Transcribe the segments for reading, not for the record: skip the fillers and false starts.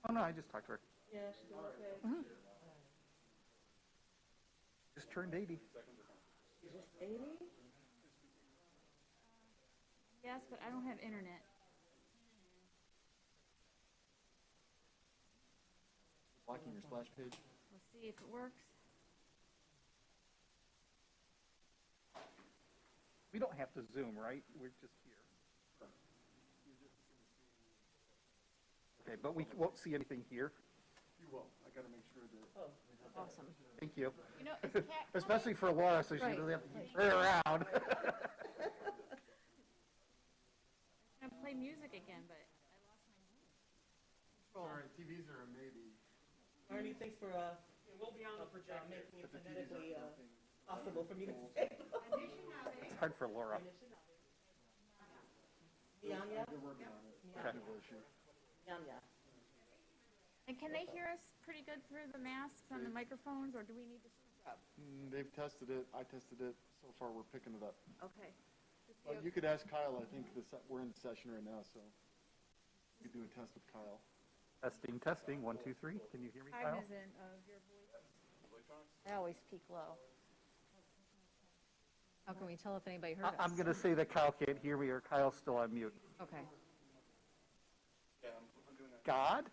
Oh, no, I just talked to her. Yeah, she's doing okay. Just turned 80. She's just 80? Yes, but I don't have internet. Blocking your splash page. Let's see if it works. We don't have to Zoom, right? We're just here. Okay, but we won't see anything here. You will. I got to make sure that. Oh, Awesome. Thank you. You know, is the cat Especially for Laura, so she Right. doesn't have to turn around. I'm gonna play music again, but I lost my control. Sorry, TVs are a maybe. Ernie, thanks for We'll be on the projector. making it But the TVs phonetically are working. possible for me to say. It's hard for Laura. Nyanya? They're working on it. Okay. Technical issue. Nyanya. And can they hear us pretty good through the masks and the microphones, or do we need to speak up? They've tested it. I tested it. So far, we're picking it up. Okay. But you could ask Kyle. I think we're in session right now, so you could do a test with Kyle. Testing, testing. 1, 2, 3. Can you hear me, Kyle? Cognizant of your voice. I always peak low. How can we tell if anybody heard us? I'm going to say that Kyle can't hear me or Kyle's still on mute. Okay. Yeah, I'm doing that. God?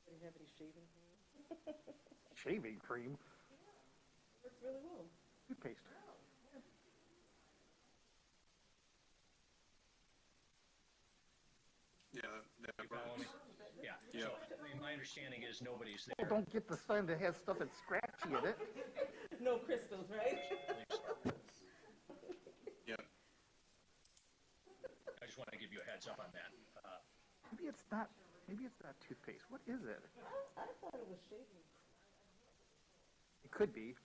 Do you have any shaving cream? Shaving cream? Works really well. Toothpaste. Yeah, that Follow me? Yeah. Yeah. So, I mean, my understanding is nobody's Well, there. don't get the sun that has stuff that's scratchy in it. No crystals, right? Yep. I just want to give you a heads up on that. Maybe it's not toothpaste. What is it? I thought it was shaving. It could be.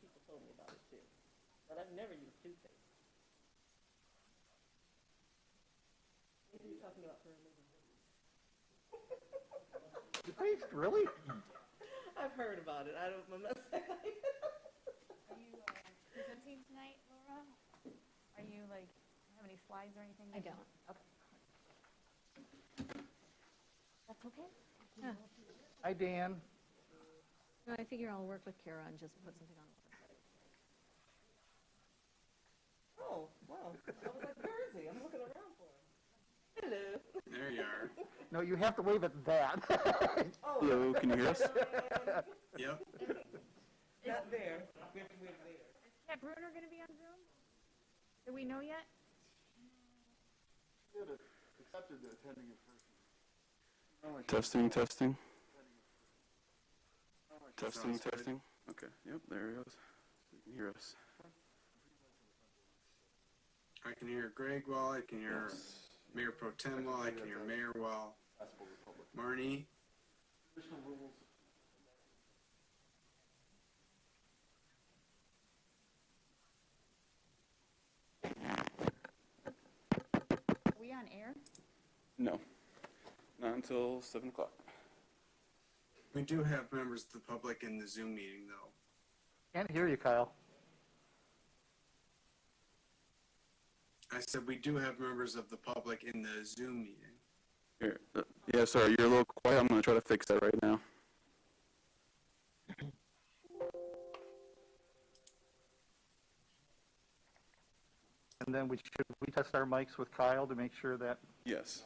People told me about it too. But I've never used toothpaste. Maybe you're talking about for removing babies. Toothpaste? Really? I've heard about it. I'm not saying. Are you presenting tonight, Laura? Are you have any slides or anything? I don't. Okay. That's okay? Yeah. Hi, Dan. No, I figure I'll work with Kara and just put something on the website. Oh, wow. I was like, where is he? I'm looking around for him. Hello. There you are. No, you have to wave at that. Oh, Hello, can you hear us? Yep. not there. We have to wait there. Is Kat Bruner going to be on Zoom? Do we know yet? Should have accepted the attending in person. Testing, testing. Testing, Sounds good. testing. Okay, yep, there he goes. You can hear us. I can hear Greg well, I can hear Mayor Pro Tem well, I can hear Mayor well. That's for Republic. Marnie, Additional rules. Are we on air? No, not until 7 o'clock. we do have members of the public in the Zoom meeting though. Can't hear you, Kyle. I said we do have members of the public in the Zoom meeting. Here, yeah, sorry, you're a little quiet. I'm going to try to fix that right now. And then we test our mics with Kyle to make sure that. Yes.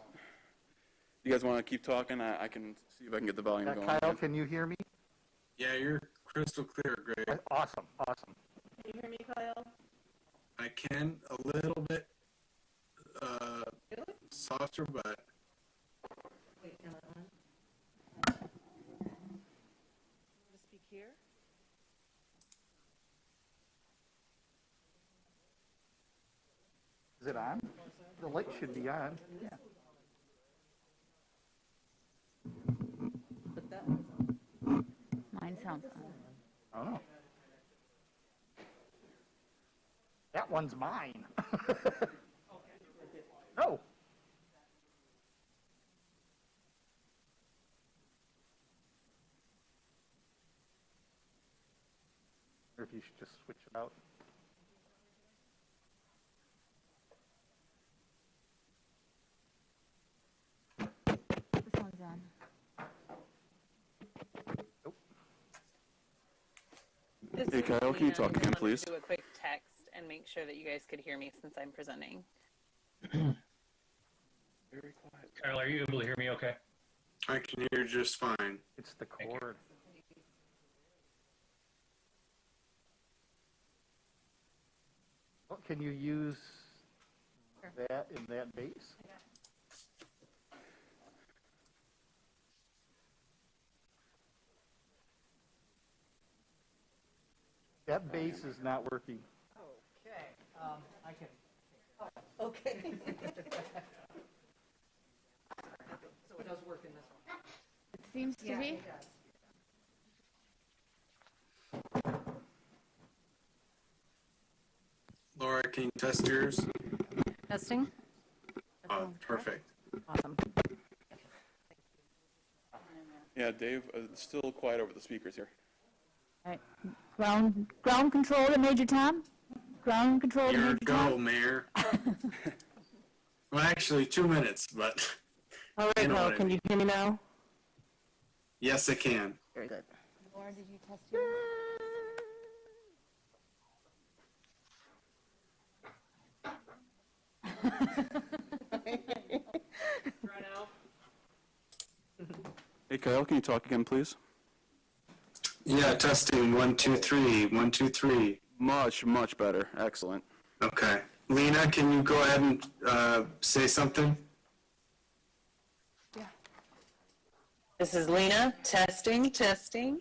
You guys want to keep talking? I can see if I can get the volume going. Kyle, again. can you hear me? Yeah, you're crystal clear, Greg. Awesome, awesome. Can you hear me, Kyle? I can a little bit Really? softer, but Wait, am I on? To speak here? Is it on? The light should be on. Yeah. But that one's on. Mine sounds on. Oh. That one's mine. or if you should just switch it out. This one's on. This Hey, is Kyle, can you Lena. talk I again, wanted to please? Do a quick text and make sure that you guys could hear me since I'm presenting. Very quiet. Kyle, are you able to hear me okay? I can hear just fine. It's the Thank you. cord. Can you use that in that base? That base is not working. Okay, I can. Okay. So it does work in this one. It seems to be. Laura, can you test yours? Testing? Oh, perfect. Awesome. Yeah, Dave, still quiet over the speakers here. All right. Ground control to Major Tom? Ground control to Your Major Tom? go, Mayor. Well, actually, 2 minutes, but All right, You know Mel, what I can you hear me now? yes, I can. Very good. Laura, did you test yours? Hey, Kyle, can you talk again, please? Yeah, testing. 1, 2, 3. 1, 2, 3. Much, much better. Excellent. Okay. Lena, can you go ahead and say something? This is Lena, testing, testing.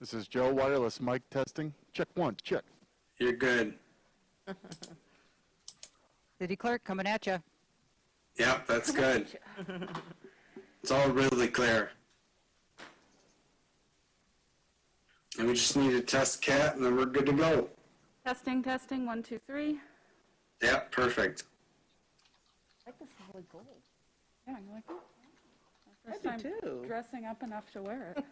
This is Joe, wireless mic testing. Check 1, check. You're good. City Clerk coming at you. Yep, that's good. It's all really clear. And we just need to test Cat, and then we're good to go. Testing, testing, 1, 2, 3. Yep, perfect. I like the solid gold. Yeah, you like that? My first I time do too. dressing up enough to wear it.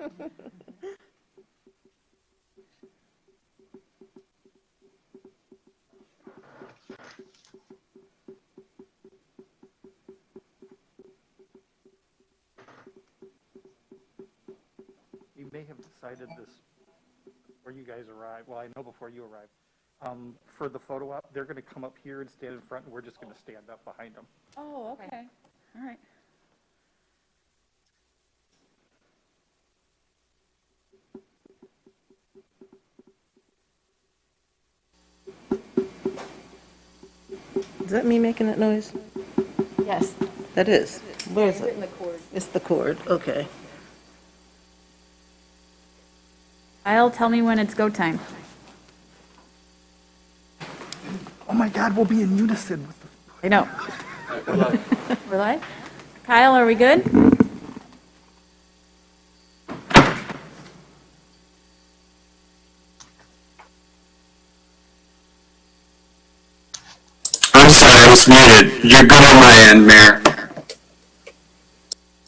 You may have decided this before you guys arrive. Well, I know before you arrive. For the photo op, they're going to come up here and stand in front, and we're just going to stand up behind them. Oh, okay. All right. Is that me making that noise? Yes. That is. Where is In it? the cord. It's the cord, okay. Kyle, tell me when it's go time. Oh my God, we'll be in unison with the. I know. We're live? Kyle, are we good? I'm sorry, I was muted. You're good on my end, Mayor.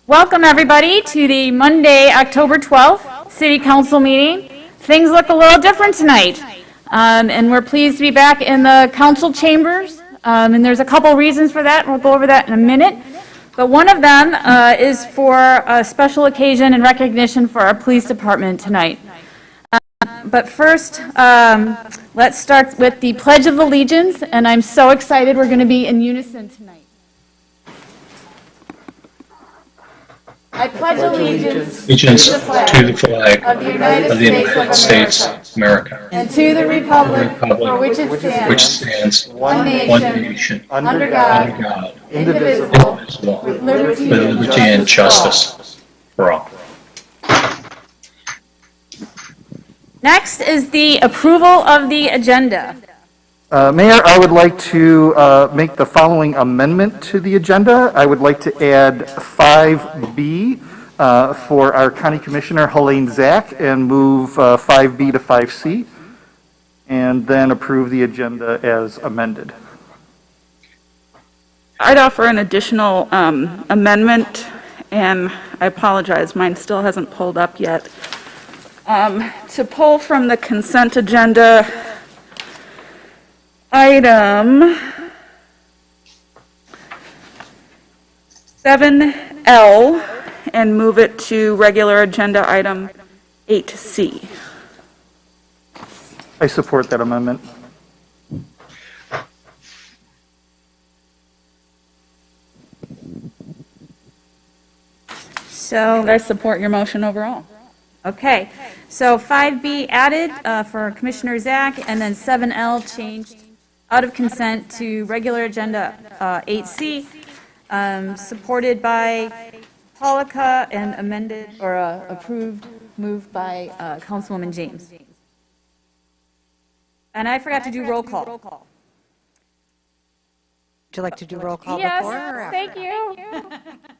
Welcome, everybody, to the Monday, October 12th City Council meeting. Things look a little different tonight, and we're pleased to be back in the council chambers, and there's a couple reasons for that, and we'll go over that in a minute. But one of them is for a special occasion and recognition for our police department tonight. But first, let's start with the Pledge of Allegiance, and I'm so excited we're going to be in unison tonight. I pledge allegiance Allegiance to the flag to the flag of the United States of America and to the republic for which it which stands, stands one one nation, nation, under under God, God, indivisible, indivisible, with with liberty liberty and justice for all. Next is the approval of the agenda. Mayor, I would like to make the following amendment to the agenda. I would like to add 5B for our County Commissioner, Helene Zach, and move 5B to 5C, and then approve the agenda as amended. I'd offer an additional amendment and I apologize, mine still hasn't pulled up yet. To pull from the consent agenda, item 7L, and move it to regular agenda item 8C. I support that amendment. So, I support your motion overall. okay, so 5B added for Commissioner Zach, and then 7L changed out of consent to regular agenda 8C, supported by Polika and amended, or approved, moved by Councilwoman James. And I forgot to do roll call. Would you like to do roll call Yes, before or after? thank you.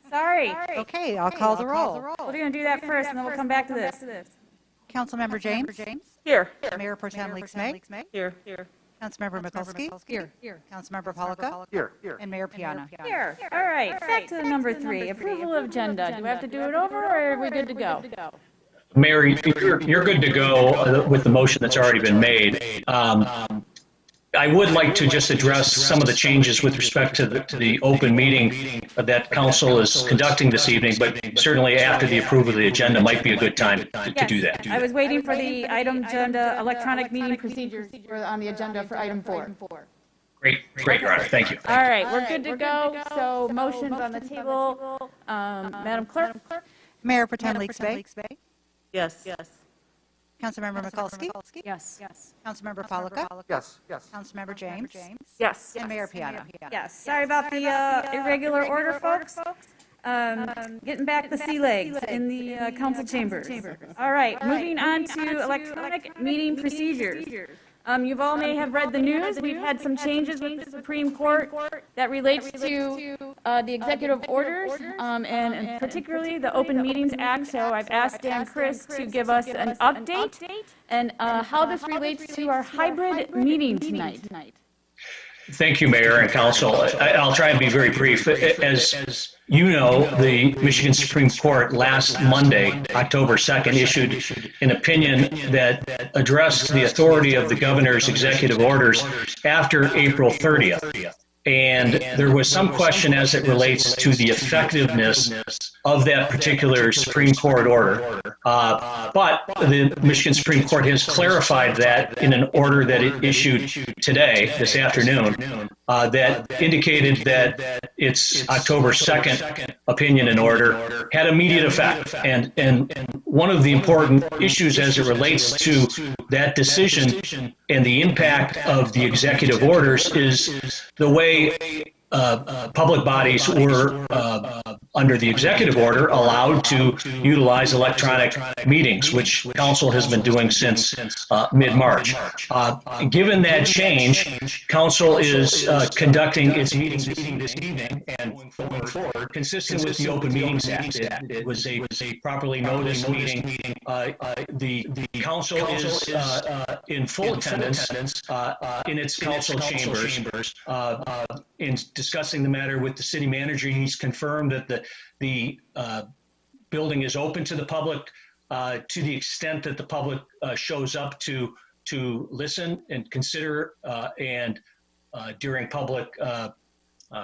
Sorry. Okay, I'll call the roll. We're going to do that first, and then we'll come back to this. Councilmember James. Here. Mayor Pro Tem Leaks-May. Here. Councilmember Mikulski. Here. Councilmember Polika. Here. And Mayor Piana. Here, all right, back to number 3, approval of agenda. Do we have to do it over, or are we good to go? Mayor, you're good to go with the motion that's already been made. I would like to just address some of the changes with respect to the open meeting that council is conducting this evening, but certainly after the approval of the agenda might be a good time to do that. I was waiting for the item agenda, electronic meeting procedures on the agenda for item 4. Great, Your Honor. Thank you. All right, we're good to go. So motions on the table. Madam Clerk? Mayor Pro Tem Leaks-May. Yes. Councilmember Mikulski. Yes. Councilmember Polika. Yes. Councilmember James. Yes. And Mayor Piana. Yes, sorry about the irregular order, folks. Getting back the sea legs in the council chambers. All right, moving on to electronic meeting procedures. You've all may have read the news. We've had some changes with the Supreme Court that relates to the executive orders, and particularly the Open Meetings Act. So I've asked Dan Chris to give us an update and how this relates to our hybrid meeting tonight. Thank you, Mayor and Council. I'll try and be very brief. As you know, the Michigan Supreme Court last Monday, October 2nd, issued an opinion that addressed the authority of the governor's executive orders after April 30th. And there was some question as it relates to the effectiveness of that particular Supreme Court order. But the Michigan Supreme Court has clarified that in an order that it issued today, this afternoon, that indicated that its October 2nd opinion and order had immediate effect. And one of the important issues as it relates to that decision and the impact of the executive orders is the way public bodies were, under the executive order, allowed to utilize electronic meetings, which council has been doing since mid-March. Given that change, council is conducting its meetings this evening and going forward, consistent with the Open Meetings Act. It was a properly noticed meeting. The council is in full attendance in its council chambers in discussing the matter with the city manager. He's confirmed that the building is open to the public to the extent that the public shows up to listen and consider and during public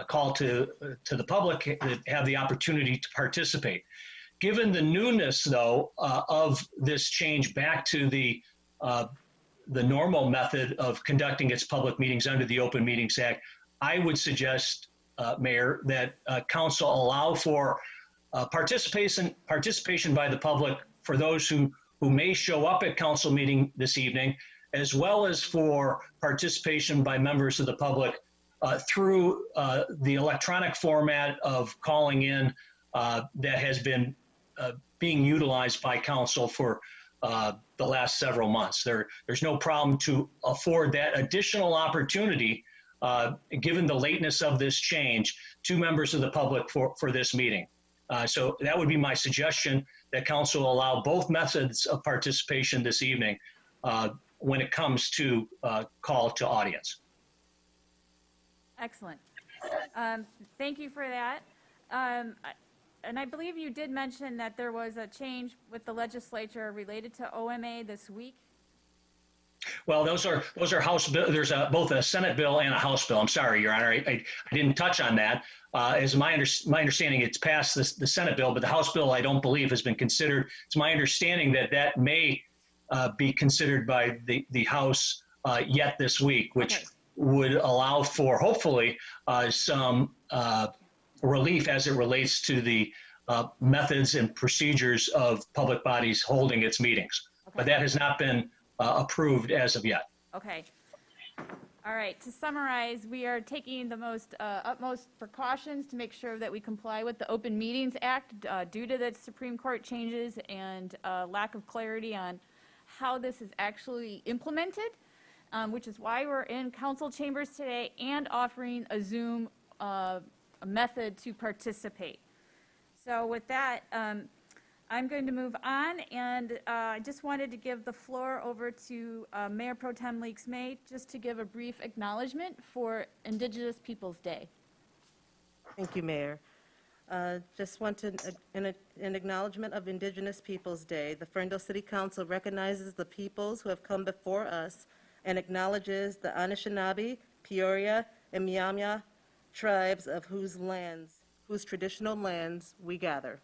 call to the public have the opportunity to participate. Given the newness, though, of this change back to the normal method of conducting its public meetings under the Open Meetings Act, I would suggest, Mayor, that council allow for participation by the public for those who may show up at council meeting this evening, as well as for participation by members of the public through the electronic format of calling in that has been being utilized by council for the last several months. There's no problem to afford that additional opportunity given the lateness of this change to members of the public for this meeting. So that would be my suggestion, that council allow both methods of participation this evening when it comes to call to audience. Excellent. Thank you for that. and I believe you did mention that there was a change with the legislature related to OMA this week. Well, those are House bill. There's both a Senate bill and a House bill. I'm sorry, Your Honor, I didn't touch on that. As my understanding, it's passed the Senate bill, but the House bill I don't believe has been considered. It's my understanding that may be considered by the House yet this week, which would allow for hopefully some relief as it relates to the methods and procedures of public bodies holding its meetings. But that has not been approved as of yet. Okay. All right. To summarize, we are taking the utmost precautions to make sure that we comply with the Open Meetings Act due to the Supreme Court changes and lack of clarity on how this is actually implemented, which is why we're in council chambers today and offering a Zoom method to participate. So with that, I'm going to move on, and I just wanted to give the floor over to Mayor Pro Tem Leaks May just to give a brief acknowledgement for Indigenous Peoples Day. Thank you, Mayor. Just want to, in an acknowledgement of Indigenous Peoples Day, the Ferndale City Council recognizes the peoples who have come before us and acknowledges the Anishinaabe, Peoria, and Miamia tribes of whose traditional lands we gather.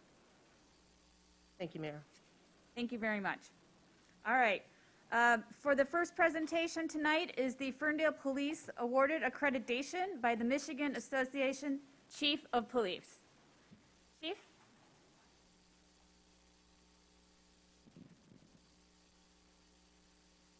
Thank you, Mayor. Thank you very much. All right. For the first presentation tonight is the Ferndale Police awarded accreditation by the Michigan Association Chief of Police. Chief?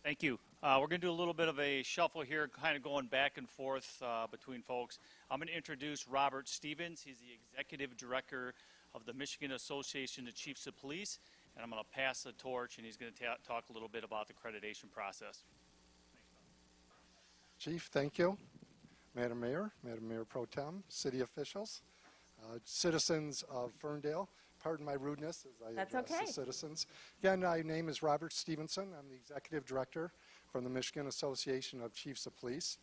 Thank you. We're going to do a little bit of a shuffle here, kind of going back and forth between folks. I'm going to introduce Robert Stevens. He's the Executive Director of the Michigan Association of Chiefs of Police, and I'm going to pass the torch, and he's going to talk a little bit about the accreditation process. Chief, thank you. Madam Mayor, Madam Mayor Pro Tem, city officials, citizens of Ferndale. Pardon my rudeness as I address the citizens. Again, my name is Robert Stevenson. I'm the Executive Director from the Michigan Association of Chiefs of Police.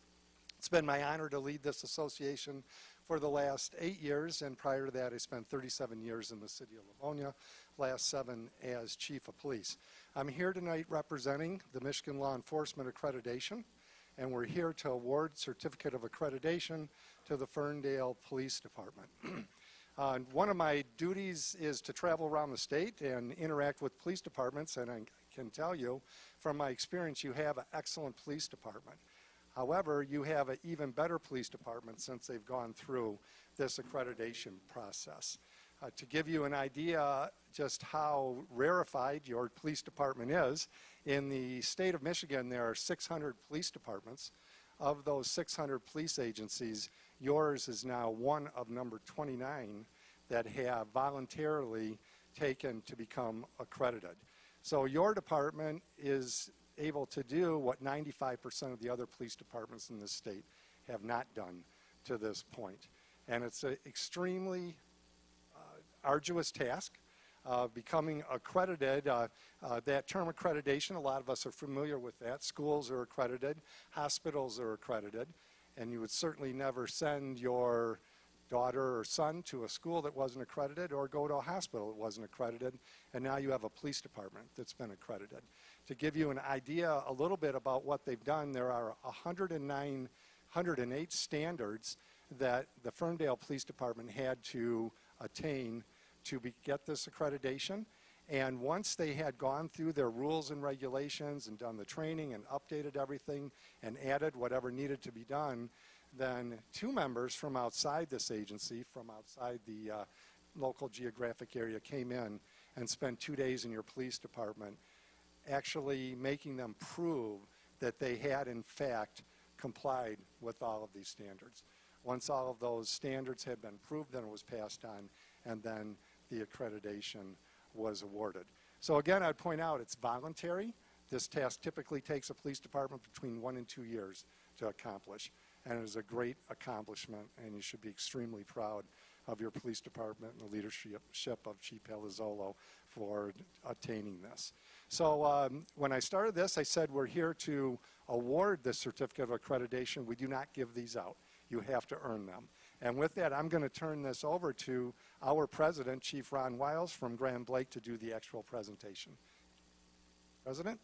It's been my honor to lead this association for the last 8 years, and prior to that I spent 37 years in the city of Livonia, last 7 as Chief of Police. I'm here tonight representing the Michigan Law Enforcement Accreditation, and we're here to award Certificate of Accreditation to the Ferndale Police Department. One of my duties is to travel around the state and interact with police departments, and I can tell you from my experience you have an excellent police department. However, you have an even better police department since they've gone through this accreditation process. To give you an idea just how rarefied your police department is, in the state of Michigan there are 600 police departments. Of those 600 police agencies, yours is now one of number 29 that have voluntarily taken to become accredited. So your department is able to do what 95% of the other police departments in this state have not done to this point. And it's an extremely arduous task. Becoming accredited, that term accreditation, a lot of us are familiar with that. Schools are accredited, hospitals are accredited, and you would certainly never send your daughter or son to a school that wasn't accredited or go to a hospital that wasn't accredited, and now you have a police department that's been accredited. To give you an idea a little bit about what they've done, there are 108 standards that the Ferndale Police Department had to attain to get this accreditation. And once they had gone through their rules and regulations and done the training and updated everything and added whatever needed to be done, then 2 members from outside this agency, from outside the local geographic area, came in and spent 2 days in your police department actually making them prove that they had in fact complied with all of these standards. Once all of those standards had been proved, then it was passed on, and then the accreditation was awarded. So again, I'd point out it's voluntary. This task typically takes a police department between 1 and 2 years to accomplish, and it is a great accomplishment, and you should be extremely proud of your police department and the leadership of Chief Palazzolo for attaining this. So when I started this, I said we're here to award the certificate of accreditation. We do not give these out. You have to earn them. And with that, I'm going to turn this over to our president, Chief Ron Wiles from Grand Blake, to do the actual presentation. President?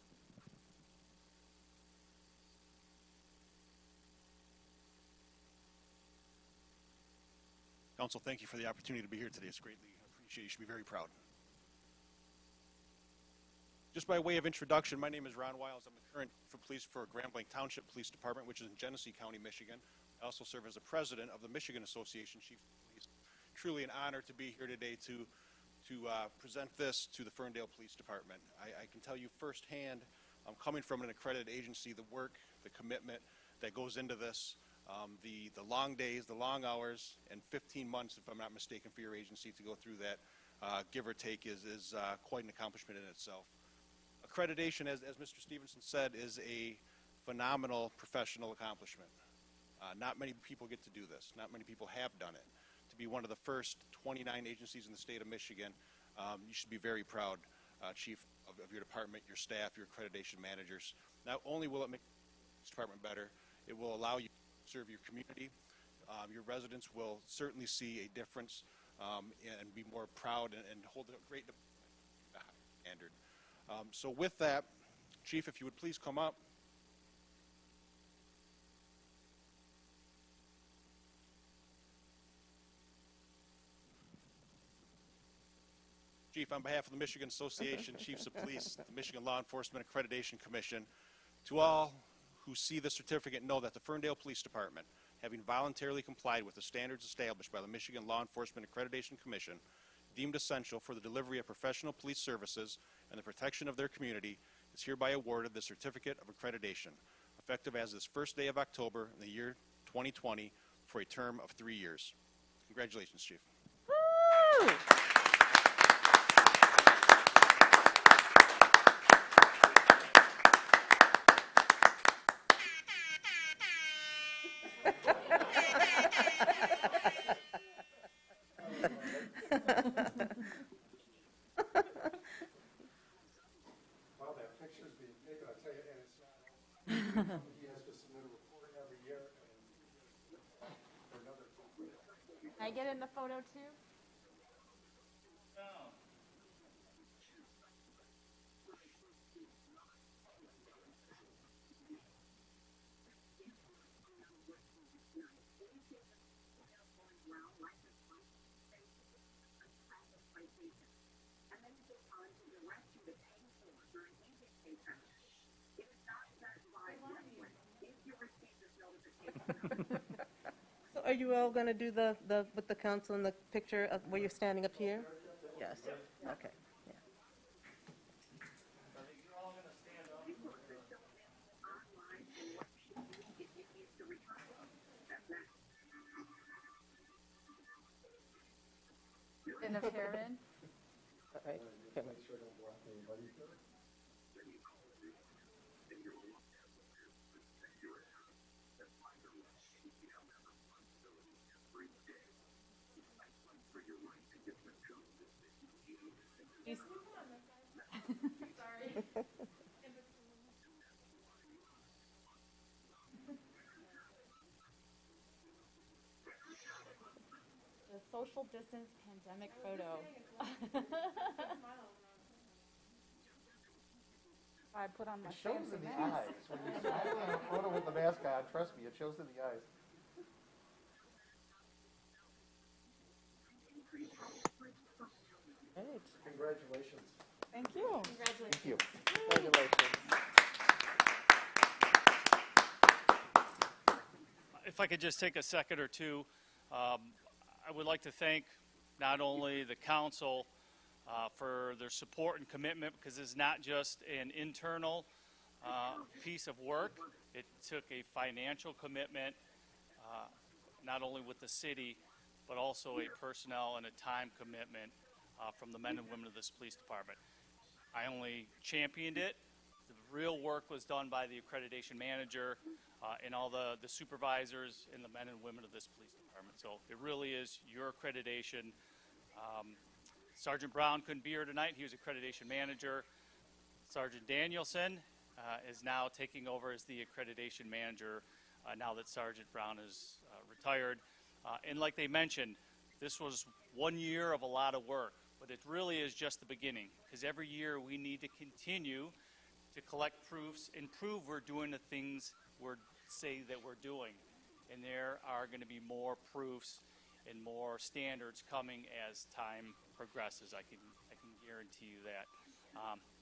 Council, thank you for the opportunity to be here today. It's greatly appreciated. You should be very proud. Just by way of introduction, my name is Ron Wiles. I'm the current police for Grand Blanc Township Police Department, which is in Genesee County, Michigan. I also serve as the president of the Michigan Association Chiefs of Police. Truly an honor to be here today to present this to the Ferndale Police Department. I can tell you firsthand, coming from an accredited agency, the work, the commitment that goes into this, the long days, the long hours, and 15 months, if I'm not mistaken, for your agency to go through that, give or take, is quite an accomplishment in itself. Accreditation, as Mr. Stevenson said, is a phenomenal professional accomplishment. Not many people get to do this. Not many people have done it. To be one of the first 29 agencies in the state of Michigan, you should be very proud, Chief, of your department, your staff, your accreditation managers. Not only will it make the department better, it will allow you to serve your community. Your residents will certainly see a difference and be more proud and hold a great standard. So with that, Chief, if you would please come up. Chief, on behalf of the Michigan Association Chiefs of Police, the Michigan Law Enforcement Accreditation Commission, to all who see this certificate, know that the Ferndale Police Department, having voluntarily complied with the standards established by the Michigan Law Enforcement Accreditation Commission, deemed essential for the delivery of professional police services and the protection of their community, is hereby awarded the Certificate of Accreditation, effective as this first day of October in the year 2020 for a term of 3 years. Congratulations, Chief. Woo! Well, that picture's being taken, I'll tell you, and it's not, he has to submit a report every year for another. Can I get in the photo too? So are you all going to do with the council in the picture of where you're standing up here? Yes, okay, yeah. In the pyramid? All right. Okay. Make sure I don't block anybody. The social distance pandemic photo. I put on my It shows fancy in the mask. eyes. When you smile in a photo with the mask on, trust me, it shows in the eyes. Great. Congratulations. Thank you. Thank you. Congratulations. If I could just take a second or two, I would like to thank not only the council for their support and commitment, because it's not just an internal piece of work. It took a financial commitment, not only with the city, but also a personnel and a time commitment from the men and women of this police department. I only championed it. The real work was done by the accreditation manager and all the supervisors and the men and women of this police department. So it really is your accreditation. Sergeant Brown couldn't be here tonight. He was accreditation manager. Sergeant Danielson is now taking over as the accreditation manager now that Sergeant Brown is retired. And like they mentioned, this was 1 year of a lot of work, but it really is just the beginning, because every year we need to continue to collect proofs and prove we're doing the things we're say that we're doing. And there are going to be more proofs and more standards coming as time progresses. I can guarantee you that.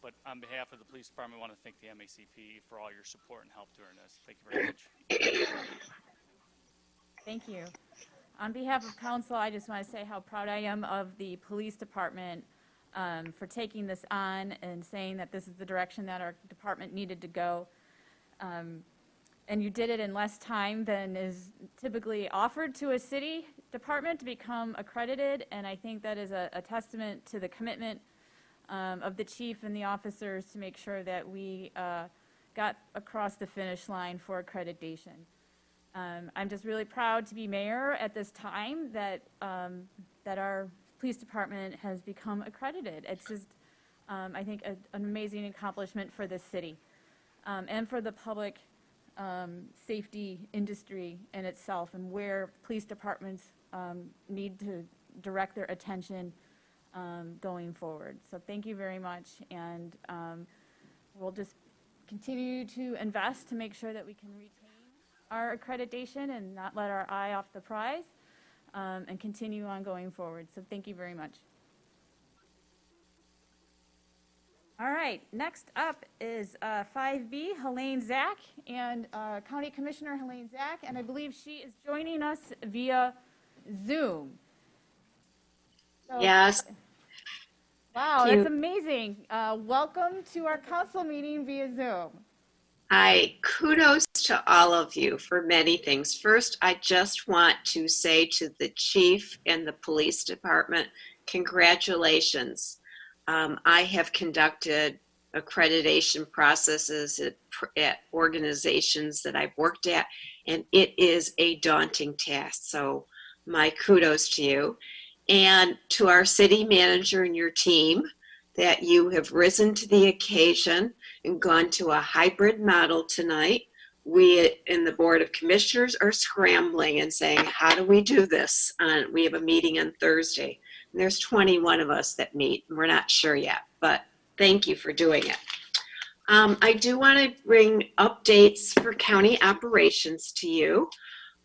But on behalf of the police department, I want to thank the MACP for all your support and help during this. Thank you very much. Thank you. On behalf of council, I just want to say how proud I am of the police department for taking this on and saying that this is the direction that our department needed to go. And you did it in less time than is typically offered to a city department to become accredited, and I think that is a testament to the commitment of the chief and the officers to make sure that we got across the finish line for accreditation. I'm just really proud to be mayor at this time that our police department has become accredited. It's just, I think, an amazing accomplishment for this city and for the public safety industry in itself, and where police departments need to direct their attention going forward. So thank you very much, and we'll just continue to invest to make sure that we can retain our accreditation and not let our eye off the prize, and continue on going forward. So thank you very much. All right, next up is 5B, Helene Zach, and County Commissioner Helene Zach, and I believe she is joining us via Zoom. So, yes. Wow, that's amazing. Welcome to our council meeting via Zoom. Kudos to all of you for many things. First, I just want to say to the chief and the police department, congratulations. I have conducted accreditation processes at organizations that I've worked at, and it is a daunting task. So my kudos to you. And to our city manager and your team, that you have risen to the occasion and gone to a hybrid model tonight. We in the Board of Commissioners are scrambling and saying, how do we do this? We have a meeting on Thursday. And there's 21 of us that meet, and we're not sure yet, but thank you for doing it. I do want to bring updates for county operations to you.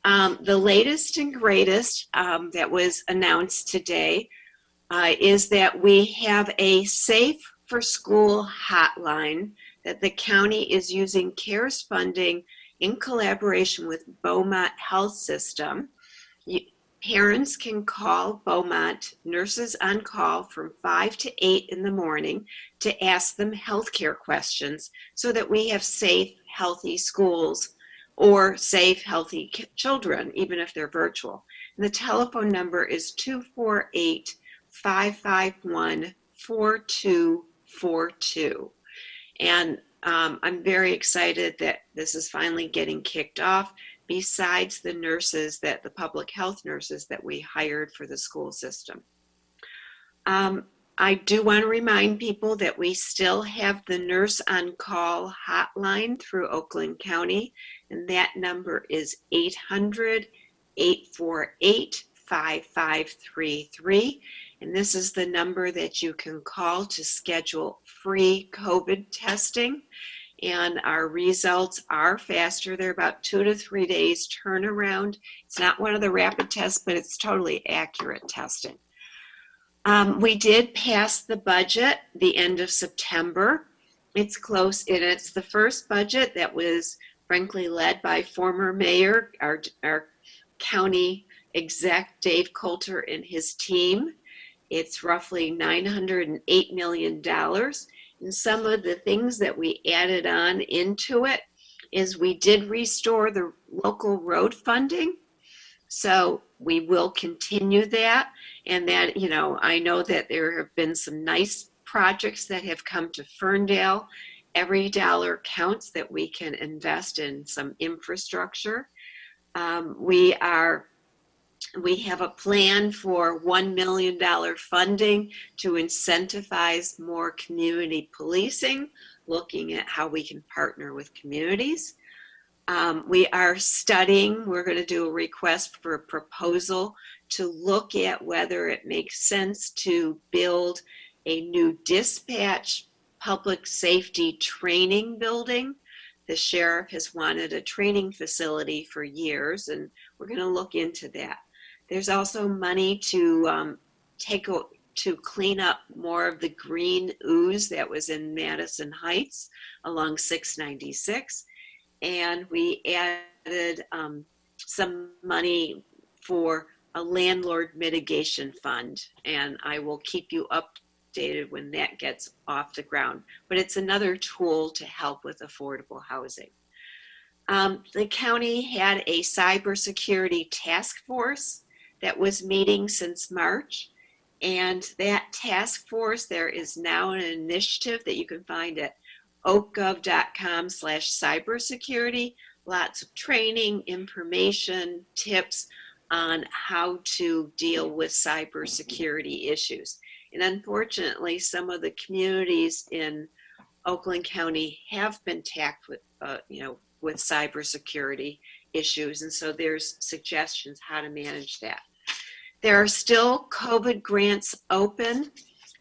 The latest and greatest that was announced today is that we have a Safe for School hotline that the county is using CARES funding in collaboration with Beaumont Health System. Parents can call Beaumont Nurses on Call from 5 to 8 in the morning to ask them healthcare questions so that we have safe, healthy schools or safe, healthy children, even if they're virtual. And the telephone number is 248-551-4242. And I'm very excited that this is finally getting kicked off, besides the nurses, the public health nurses that we hired for the school system. I do want to remind people that we still have the Nurse on Call hotline through Oakland County, and that number is 800-848-5533. And this is the number that you can call to schedule free COVID testing. And our results are faster. They're about 2 to 3 days turnaround. It's not one of the rapid tests, but it's totally accurate testing. We did pass the budget the end of September. It's close, and it's the first budget that was frankly led by former mayor, our county exec, Dave Coulter, and his team. It's roughly $908 million. And some of the things that we added on into it is we did restore the local road funding. So we will continue that. And that, you know, I know that there have been some nice projects that have come to Ferndale. Every dollar counts that we can invest in some infrastructure. We have a plan for $1 million funding to incentivize more community policing, looking at how we can partner with communities. We are studying, we're going to do a request for a proposal to look at whether it makes sense to build a new dispatch public safety training building. The sheriff has wanted a training facility for years, and we're going to look into that. There's also money to to clean up more of the green ooze that was in Madison Heights along 696. And we added some money for a landlord mitigation fund, and I will keep you updated when that gets off the ground. But it's another tool to help with affordable housing. The county had a cybersecurity task force that was meeting since March, and that task force, there is now an initiative that you can find at oakgov.com/cybersecurity. Lots of training, information, tips on how to deal with cybersecurity issues. And unfortunately, some of the communities in Oakland County have been tacked with, with cybersecurity issues. And so there's suggestions how to manage that. There are still COVID grants open,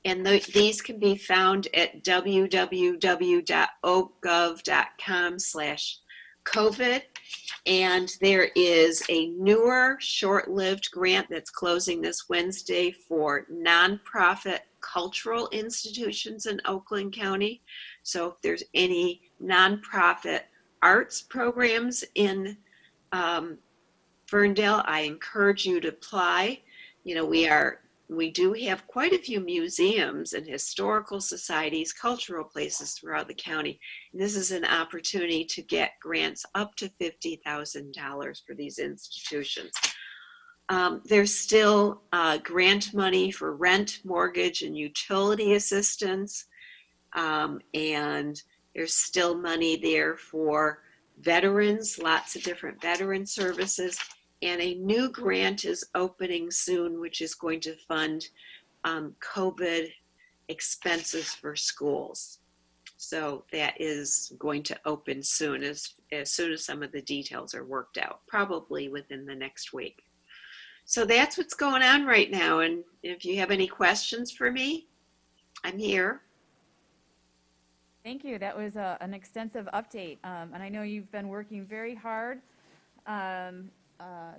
and these can be found at www.oakgov.com/COVID. And there is a newer short-lived grant that's closing this Wednesday for nonprofit cultural institutions in Oakland County. So if there's any nonprofit arts programs in Ferndale, I encourage you to apply. We do have quite a few museums and historical societies, cultural places throughout the county. And this is an opportunity to get grants up to $50,000 for these institutions. There's still grant money for rent, mortgage, and utility assistance. And there's still money there for veterans, lots of different veteran services. And a new grant is opening soon, which is going to fund COVID expenses for schools. So that is going to open soon, as soon as some of the details are worked out, probably within the next week. So that's what's going on right now. And if you have any questions for me, I'm here. Thank you. That was an extensive update. And I know you've been working very hard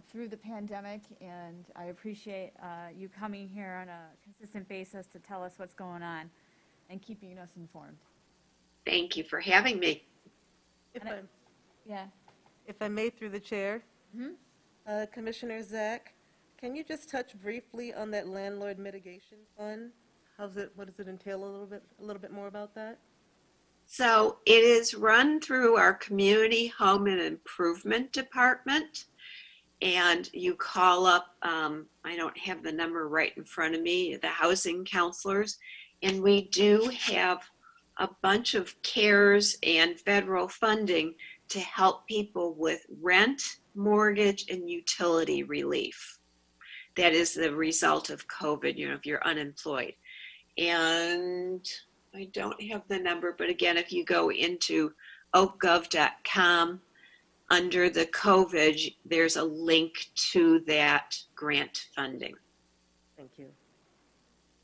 through the pandemic, and I appreciate you coming here on a consistent basis to tell us what's going on and keeping us informed. Thank you for having me. If I may, through the chair, Commissioner Zach, can you just touch briefly on that landlord mitigation fund? What does it entail a little bit more about that? So it is run through our Community Home and Improvement Department. And you call up, I don't have the number right in front of me, the housing counselors. And we do have a bunch of CARES and federal funding to help people with rent, mortgage, and utility relief. That is the result of COVID, if you're unemployed. And I don't have the number, but again, if you go into oakgov.com, under the COVID, there's a link to that grant funding. Thank you.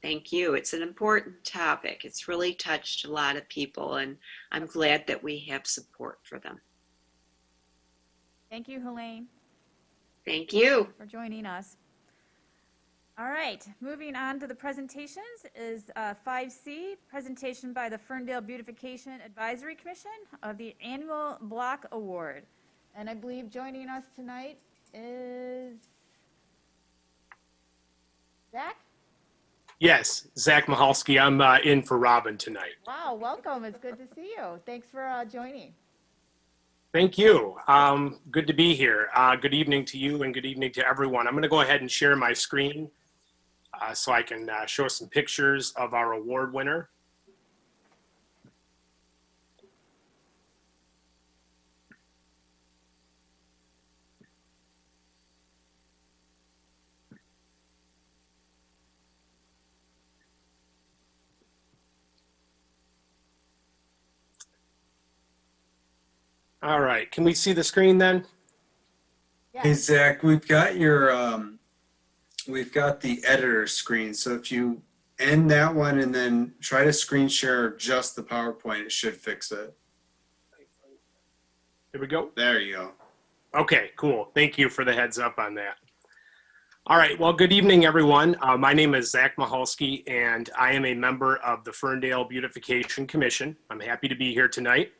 Thank you. It's an important topic. It's really touched a lot of people, and I'm glad that we have support for them. Thank you, Helene. Thank you for joining us. All right, moving on to the presentations is 5C, presentation by the Ferndale Beautification Advisory Commission of the Annual Block Award. And I believe joining us tonight is Zach? Yes, Zach Mahalski. I'm in for Robin tonight. Wow, welcome. It's good to see you. Thanks for joining. Thank you. Good to be here. Good evening to you and good evening to everyone. I'm going to go ahead and share my screen so I can show some pictures of our award winner. All right, can we see the screen then? Hey, Zach, we've got we've got the editor screen. So if you end that one and then try to screen share just the PowerPoint, it should fix it. Here we go. There you go. Okay, cool. Thank you for the heads up on that. All right, well, good evening, everyone. My name is Zach Mahalski, and I am a member of the Ferndale Beautification Commission. I'm happy to be here tonight.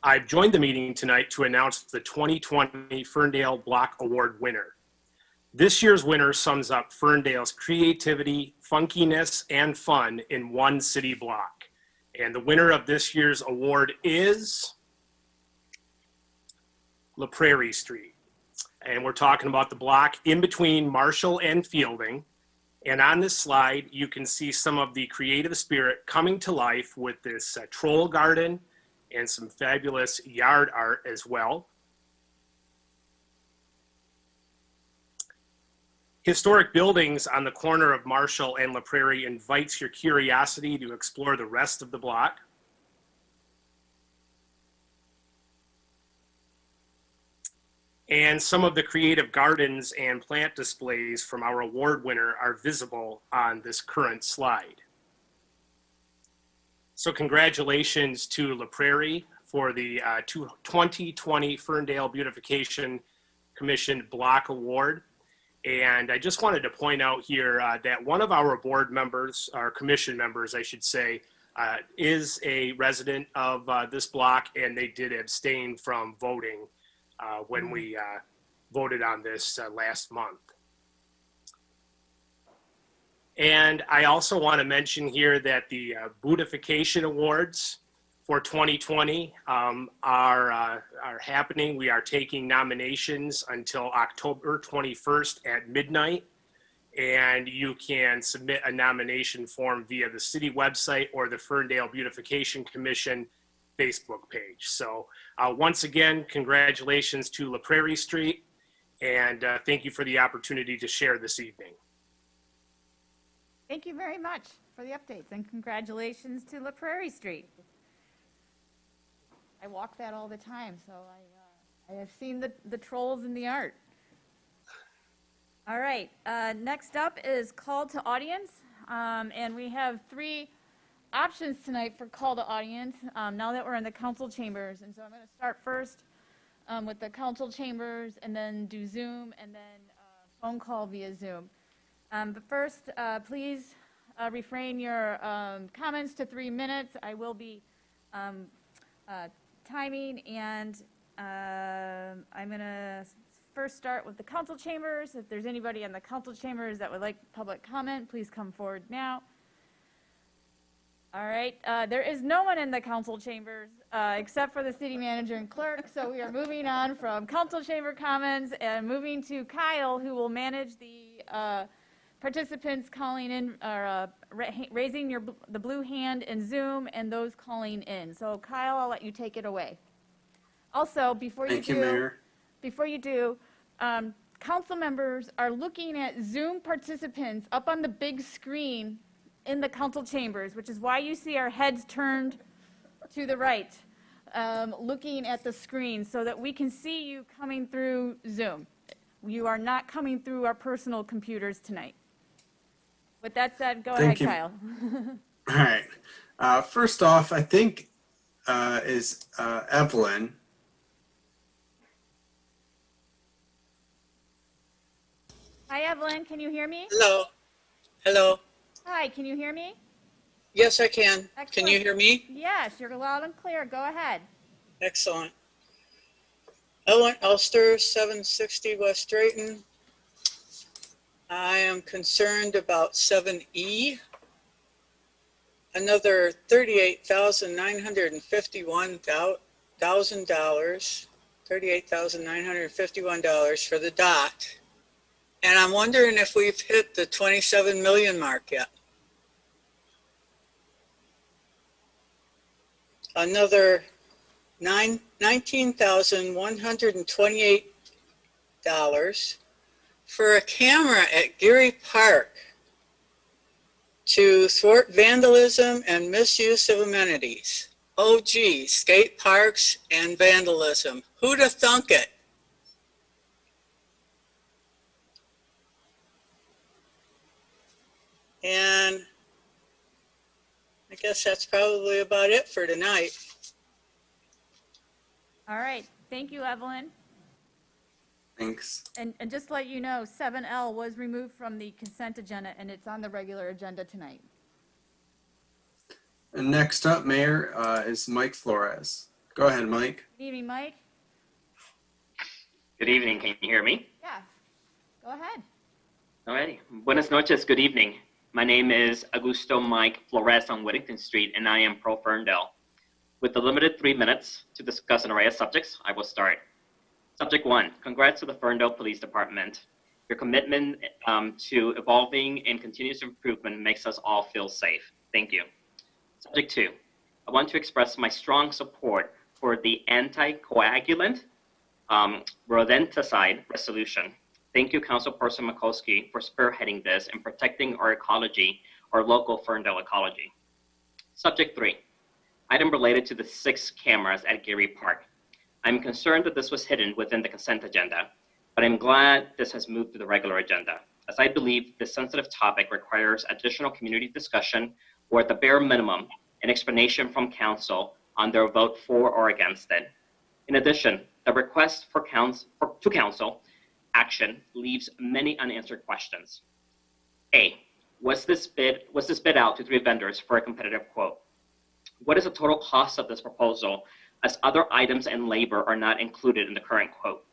I've joined the meeting tonight to announce the 2020 Ferndale Block Award winner. This year's winner sums up Ferndale's creativity, funkiness, and fun in one city block. And the winner of this year's award is La Prairie Street. And we're talking about the block in between Marshall and Fielding. And on this slide, you can see some of the creative spirit coming to life with this troll garden and some fabulous yard art as well. Historic buildings on the corner of Marshall and La Prairie invites your curiosity to explore the rest of the block. And some of the creative gardens and plant displays from our award winner are visible on this current slide. So congratulations to La Prairie for the 2020 Ferndale Beautification Commission Block Award. And I just wanted to point out here that one of our board members, our commission members, I should say, is a resident of this block, and they did abstain from voting when we voted on this last month. And I also want to mention here that the Beautification Awards for 2020 are happening. We are taking nominations until October 21st at midnight. And you can submit a nomination form via the city website or the Ferndale Beautification Commission Facebook page. So once again, congratulations to La Prairie Street, and thank you for the opportunity to share this evening. Thank you very much for the updates, and congratulations to La Prairie Street. I walk that all the time, so I have seen the trolls in the art. All right, next up is call to audience, and we have 3 options tonight for call to audience now that we're in the council chambers. And so I'm going to start first with the council chambers, and then do Zoom, and then phone call via Zoom. But first, please refrain your comments to 3 minutes. I will be timing, and I'm going to first start with the council chambers. If there's anybody in the council chambers that would like public comment, please come forward now. All right, there is no one in the council chambers except for the city manager and clerk, so we are moving on from council chamber comments and moving to Kyle, who will manage the participants calling in, or raising the blue hand in Zoom, and those calling in. So Kyle, I'll let you take it away. Also, before you do, council members are looking at Zoom participants up on the big screen in the council chambers, which is why you see our heads turned to the right, looking at the screen so that we can see you coming through Zoom. You are not coming through our personal computers tonight. With that said, go ahead, Kyle. All right. First off, I think is Evelyn. Hi, Evelyn. Can you hear me? Hello. Hello. Hi, can you hear me? Yes, I can. Excellent. Can you hear me? Yes, you're loud and clear. Go ahead. Excellent. Ellen Elster, 760 West Drayton. I am concerned about 7E. Another $38,951 for the dot. And I'm wondering if we've hit the 27 million mark yet. Another $19,128 for a camera at Geary Park to thwart vandalism and misuse of amenities. Oh gee, skate parks and vandalism. Who'd have thunk it? And I guess that's probably about it for tonight. All right, thank you, Evelyn. Thanks. And just to let you know, 7L was removed from the consent agenda, and it's on the regular agenda tonight. And next up, Mayor, is Mike Flores. Go ahead, Mike. Good evening, Mike. Good evening. Can you hear me? Yeah, go ahead. Alrighty. Buenas noches. Good evening. My name is Augusto Mike Flores on Whittington Street, and I am pro Ferndale. With the limited 3 minutes to discuss an array of subjects, I will start. Subject 1, congrats to the Ferndale Police Department. Your commitment to evolving and continuous improvement makes us all feel safe. Thank you. Subject 2, I want to express my strong support for the anticoagulant rodenticide resolution. Thank you, Councilperson Mikulski, for spearheading this and protecting our ecology, our local Ferndale ecology. Subject 3, item related to the 6 cameras at Geary Park. I'm concerned that this was hidden within the consent agenda, but I'm glad this has moved to the regular agenda, as I believe this sensitive topic requires additional community discussion or at the bare minimum, an explanation from council on their vote for or against it. In addition, the request to council action leaves many unanswered questions. A, was this bid out to 3 vendors for a competitive quote? What is the total cost of this proposal, as other items and labor are not included in the current quote?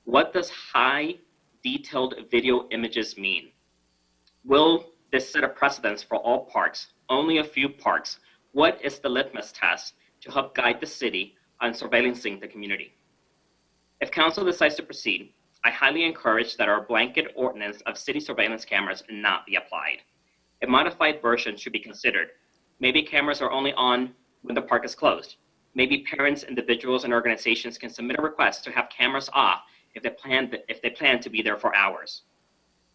What does high detailed video images mean? Will this set a precedence for all parks, only a few parks? What is the litmus test to help guide the city on surveillancing the community? If council decides to proceed, I highly encourage that our blanket ordinance of city surveillance cameras not be applied. A modified version should be considered. Maybe cameras are only on when the park is closed. Maybe parents, individuals, and organizations can submit a request to have cameras off if they plan to be there for hours.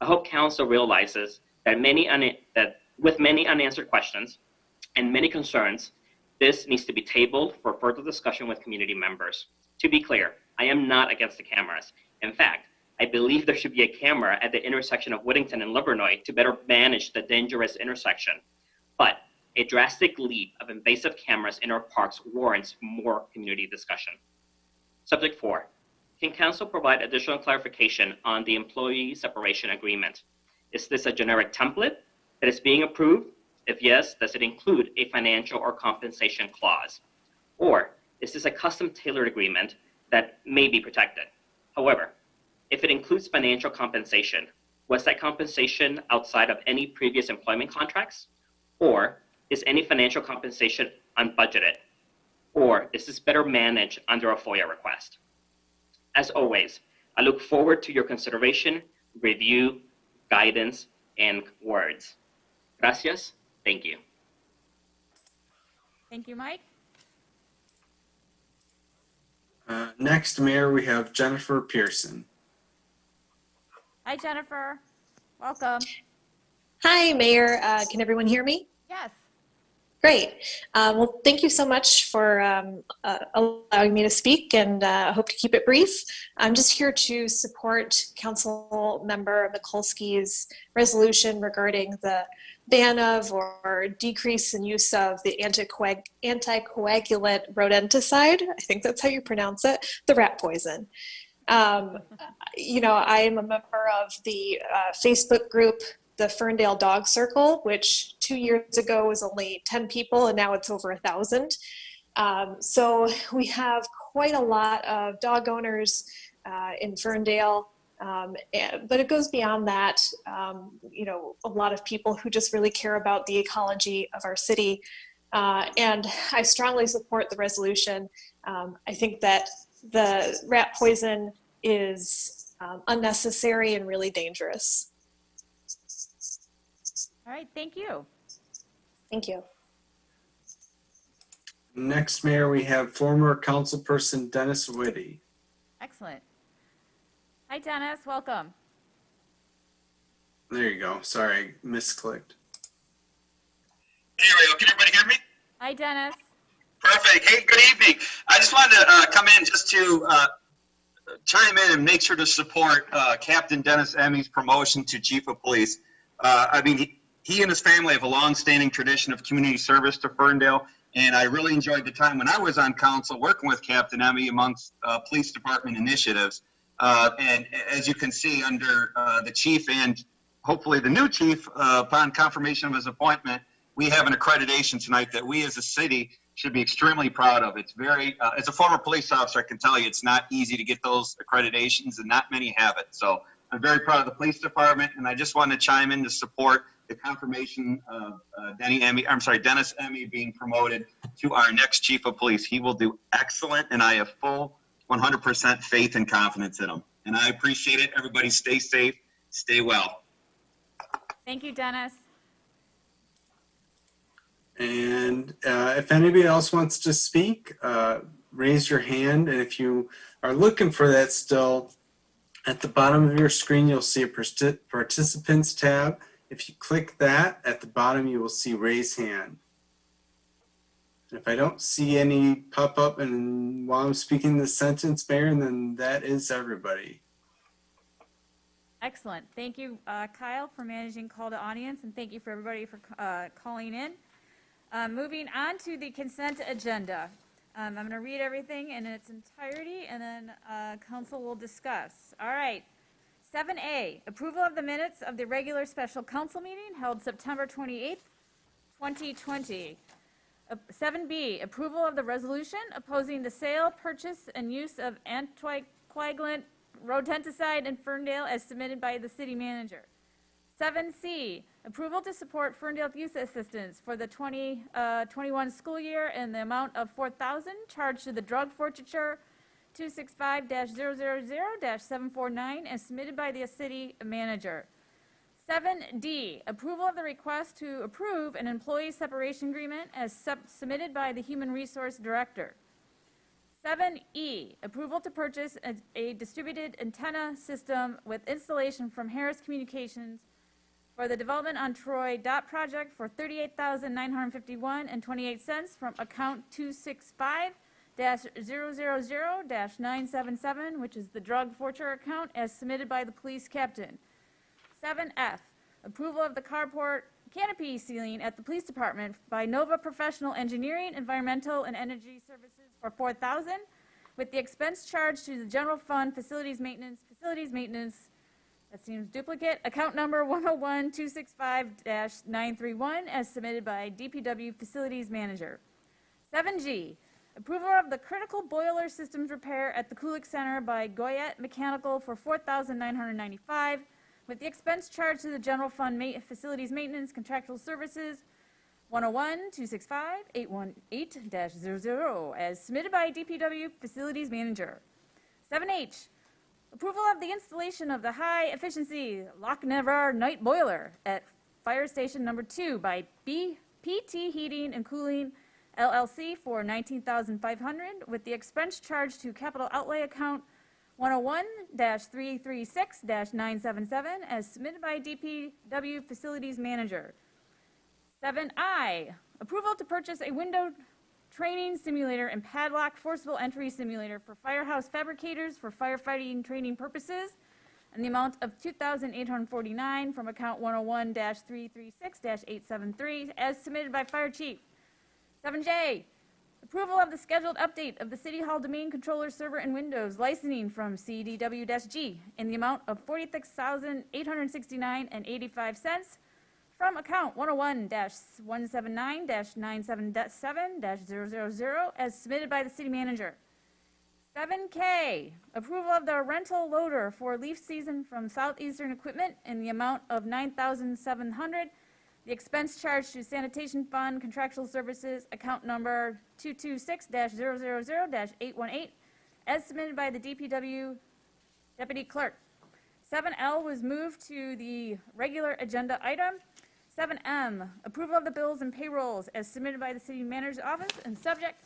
I hope council realizes that with many unanswered questions and many concerns, this needs to be tabled for further discussion with community members. To be clear, I am not against the cameras. In fact, I believe there should be a camera at the intersection of Whittington and Livernois to better manage the dangerous intersection. But a drastic leap of invasive cameras in our parks warrants more community discussion. Subject 4, can council provide additional clarification on the employee separation agreement? Is this a generic template that is being approved? If yes, does it include a financial or compensation clause? Or is this a custom tailored agreement that may be protected? However, if it includes financial compensation, was that compensation outside of any previous employment contracts? Or is any financial compensation unbudgeted? Or is this better managed under a FOIA request? As always, I look forward to your consideration, review, guidance, and words. Gracias. Thank you. Thank you, Mike. Next, Mayor, we have Jennifer Pearson. Hi, Jennifer. Welcome. Hi, Mayor. Can everyone hear me? Yes. Great. Well, thank you so much for allowing me to speak, and I hope to keep it brief. I'm just here to support Council Member Mikulski's resolution regarding the ban of or decrease in use of the anticoagulant rodenticide. I think that's how you pronounce it, the rat poison. You know, I am a member of the Facebook group, the Ferndale Dog Circle, which 2 years ago was only 10 people and now it's over 1,000. So we have quite a lot of dog owners in Ferndale, but it goes beyond that. You know, a lot of people who just really care about the ecology of our city. And I strongly support the resolution. I think that the rat poison is unnecessary and really dangerous. All right, thank you. Thank you. Next, Mayor, we have former councilperson Dennis Whitty. Excellent. Hi, Dennis. Welcome. There you go. Sorry, misclicked. There we go. Can everybody hear me? Hi, Dennis. Perfect. Perfect. Hey, good evening. I just wanted to come in just to chime in and make sure to support Captain Dennis Emmy's promotion to Chief of Police. I mean, he and his family have a long-standing tradition of community service to Ferndale, and I really enjoyed the time when I was on council working with Captain Emmy amongst police department initiatives. And as you can see, under the chief and hopefully the new chief, upon confirmation of his appointment, we have an accreditation tonight that we as a city should be extremely proud of. It's very, as a former police officer, I can tell you it's not easy to get those accreditations and not many have it. So I'm very proud of the police department, and I just want to chime in to support the confirmation of Dennis Emmy being promoted to our next chief of police. He will do excellent, and I have full 100% faith and confidence in him. And I appreciate it. Everybody stay safe, stay well. Thank you, Dennis. And if anybody else wants to speak, raise your hand. And if you are looking for that still, at the bottom of your screen, you'll see a participants tab. If you click that, at the bottom, you will see raise hand. If I don't see any pop up and while I'm speaking this sentence, Mayor, then that is everybody. Excellent. Thank you, Kyle, for managing call to audience, and thank you for everybody for calling in. Moving on to the consent agenda. I'm going to read everything in its entirety, and then council will discuss. All right. 7A, approval of the minutes of the regular special council meeting held September 28th, 2020. 7B, approval of the resolution opposing the sale, purchase, and use of anticoagulant rodenticide in Ferndale as submitted by the city manager. 7C, approval to support Ferndale youth assistance for the 2021 school year in the amount of $4,000 charged to the drug forfeiture 265-000-749 as submitted by the city manager. 7D, approval of the request to approve an employee separation agreement as submitted by the Human Resource Director. 7E, approval to purchase a distributed antenna system with installation from Harris Communications for the Development on Troy DOT project for $38,951.28 from account 265-000-977, which is the drug forfeiture account, as submitted by the police captain. 7F, approval of the carport canopy ceiling at the police department by Nova Professional Engineering, Environmental, and Energy Services for $4,000, with the expense charged to the general fund facilities maintenance, that seems duplicate, account number 101-265-931, as submitted by DPW facilities manager. 7G, approval of the critical boiler systems repair at the Kulik Center by Goyette Mechanical for $4,995, with the expense charged to the general fund facilities maintenance contractual services 101-265-818-00, as submitted by DPW facilities manager. 7H, approval of the installation of the high-efficiency Lochnever night boiler at Fire Station Number 2 by PT Heating and Cooling LLC for $19,500, with the expense charged to capital outlay account 101-336-977, as submitted by DPW facilities manager. 7I, approval to purchase a window training simulator and padlock forcible entry simulator for firehouse fabricators for firefighting training purposes in the amount of $2,849 from account 101-336-873, as submitted by fire chief. 7J, approval of the scheduled update of the City Hall domain controller server and Windows licensing from CDW-G in the amount of $46,869.85 from account 101-179-977-000, as submitted by the city manager. 7K, approval of the rental loader for leaf season from Southeastern Equipment in the amount of $9,700. The expense charged to sanitation fund contractual services account number 226-000-818, as submitted by the DPW deputy clerk. 7L was moved to the regular agenda item. 7M, approval of the bills and payrolls as submitted by the city manager's office and subject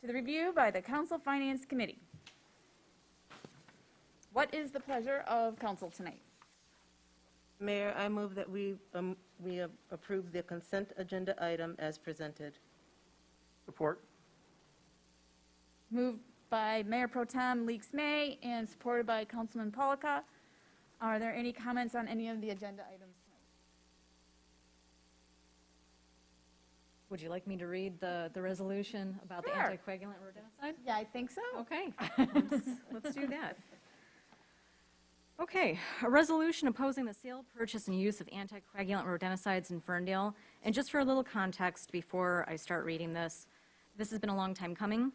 to the review by the council finance committee. What is the pleasure of council tonight? Mayor, I move that we approve the consent agenda item as presented. Support. moved by Mayor Pro Tem Leaks May and supported by Councilman Polika. Are there any comments on any of the agenda items tonight? Would you like me to read the resolution about the Sure. anticoagulant rodenticide? Yeah, I think so. Okay, let's do that. Okay, a resolution opposing the sale, purchase, and use of anticoagulant rodenticides in Ferndale. And just for a little context before I start reading this has been a long time coming.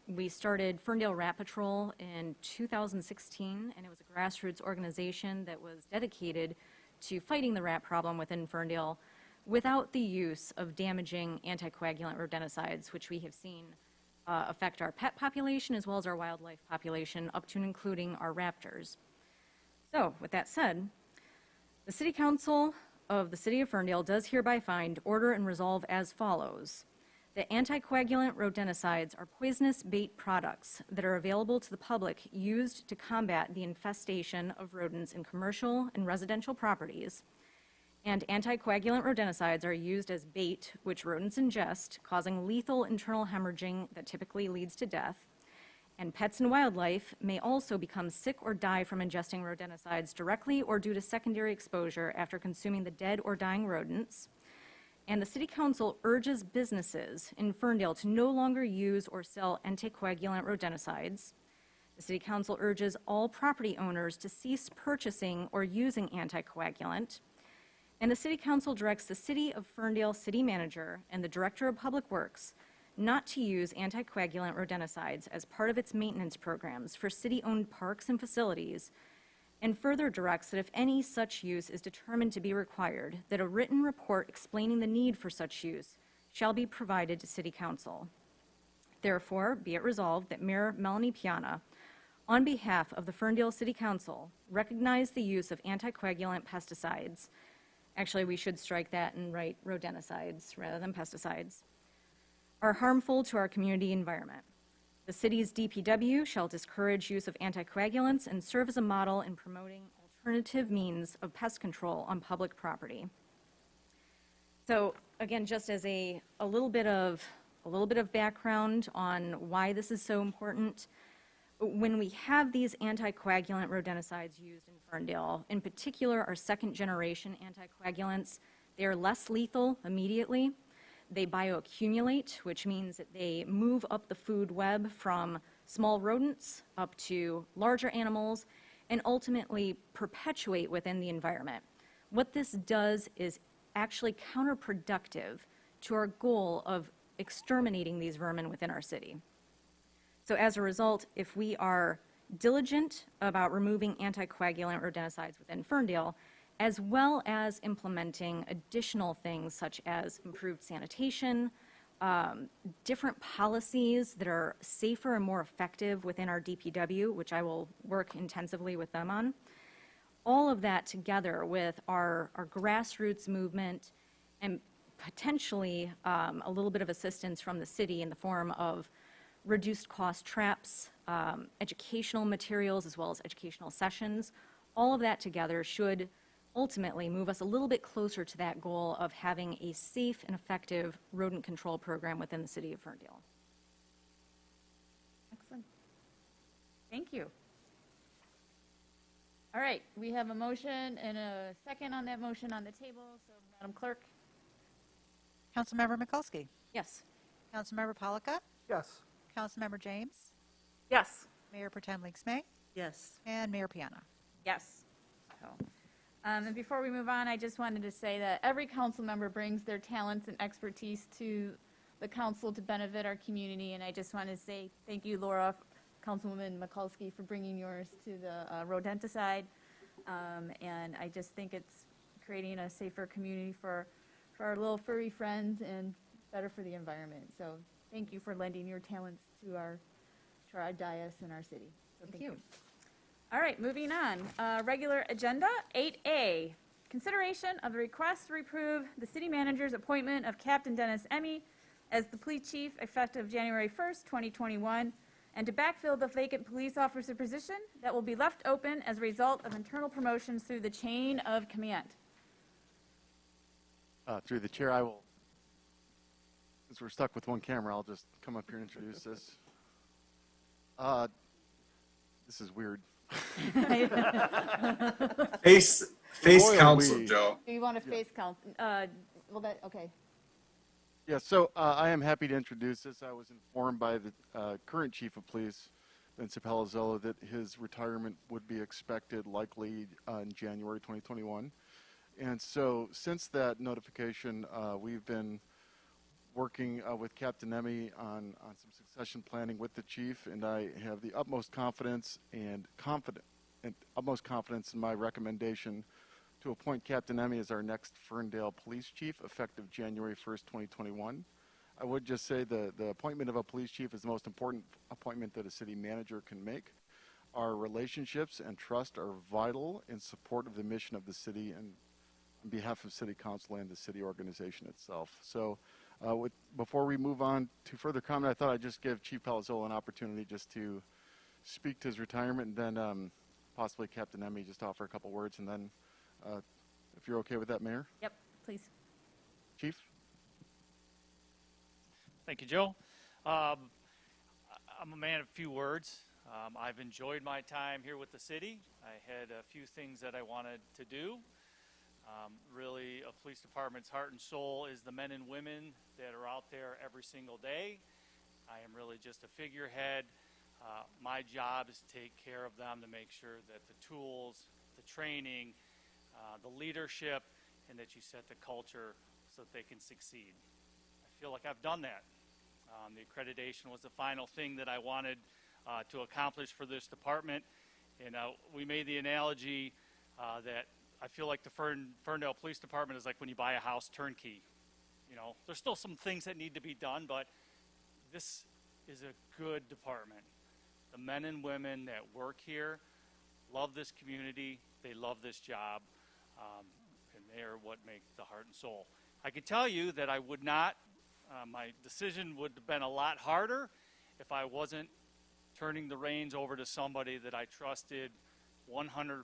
We started Ferndale Rat Patrol in 2016, and it was a grassroots organization that was dedicated to fighting the rat problem within Ferndale without the use of damaging anticoagulant rodenticides, which we have seen affect our pet population as well as our wildlife population, up to and including our raptors. So, with that said, the City Council of the City of Ferndale does hereby find, order, and resolve as follows. The anticoagulant rodenticides are poisonous bait products that are available to the public used to combat the infestation of rodents in commercial and residential properties. And anticoagulant rodenticides are used as bait, which rodents ingest, causing lethal internal hemorrhaging that typically leads to death. And pets and wildlife may also become sick or die from ingesting rodenticides directly or due to secondary exposure after consuming the dead or dying rodents. And the City Council urges businesses in Ferndale to no longer use or sell anticoagulant rodenticides. The City Council urges all property owners to cease purchasing or using anticoagulant. And the City Council directs the City of Ferndale City Manager and the Director of Public Works not to use anticoagulant rodenticides as part of its maintenance programs for city-owned parks and facilities, and further directs that if any such use is determined to be required, that a written report explaining the need for such use shall be provided to City Council. Therefore, be it resolved that Mayor Melanie Piana, on behalf of the Ferndale City Council, recognize the use of anticoagulant pesticides. Actually, we should strike that and write rodenticides rather than pesticides, are harmful to our community environment. The city's DPW shall discourage use of anticoagulants and serve as a model in promoting alternative means of pest control on public property. So again, just as a little bit of background on why this is so important, when we have these anticoagulant rodenticides used in Ferndale, in particular our second generation anticoagulants, they are less lethal immediately. They bioaccumulate, which means that they move up the food web from small rodents up to larger animals and ultimately perpetuate within the environment. What this does is actually counterproductive to our goal of exterminating these vermin within our city. So as a result, if we are diligent about removing anticoagulant rodenticides within Ferndale, as well as implementing additional things such as improved sanitation, different policies that are safer and more effective within our DPW, which I will work intensively with them on. All of that together with our grassroots movement and potentially a little bit of assistance from the city in the form of reduced cost traps, educational materials, as well as educational sessions, all of that together should ultimately move us a little bit closer to that goal of having a safe and effective rodent control program within the city of Ferndale. Excellent. Thank you. All right, we have a motion and a second on that motion on the table. So, Madam Clerk. Councilmember Mikulski? Yes. Councilmember Polika? Yes. Councilmember James? Yes. Mayor Pro Tem Leaks May? Yes. And Mayor Piana? Yes. So, and before we move on, I just wanted to say that every council member brings their talents and expertise to the council to benefit our community, and I just want to say thank you, Laura, Councilwoman Mikulski, for bringing yours to the rodenticide, and I just think it's creating a safer community for our little furry friends and better for the environment. So thank you for lending your talents to our dais and our city. So thank you. All right, moving on. Regular agenda, 8A, consideration of the request to approve the city manager's appointment of Captain Dennis Emmy as the police chief effective January 1st, 2021, and to backfill the vacant police officer position that will be left open as a result of internal promotions through the chain of command. Through the chair, since we're stuck with one camera, I'll just come up here and introduce this. This is weird. Face Royal council, we. Joe. Do you want to face council? Well, that, okay. Yeah, so I am happy to introduce this. I was informed by the current chief of police, Vince Palazzolo, that his retirement would be expected likely in January 2021. And so since that notification, we've been working with Captain Emmy on some succession planning with the chief, and I have the utmost confidence in my recommendation to appoint Captain Emmy as our next Ferndale police chief effective January 1st, 2021. I would just say the appointment of a police chief is the most important appointment that a city manager can make. Our relationships and trust are vital in support of the mission of the city and on behalf of City Council and the city organization itself. So before we move on to further comment, I thought I'd just give Chief Palazzolo an opportunity just to speak to his retirement, and then possibly Captain Emmy just offer a couple words, and then if you're okay with that, Mayor? Yep, please. Chief? Thank you, Joe. I'm a man of few words. I've enjoyed my time here with the city. I had a few things that I wanted to do. Really, a police department's heart and soul is the men and women that are out there every single day. I am really just a figurehead. My job is to take care of them, to make sure that the tools, the training, the leadership, and that you set the culture so that they can succeed. I feel like I've done that. The accreditation was the final thing that I wanted to accomplish for this department. And we made the analogy that I feel like the Ferndale Police Department is like when you buy a house turnkey. You know, there's still some things that need to be done, but this is a good department. The men and women that work here love this community. They love this job, and they are what make the heart and soul. I can tell you that I would not, my decision would have been a lot harder if I wasn't turning the reins over to somebody that I trusted 100%.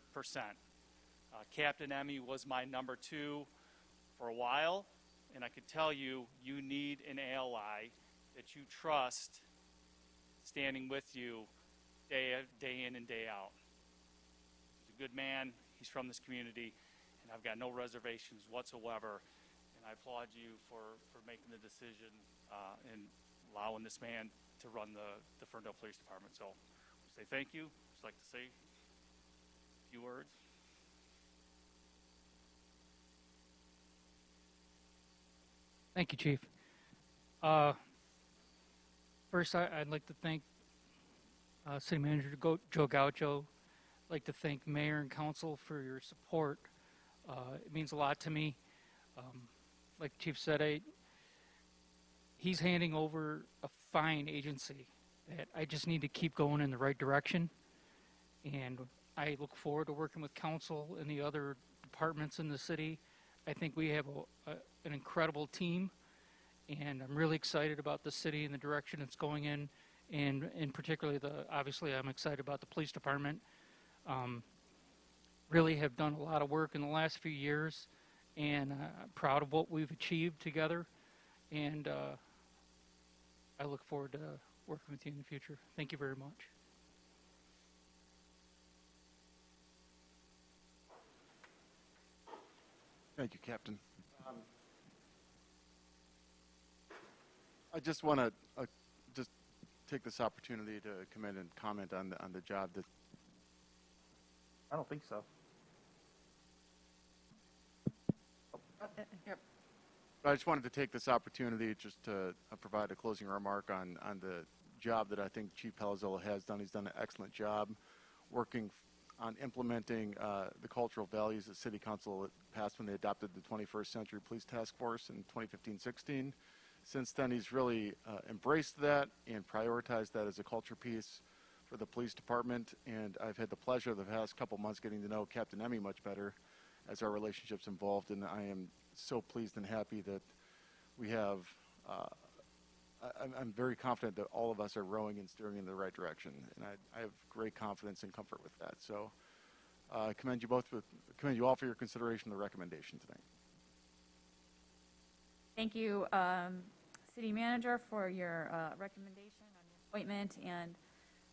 Captain Emmy was my number 2 for a while, and I can tell you, you need an ally that you trust standing with you day in and day out. He's a good man. He's from this community, and I've got no reservations whatsoever. And I applaud you for making the decision and allowing this man to run the Ferndale Police Department. So I say thank you. Just like to say a few words. Thank you, Chief. First, I'd like to thank City Manager Joe Gaucho. I'd like to thank Mayor and Council for your support. It means a lot to me. Like the Chief said, he's handing over a fine agency that I just need to keep going in the right direction. And I look forward to working with Council and the other departments in the city. I think we have an incredible team, and I'm really excited about the city and the direction it's going in, and in particularly obviously I'm excited about the police department. Really have done a lot of work in the last few years, and I'm proud of what we've achieved together, and I look forward to working with you in the future. Thank you very much. Thank you, Captain. I just want to just take this opportunity to come in and comment on the job that. I don't think so. Yep. I just wanted to take this opportunity just to provide a closing remark on the job that I think Chief Palazzolo has done. He's done an excellent job working on implementing the cultural values that City Council passed when they adopted the 21st Century Police Task Force in 2015-16. Since then, he's really embraced that and prioritized that as a culture piece for the police department. And I've had the pleasure the past couple months getting to know Captain Emmy much better as our relationship's involved. And I am so pleased and happy that we have, I'm very confident that all of us are rowing and steering in the right direction. And I have great confidence and comfort with that. So I commend you all for your consideration of the recommendation tonight. Thank you, City Manager, for your recommendation on your appointment, and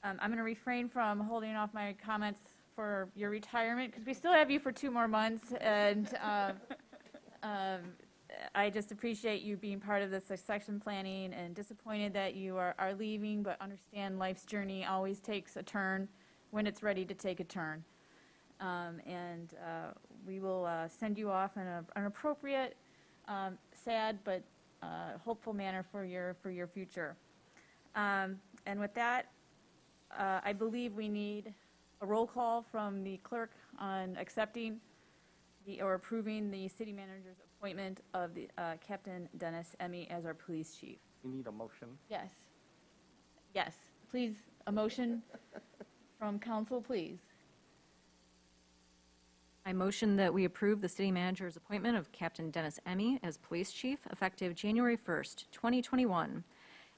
I'm going to refrain from holding off my comments for your retirement because we still have you for 2 more months, and I just appreciate you being part of the succession planning, and disappointed that you are leaving, but understand life's journey always takes a turn when it's ready to take a turn. We will send you off in an appropriate, sad but hopeful manner for your future. And with that, I believe we need a roll call from the clerk on accepting or approving the city manager's appointment of the Captain Dennis Emmy as our police chief. We need a motion. Yes. Yes. Please, a motion from council, please. I motion that we approve the city manager's appointment of Captain Dennis Emmy as police chief effective January 1st, 2021,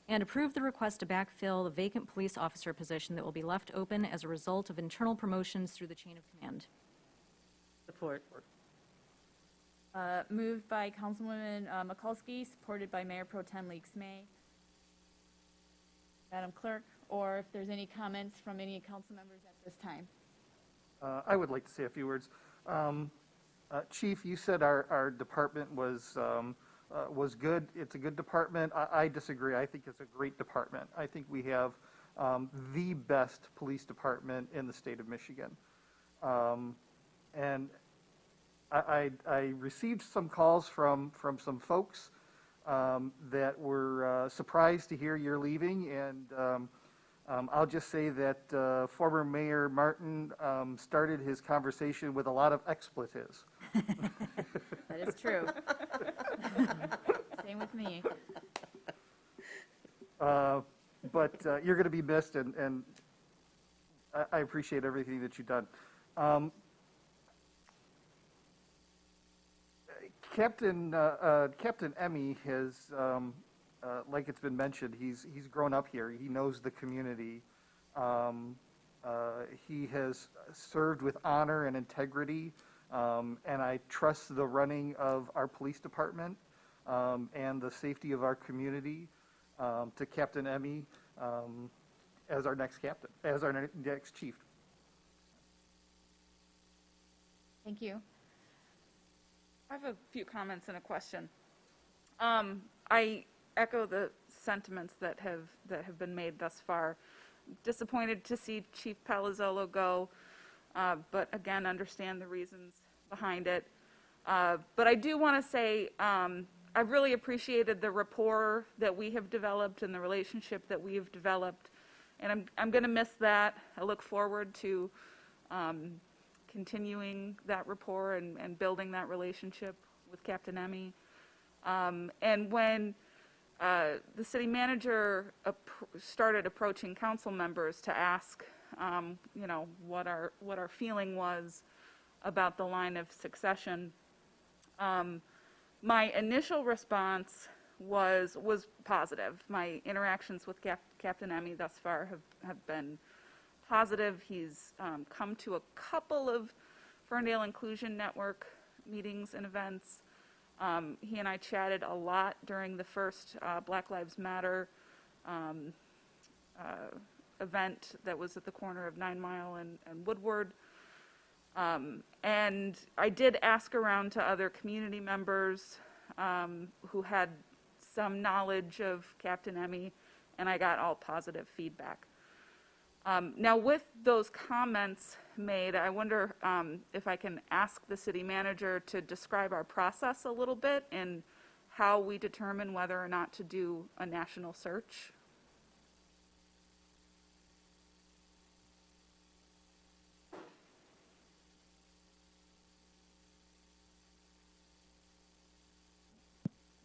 and approve the request to backfill the vacant police officer position that will be left open as a result of internal promotions through the chain of command. Support. Moved by Councilwoman Mikulski, supported by Mayor Pro Tem Leaks May. Madam Clerk, or if there's any comments from any council members at this time. I would like to say a few words. Chief, you said our department was good. It's a good department. I disagree. I think it's a great department. I think we have the best police department in the state of Michigan. And I received some calls from some folks that were surprised to hear you're leaving, and I'll just say that former Mayor Martin started his conversation with a lot of expletives. That is true. Same with me. But you're going to be missed, and I appreciate everything that you've done. Captain Emmy has, like it's been mentioned, he's grown up here. He knows the community. He has served with honor and integrity, and I trust the running of our police department and the safety of our community to Captain Emmy as our next captain, as our next chief. Thank you. I have a few comments and a question. I echo the sentiments that have been made thus far. Disappointed to see Chief Palazzolo go, but again, understand the reasons behind it. But I do want to say I've really appreciated the rapport that we have developed and the relationship that we have developed, and I'm going to miss that. I look forward to continuing that rapport and building that relationship with Captain Emmy. And when the city manager started approaching council members to ask, what our feeling was about the line of succession, my initial response was positive. My interactions with Captain Emmy thus far have been positive. He's come to a couple of Ferndale Inclusion Network meetings and events. He and I chatted a lot during the first Black Lives Matter event that was at the corner of 9 Mile and Woodward. And I did ask around to other community members who had some knowledge of Captain Emmy, and I got all positive feedback. Now, with those comments made, I wonder if I can ask the city manager to describe our process a little bit and how we determine whether or not to do a national search.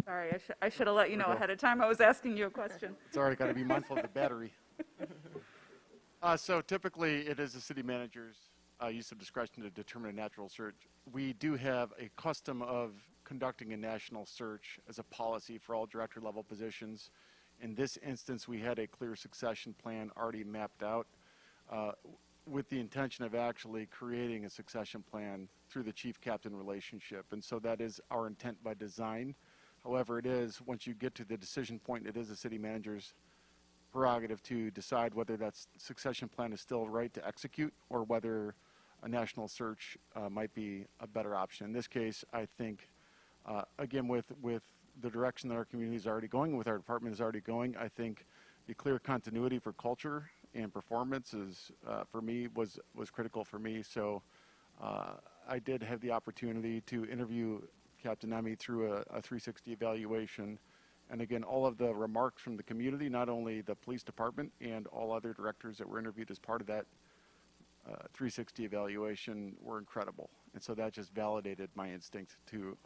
Sorry, I should have let you know ahead of time I was asking you a question. It's already got to be mindful of the battery. So typically, it is the city manager's use of discretion to determine a natural search. We do have a custom of conducting a national search as a policy for all director level positions. In this instance, we had a clear succession plan already mapped out with the intention of actually creating a succession plan through the chief-captain relationship. And so that is our intent by design. However, it is, once you get to the decision point, it is the city manager's prerogative to decide whether that succession plan is still right to execute or whether a national search might be a better option. In this case, I think, again, with the direction that our community is already going, with our department is already going, I think the clear continuity for culture and performance is, for me, was critical for me. So I did have the opportunity to interview Captain Emmy through a 360 evaluation. And again, all of the remarks from the community, not only the police department and all other directors that were interviewed as part of that 360 evaluation, were incredible. And so that just validated my instinct to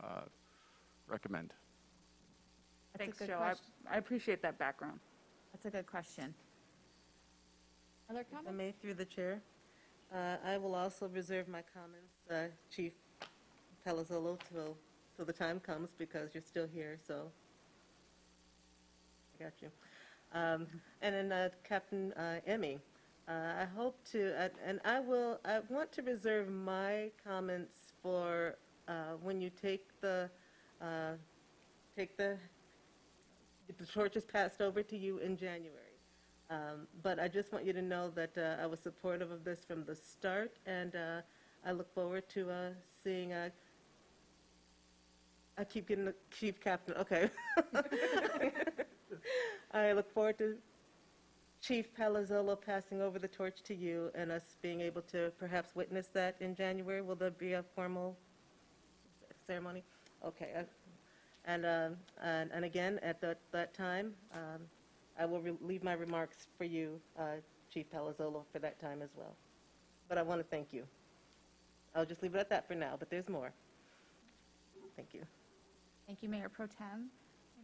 recommend. Thanks, Joe. I appreciate that background. That's a good question. Other comments? If I may, through the chair, I will also reserve my comments, Chief Palazzolo, till the time comes, because you're still here, so I got you. And then Captain Emmy, I hope to, and I want to reserve my comments for when you take the torch is passed over to you in January. But I just want you to know that I was supportive of this from the start, and I look forward to seeing. I keep getting the Chief Captain. Okay. I look forward to Chief Palazzolo passing over the torch to you and us being able to perhaps witness that in January. Will there be a formal ceremony? Okay. And again, at that time, I will leave my remarks for you, Chief Palazzolo, for that time as well. But I want to thank you. I'll just leave it at that for now, but there's more. Thank you. Thank you, Mayor Pro Tem.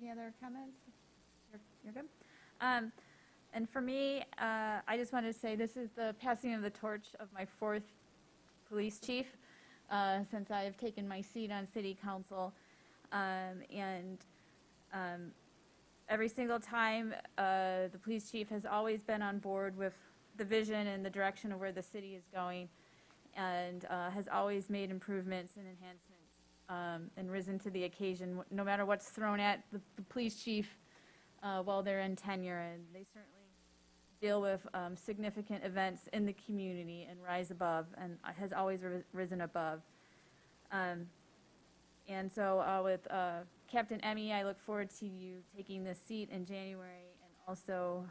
Any other comments? You're good? And for me, I just wanted to say this is the passing of the torch of my 4th police chief since I have taken my seat on City Council. Every single time, the police chief has always been on board with the vision and the direction of where the city is going, and has always made improvements and enhancements and risen to the occasion, no matter what's thrown at the police chief while they're in tenure. And they certainly deal with significant events in the community and rise above, and has always risen above. And so with Captain Emmy, I look forward to you taking this seat in January, and also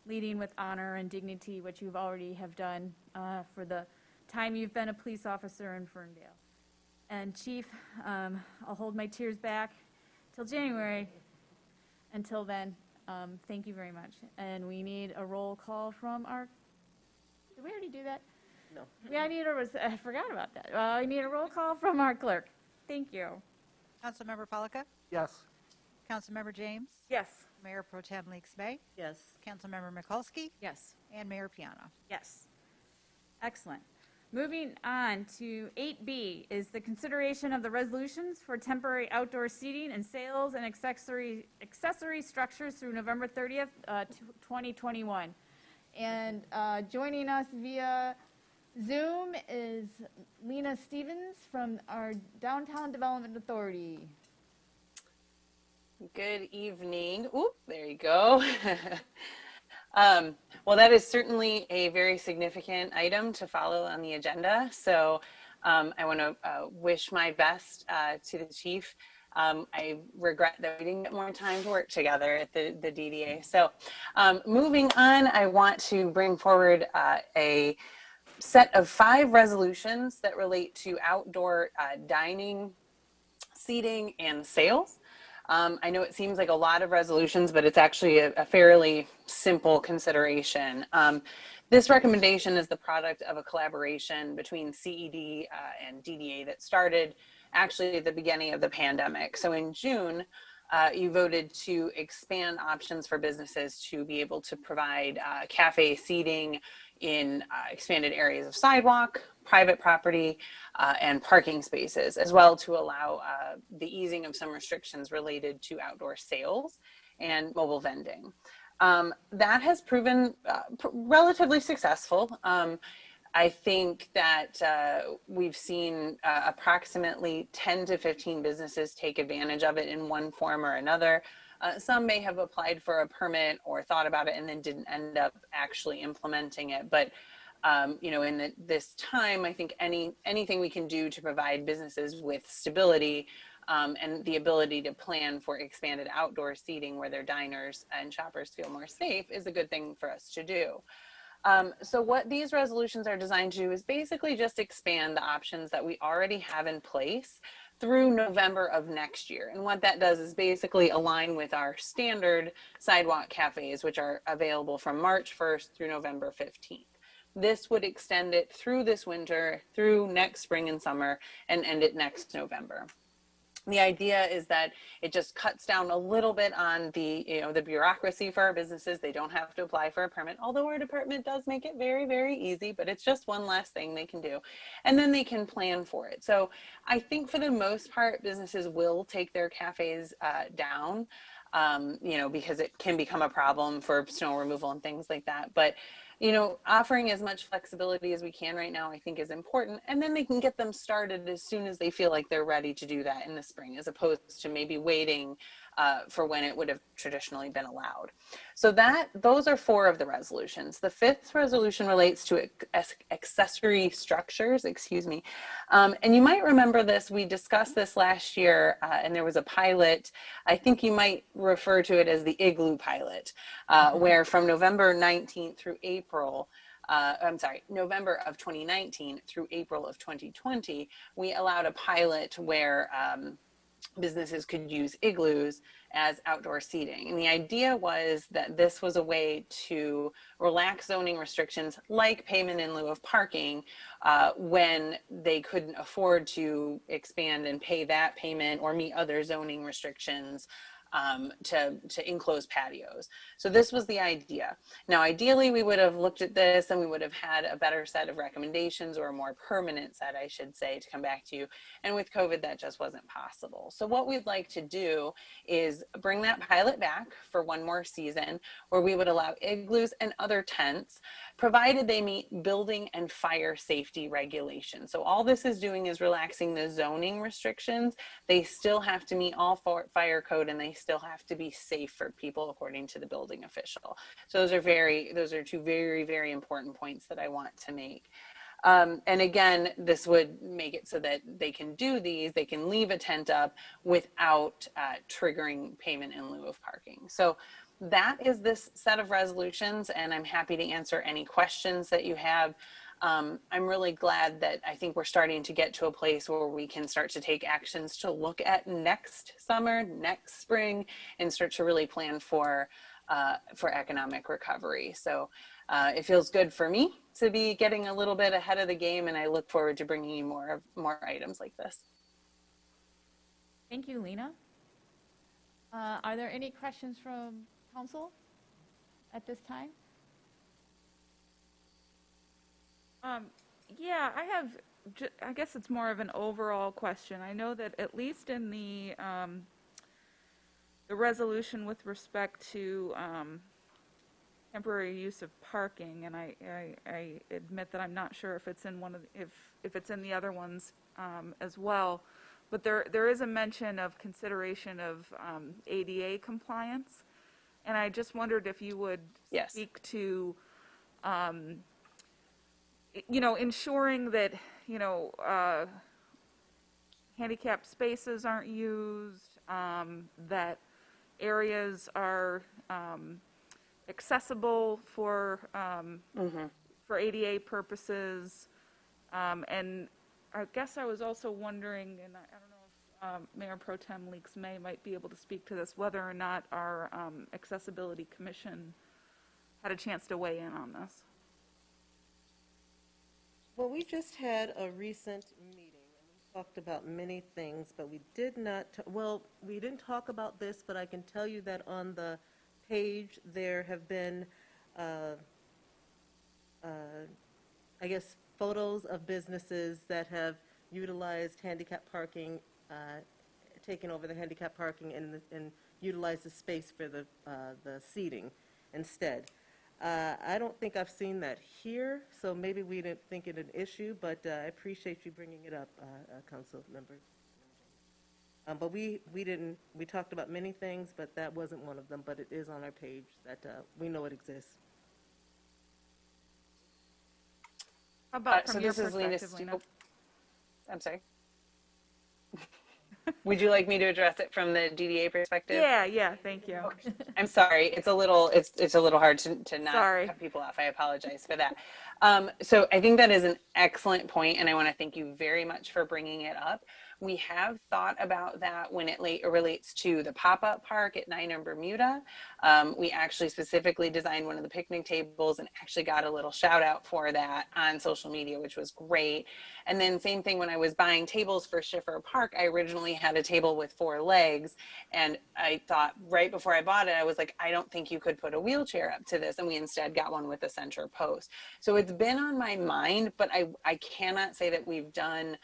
leading with honor and dignity, which you've already have done for the time you've been a police officer in Ferndale. And Chief, I'll hold my tears back till January. Until then, thank you very much. And we need a roll call from our, did we already do that? No. Yeah, I forgot about that. I need a roll call from our clerk. Thank you. Councilmember Polika? Yes. Councilmember James? Yes. Mayor Pro Tem Leaks Bay? Yes. Councilmember Mikulski? Yes. And Mayor Piana. Yes. Excellent. Moving on to 8B is the consideration of the resolutions for temporary outdoor seating and sales and accessory structures through November 30th, 2021. And joining us via Zoom is Lena Stevens from our Downtown Development Authority. Good evening. Oop, there you go. Well, that is certainly a very significant item to follow on the agenda. So I want to wish my best to the chief. I regret that we didn't get more time to work together at the DDA. So moving on, I want to bring forward a set of 5 resolutions that relate to outdoor dining, seating, and sales. I know it seems like a lot of resolutions, but it's actually a fairly simple consideration. This recommendation is the product of a collaboration between CED and DDA that started actually at the beginning of the pandemic. So in June, you voted to expand options for businesses to be able to provide cafe seating in expanded areas of sidewalk, private property, and parking spaces, as well to allow the easing of some restrictions related to outdoor sales and mobile vending. That has proven relatively successful. I think that we've seen approximately 10 to 15 businesses take advantage of it in one form or another. Some may have applied for a permit or thought about it and then didn't end up actually implementing it. But in this time, I think anything we can do to provide businesses with stability and the ability to plan for expanded outdoor seating where their diners and shoppers feel more safe is a good thing for us to do. So what these resolutions are designed to do is basically just expand the options that we already have in place through November of next year. And what that does is basically align with our standard sidewalk cafes, which are available from March 1st through November 15th. This would extend it through this winter, through next spring and summer, and end it next November. The idea is that it just cuts down a little bit on the bureaucracy for our businesses. They don't have to apply for a permit, although our department does make it very, very easy, but it's just one last thing they can do. And then they can plan for it. So I think for the most part, businesses will take their cafes down, because it can become a problem for snow removal and things like that. But offering as much flexibility as we can right now, I think is important. And then they can get them started as soon as they feel like they're ready to do that in the spring, as opposed to maybe waiting for when it would have traditionally been allowed. So those are 4 of the resolutions. The 5th resolution relates to accessory structures, and you might remember this, we discussed this last year, and there was a pilot. I think you might refer to it as the igloo pilot, where from November 19th through November of 2019 through April of 2020, we allowed a pilot where businesses could use igloos as outdoor seating. And the idea was that this was a way to relax zoning restrictions like payment in lieu of parking when they couldn't afford to expand and pay that payment or meet other zoning restrictions to enclose patios. So this was the idea. Now, ideally, we would have looked at this and we would have had a better set of recommendations, or a more permanent set, I should say, to come back to you. And with COVID, that just wasn't possible. So what we'd like to do is bring that pilot back for one more season, where we would allow igloos and other tents, provided they meet building and fire safety regulations. So all this is doing is relaxing the zoning restrictions. They still have to meet all fire code, and they still have to be safe for people according to the building official. So those are 2 very, very important points that I want to make. And again, this would make it so that they can do these, they can leave a tent up without triggering payment in lieu of parking. So that is this set of resolutions, and I'm happy to answer any questions that you have. I'm really glad that I think we're starting to get to a place where we can start to take actions to look at next summer, next spring, and start to really plan for economic recovery. So it feels good for me to be getting a little bit ahead of the game, and I look forward to bringing you more items like this. Thank you, Lena. Are there any questions from council at this time? Yeah, I guess it's more of an overall question. I know that at least in the resolution with respect to temporary use of parking, and I admit that I'm not sure if it's in if it's in the other ones as well, but there is a mention of consideration of ADA compliance, and I just wondered if you would speak to ensuring that handicapped spaces aren't used, that areas are accessible for ADA purposes, and I guess I was also wondering, and I don't know if Mayor Pro Tem Leaks May might be able to speak to this, whether or not our Accessibility Commission had a chance to weigh in on this. Well, we just had a recent meeting, and we talked about many things, but we did not, we didn't talk about this, but I can tell you that on the page there have been, I guess, photos of businesses that have utilized handicap parking, taken over the handicap parking and utilized the space for the seating instead. I don't think I've seen that here, so maybe we didn't think it an issue, but I appreciate you bringing it up, Council Member. But we talked about many things, but that wasn't one of them, but it is on our page that we know it exists. How about So from your this is Lena perspective, Lena? I'm sorry. Would you like me to address it from the DDA perspective? Yeah, thank you. I'm sorry. It's a little hard to not cut people off. I apologize for that. So I think that is an excellent point, and I want to thank you very much for bringing it up. We have thought about that when it relates to the pop-up park at 9 and Bermuda. We actually specifically designed one of the picnic tables and actually got a little shout out for that on social media, which was great. And then same thing when I was buying tables for Schiffer Park, I originally had a table with 4 legs, and I thought right before I bought it, I was like, I don't think you could put a wheelchair up to this, and we instead got one with a center post. So it's been on my mind, but I cannot say that we've done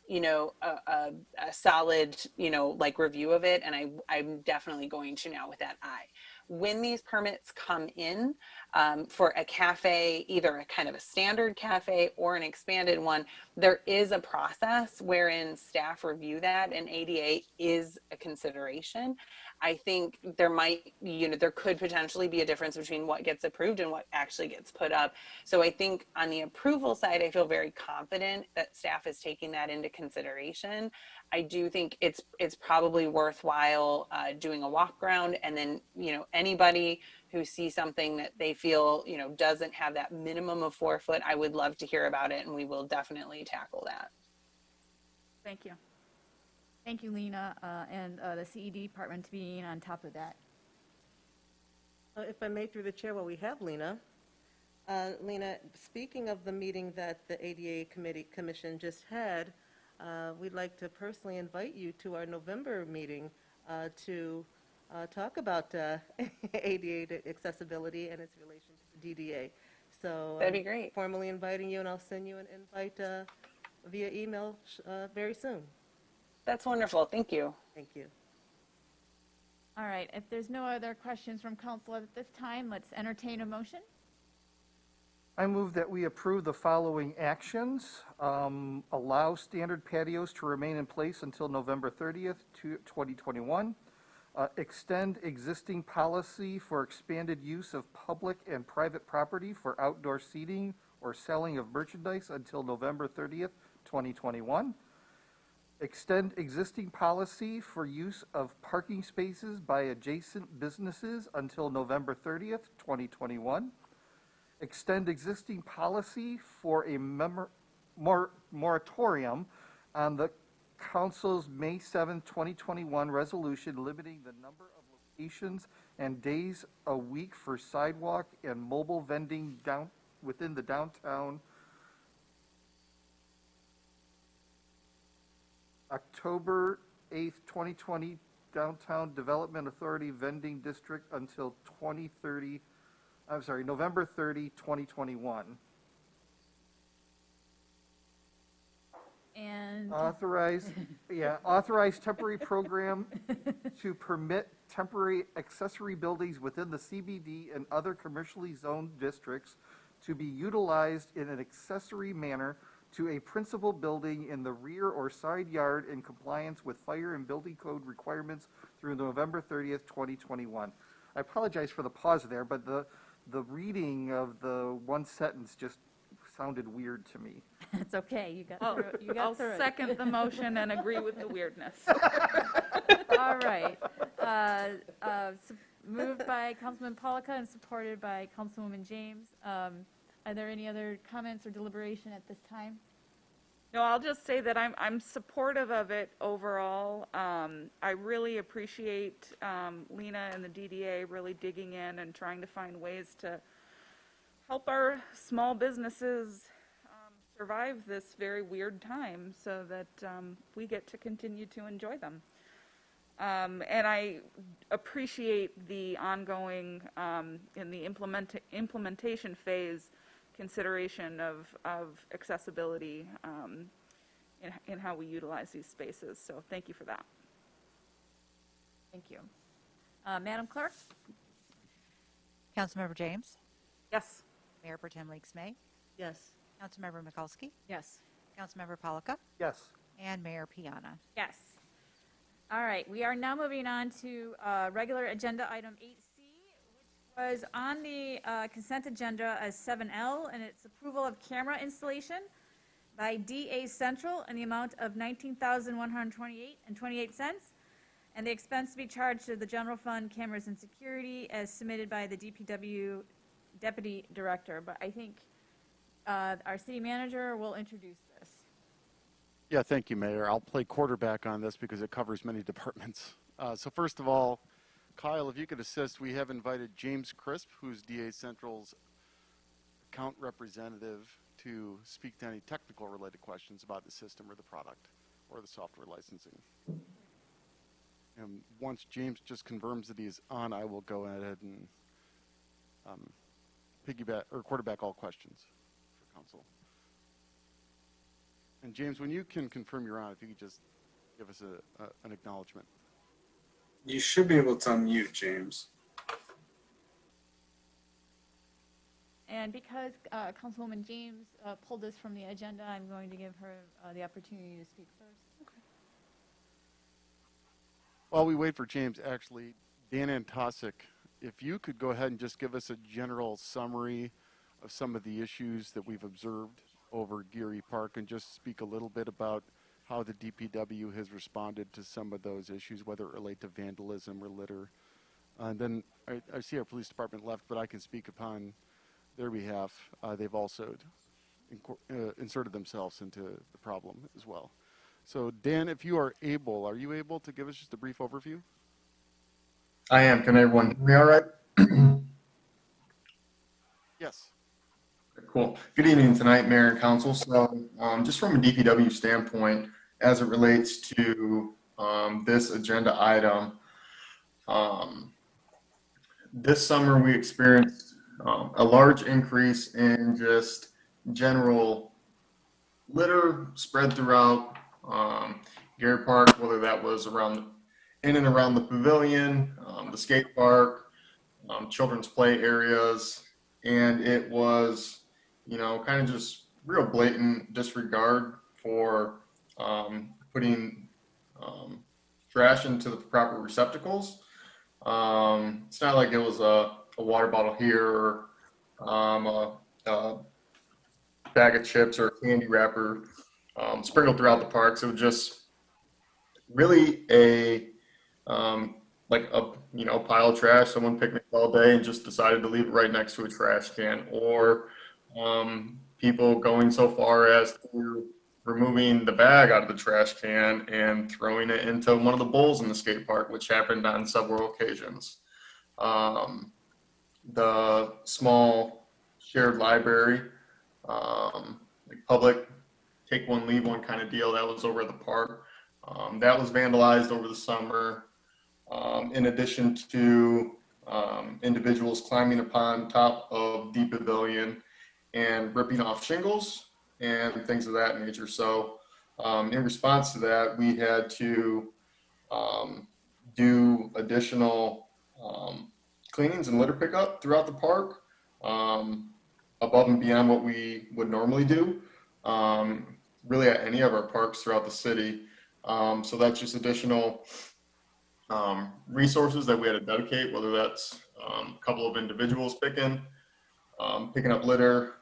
a solid, like review of it. And I'm definitely going to now with that eye. When these permits come in for a cafe, either a kind of a standard cafe or an expanded one, there is a process wherein staff review that, and ADA is a consideration. I think there could potentially be a difference between what gets approved and what actually gets put up. So I think on the approval side, I feel very confident that staff is taking that into consideration. I do think it's probably worthwhile doing a walk around, and then, anybody who sees something that they feel, doesn't have that minimum of 4 foot, I would love to hear about it, and we will definitely tackle that. Thank you. Thank you, Lena, and the CED department to being on top of that. If I may, through the chair, while we have Lena. Lena, speaking of the meeting that the ADA Commission just had, we'd like to personally invite you to our November meeting to talk about ADA accessibility and its relation to the DDA. So that'd be great. Formally inviting you, and I'll send you an invite via email very soon. That's wonderful. Thank you. Thank you. All right, if there's no other questions from council at this time, let's entertain a motion. I move that we approve the following actions. Allow standard patios to remain in place until November 30th, 2021. Extend existing policy for expanded use of public and private property for outdoor seating or selling of merchandise until November 30th, 2021. Extend existing policy for use of parking spaces by adjacent businesses until November 30th, 2021. Extend existing policy for a moratorium on the Council's May 7, 2021 resolution limiting the number of locations and days a week for sidewalk and mobile vending within the downtown October 8th, 2020 Downtown Development Authority Vending District until November 30, 2021. And authorize temporary program to permit temporary accessory buildings within the CBD and other commercially zoned districts to be utilized in an accessory manner to a principal building in the rear or side yard in compliance with fire and building code requirements through November 30th, 2021. I apologize for the pause there, but the reading of the one sentence just sounded weird to me. It's okay. You got I'll through it. second the motion and agree with the weirdness. All right. Moved by Councilman Polika and supported by Councilwoman James. Are there any other comments or deliberation at this time? No, I'll just say that I'm supportive of it overall. I really appreciate Lena and the DDA really digging in and trying to find ways to help our small businesses survive this very weird time so that we get to continue to enjoy them. And I appreciate the ongoing, in the implementation phase, consideration of accessibility in how we utilize these spaces. So thank you for that. Thank you. Madam Clerk? Councilmember James? Yes. Mayor Pro Tem Leaks May, Yes. Councilmember Mikulski, Yes. Councilmember Polika, Yes. and Mayor Piana. Yes. All right, we are now moving on to regular agenda item 8C, which was on the consent agenda as 7L, and it's approval of camera installation by DA Central in the amount of $19,128.28, and the expense to be charged to the general fund cameras and security as submitted by the DPW Deputy Director. But I think our city manager will introduce this. Yeah, thank you, Mayor. I'll play quarterback on this because it covers many departments. So first of all, Kyle, if you could assist, we have invited James Crisp, who's DA Central's account representative, to speak to any technical related questions about the system or the product or the software licensing. And once James just confirms that he's on, I will go ahead and piggyback or quarterback all questions for council. And James, when you can confirm you're on, if you could just give us an acknowledgement. You should be able to unmute, James. And because Councilwoman James pulled this from the agenda, I'm going to give her the opportunity to speak first. Okay. While we wait for James, actually, Dan Antosik, if you could go ahead and just give us a general summary of some of the issues that we've observed over Geary Park and just speak a little bit about how the DPW has responded to some of those issues, whether it relate to vandalism or litter. And then I see our police department left, but I can speak upon their behalf. They've also inserted themselves into the problem as well. So Dan, if you are you able to give us just a brief overview? I am. Can everyone hear me all right? Yes. Cool. Good evening tonight, Mayor and Council. So just from a DPW standpoint, as it relates to this agenda item, this summer we experienced a large increase in just general litter spread throughout Geary Park, whether that was in and around the pavilion, the skate park, children's play areas, and it was, kind of just real blatant disregard for putting trash into the proper receptacles. It's not like it was a water bottle here or a bag of chips or a candy wrapper sprinkled throughout the park. So just really a pile of trash. Someone picnicked all day and just decided to leave it right next to a trash can, or people going so far as to removing the bag out of the trash can and throwing it into one of the bowls in the skate park, which happened on several occasions. The small shared library, public take one, leave one kind of deal, that was over at the park. That was vandalized over the summer. In addition to individuals climbing upon top of the pavilion and ripping off shingles and things of that nature. So in response to that, we had to do additional cleanings and litter pickup throughout the park, above and beyond what we would normally do, really at any of our parks throughout the city. So that's just additional resources that we had to dedicate, whether that's a couple of individuals picking up litter,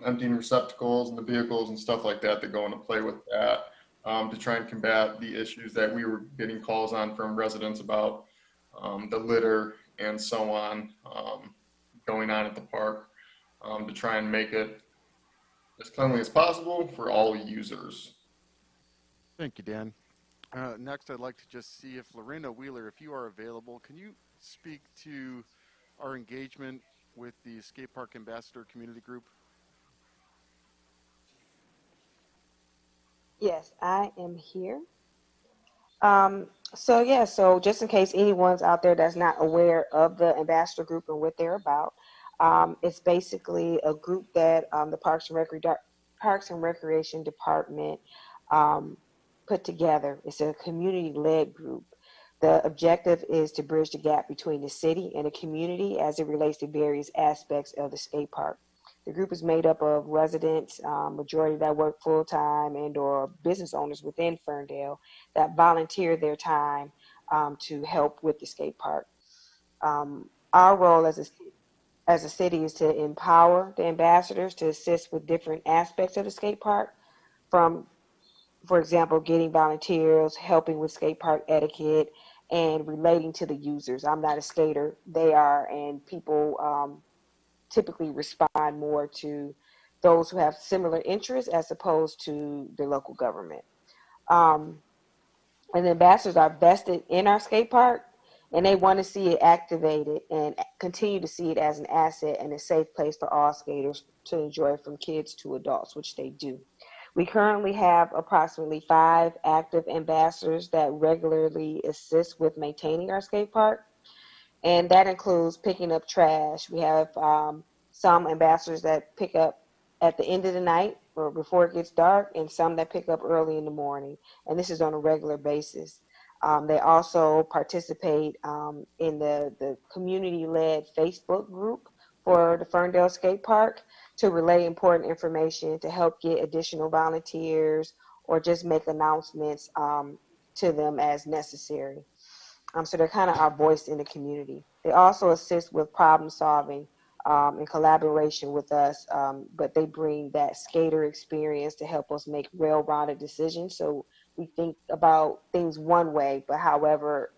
emptying receptacles in the vehicles and stuff like that go into play with that, to try and combat the issues that we were getting calls on from residents about the litter and so on going on at the park, to try and make it as cleanly as possible for all users. Thank you, Dan. Next, I'd like to just see if Lorena Wheeler, if you are available, can you speak to our engagement with the Skate Park Ambassador Community Group? Yes, I am here. So just in case anyone's out there that's not aware of the Ambassador Group and what they're about, it's basically a group that the Parks and Recreation Department put together. It's a community-led group. The objective is to bridge the gap between the city and the community as it relates to various aspects of the skate park. The group is made up of residents, majority that work full-time and or business owners within Ferndale that volunteer their time to help with the skate park. Our role as a city is to empower the ambassadors to assist with different aspects of the skate park, from, for example, getting volunteers, helping with skate park etiquette, and relating to the users. I'm not a skater, they are, and people typically respond more to those who have similar interests as opposed to the local government. Um, and the ambassadors are vested in our skate park, and they want to see it activated and continue to see it as an asset and a safe place for all skaters to enjoy, from kids to adults, which they do. We currently have approximately 5 active ambassadors that regularly assist with maintaining our skate park, and that includes picking up trash. We have some ambassadors that pick up at the end of the night or before it gets dark, and some that pick up early in the morning, and this is on a regular basis. They also participate in the community-led Facebook group for the Ferndale Skate Park to relay important information, to help get additional volunteers, or just make announcements to them as necessary. So they're kind of our voice in the community. They also assist with problem solving in collaboration with us, but they bring that skater experience to help us make well-rounded decisions. So we think about things one way, but however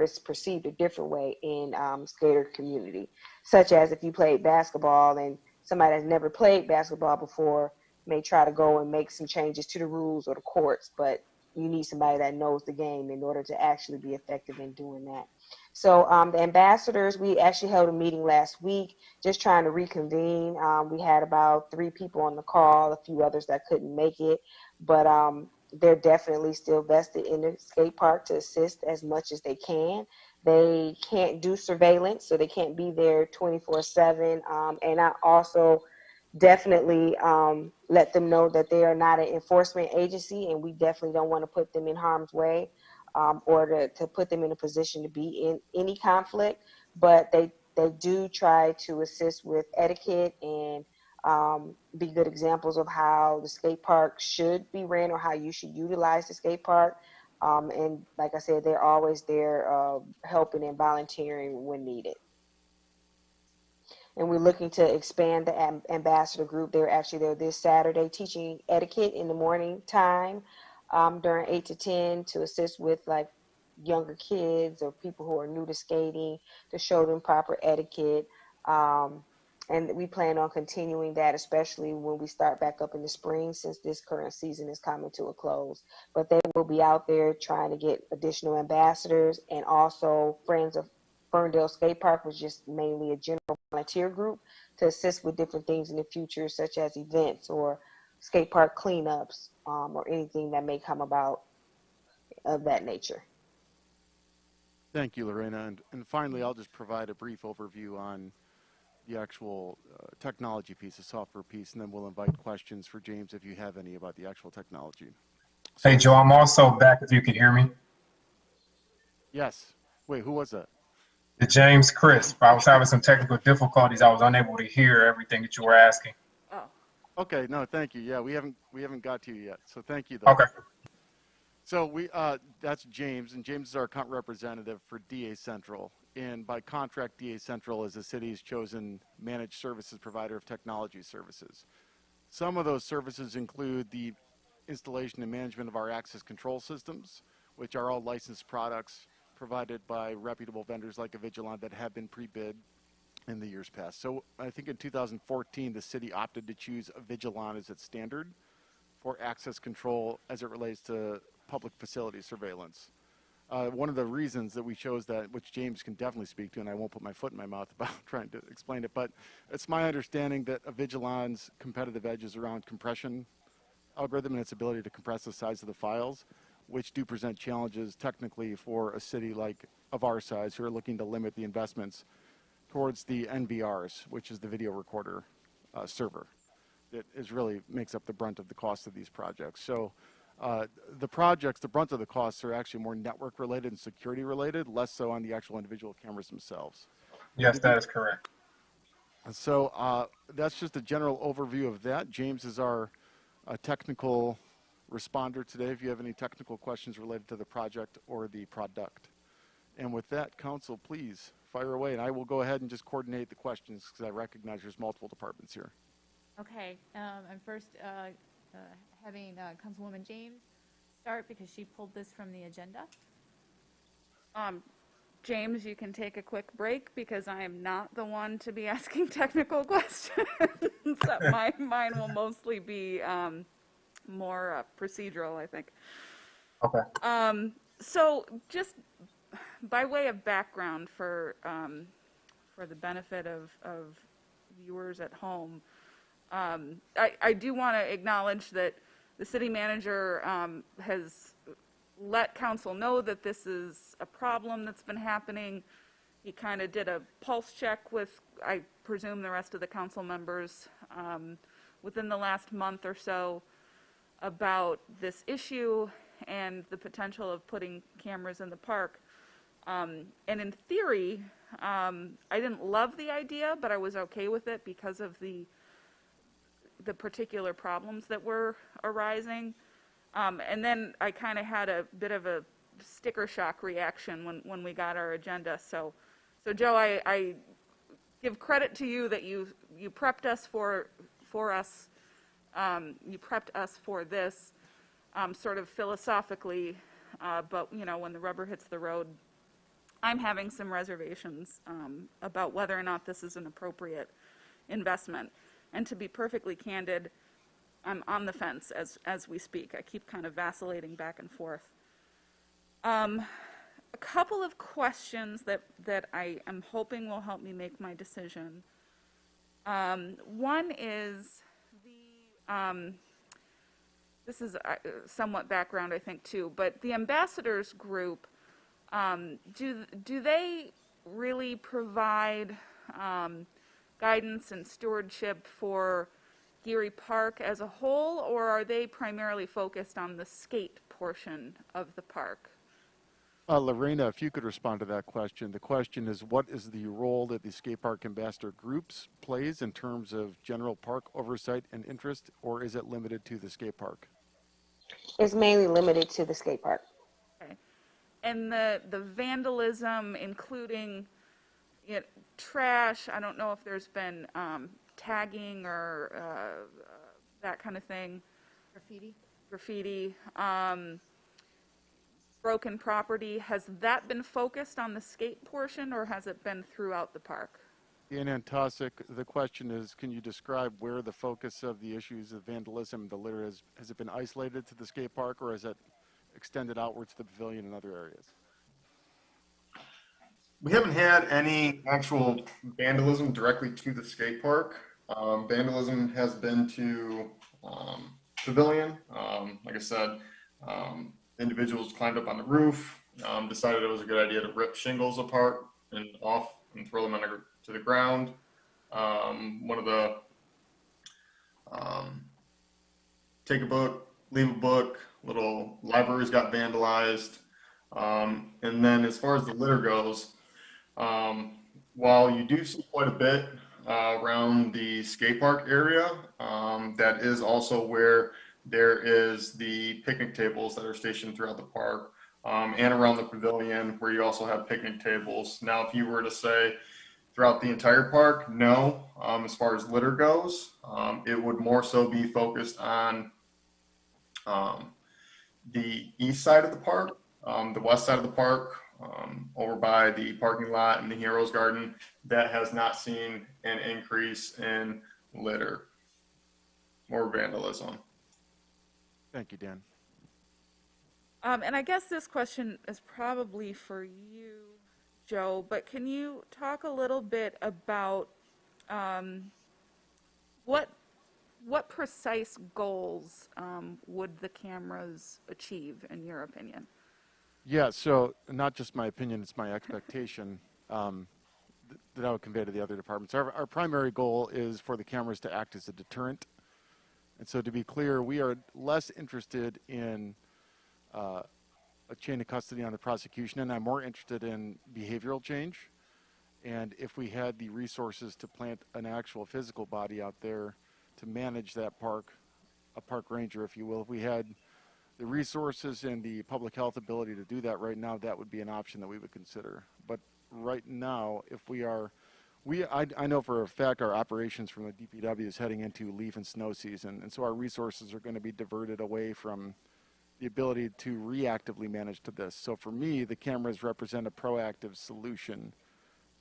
it's perceived a different way in skater community. Such as if you played basketball and somebody that's never played basketball before may try to go and make some changes to the rules or the courts, but you need somebody that knows the game in order to actually be effective in doing that. So the ambassadors, we actually held a meeting last week just trying to reconvene. We had about 3 people on the call, a few others that couldn't make it, but they're definitely still vested in the skate park to assist as much as they can. They can't do surveillance, so they can't be there 24/7. And I also definitely let them know that they are not an enforcement agency, and we definitely don't want to put them in harm's way or to put them in a position to be in any conflict. But they do try to assist with etiquette and be good examples of how the skate park should be ran or how you should utilize the skate park. And like I said, they're always there helping and volunteering when needed. And we're looking to expand the ambassador group. They're actually there this Saturday teaching etiquette in the morning time during 8 to 10 to assist with like younger kids or people who are new to skating, to show them proper etiquette. And we plan on continuing that, especially when we start back up in the spring, since this current season is coming to a close. But they will be out there trying to get additional ambassadors, and also Friends of Ferndale Skate Park, was just mainly a general volunteer group to assist with different things in the future, such as events or skate park cleanups or anything that may come about of that nature. Thank you, Lorena. And finally, I'll just provide a brief overview on the actual technology piece, the software piece, and then we'll invite questions for James if you have any about the actual technology. So, hey, Joe, I'm also back if you can hear me. Yes. Wait, who was that? James Crisp. I was having some technical difficulties. I was unable to hear everything that you were asking. Oh. Okay, no, thank you. Yeah, we haven't got to you yet, so thank you, though. Okay. So that's James, and James is our account representative for DA Central. And by contract, DA Central is the city's chosen managed services provider of technology services. Some of those services include the installation and management of our access control systems, which are all licensed products provided by reputable vendors like Avigilon that have been pre-bid in the years past. So I think in 2014, the city opted to choose Avigilon as its standard for access control as it relates to public facility surveillance. One of the reasons that we chose that, which James can definitely speak to, and I won't put my foot in my mouth about trying to explain it, but it's my understanding that Avigilon's competitive edge is around compression algorithm and its ability to compress the size of the files, which do present challenges technically for a city like of our size who are looking to limit the investments towards the NVRs, which is the video recorder server that is really makes up the brunt of the cost of these projects. So The projects, the brunt of the costs are actually more network related and security related, less so on the actual individual cameras themselves. Yes, that is correct. So that's just a general overview of that. James is our technical responder today if you have any technical questions related to the project or the product. And with that, council, please fire away, and I will go ahead and just coordinate the questions because I recognize there's multiple departments here. Okay, I'm first having Councilwoman James start because she pulled this from the agenda. James, you can take a quick break because I am not the one to be asking technical questions. Mine will mostly be more procedural, I think. Okay. So just by way of background for the benefit of viewers at home, I do want to acknowledge that the city manager has let council know that this is a problem that's been happening. He kind of did a pulse check with, I presume, the rest of the council members within the last month or so about this issue and the potential of putting cameras in the park. And in theory, I didn't love the idea, but I was okay with it because of the particular problems that were arising. And then I kind of had a bit of a sticker shock reaction when we got our agenda. So Joe, I give credit to you that you prepped us for us. You prepped us for this sort of philosophically, but you know, when the rubber hits the road, I'm having some reservations about whether or not this is an appropriate investment. And to be perfectly candid, I'm on the fence as we speak. I keep kind of vacillating back and forth. A couple of questions that I am hoping will help me make my decision. One is this is somewhat background, I think, too, but the ambassadors group, do they really provide guidance and stewardship for Geary Park as a whole, or are they primarily focused on the skate portion of the park? Lorena, if you could respond to that question. The question is, what is the role that the skate park ambassador groups plays in terms of general park oversight and interest, or is it limited to the skate park? It's mainly limited to the skate park. Okay. And the vandalism, including trash, I don't know if there's been tagging or that kind of thing. Graffiti. Broken property, has that been focused on the skate portion, or has it been throughout the park? In Antasik, the question is, can you describe where the focus of the issues of vandalism, the litter, has it been isolated to the skate park, or has it extended outwards to the pavilion and other areas? We haven't had any actual vandalism directly to the skate park. Vandalism has been to pavilion. Like I said, individuals climbed up on the roof, decided it was a good idea to rip shingles apart and off and throw them to the ground. One of the take a book, leave a book, little libraries got vandalized. And then as far as the litter goes, while you do see quite a bit around the skate park area, that is also where there is the picnic tables that are stationed throughout the park, and around the pavilion where you also have picnic tables. Now, if you were to say throughout the entire park, no. As far as litter goes, it would more so be focused on the east side of the park, the west side of the park, over by the parking lot and the Heroes Garden. That has not seen an increase in litter or vandalism. Thank you, Dan. And I guess this question is probably for you, Joe, but can you talk a little bit about what precise goals would the cameras achieve, in your opinion? Yeah, so not just my opinion, it's my expectation that I would convey to the other departments. Our primary goal is for the cameras to act as a deterrent. And so to be clear, we are less interested in a chain of custody on the prosecution, and I'm more interested in behavioral change. And if we had the resources to plant an actual physical body out there to manage that park, a park ranger, if you will, if we had the resources and the public health ability to do that right now, that would be an option that we would consider. But right now, if we are, I know for a fact our operations from the DPW is heading into leaf and snow season, and so our resources are going to be diverted away from the ability to reactively manage to this. So for me, the cameras represent a proactive solution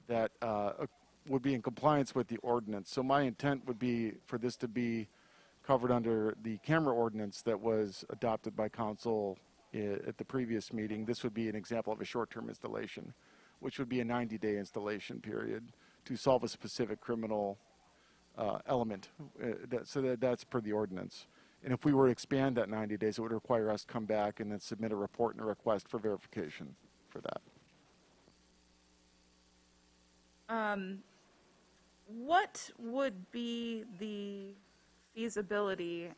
that would be in compliance with the ordinance. So my intent would be for this to be covered under the camera ordinance that was adopted by council at the previous meeting. This would be an example of a short-term installation, which would be a 90-day installation period to solve a specific criminal element. That's per the ordinance. And if we were to expand that 90 days, it would require us to come back and then submit a report and a request for verification for that. What would be the feasibility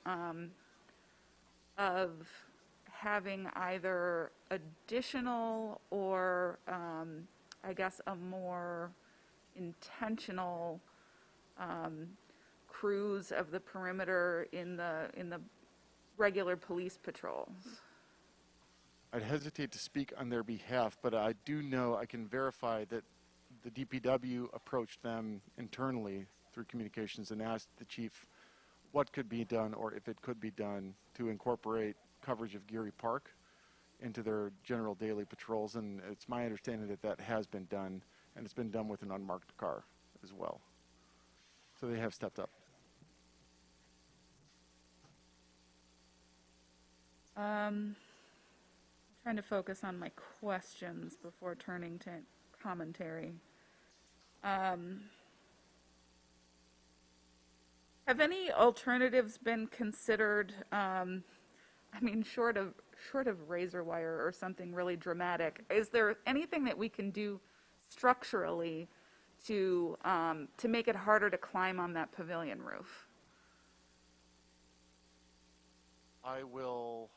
of having either additional or, I guess, a more intentional crews of the perimeter in the regular police patrols? I'd hesitate to speak on their behalf, but I do know I can verify that the DPW approached them internally through communications and asked the chief what could be done or if it could be done to incorporate coverage of Geary Park into their general daily patrols. And it's my understanding that that has been done, and it's been done with an unmarked car as well. So they have stepped up. Trying to focus on my questions before turning to commentary. Have any alternatives been considered? I mean, short of razor wire or something really dramatic, is there anything that we can do structurally to make it harder to climb on that pavilion roof? I will.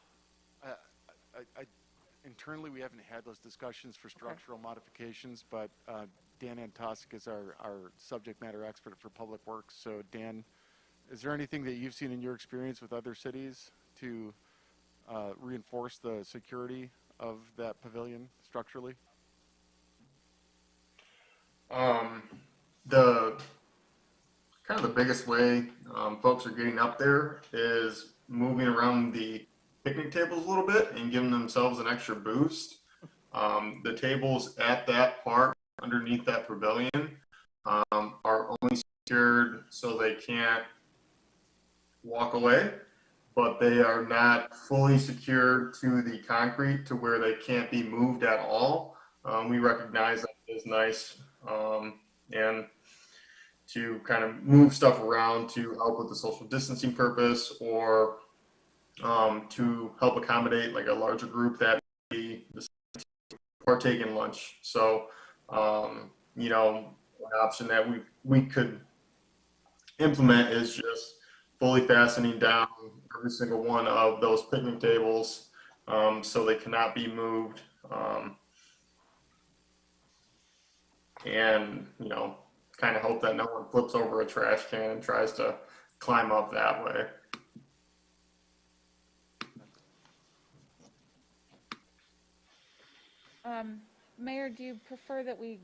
Internally, we haven't had those discussions for structural modifications, but Dan Antosik is our subject matter expert for Public Works. So Dan, is there anything that you've seen in your experience with other cities to reinforce the security of that pavilion structurally? The kind of the biggest way folks are getting up there is moving around the picnic tables a little bit and giving themselves an extra boost. The tables at that park underneath that pavilion are only secured so they can't walk away, but they are not fully secured to the concrete to where they can't be moved at all. We recognize that is nice, and to kind of move stuff around to help with the social distancing purpose, or to help accommodate like a larger group that be partake in lunch. So, you know, an option that we could implement is just fully fastening down every single one of those picnic tables so they cannot be moved. And, you know, kind of hope that no one flips over a trash can and tries to climb up that way. Mayor, do you prefer that we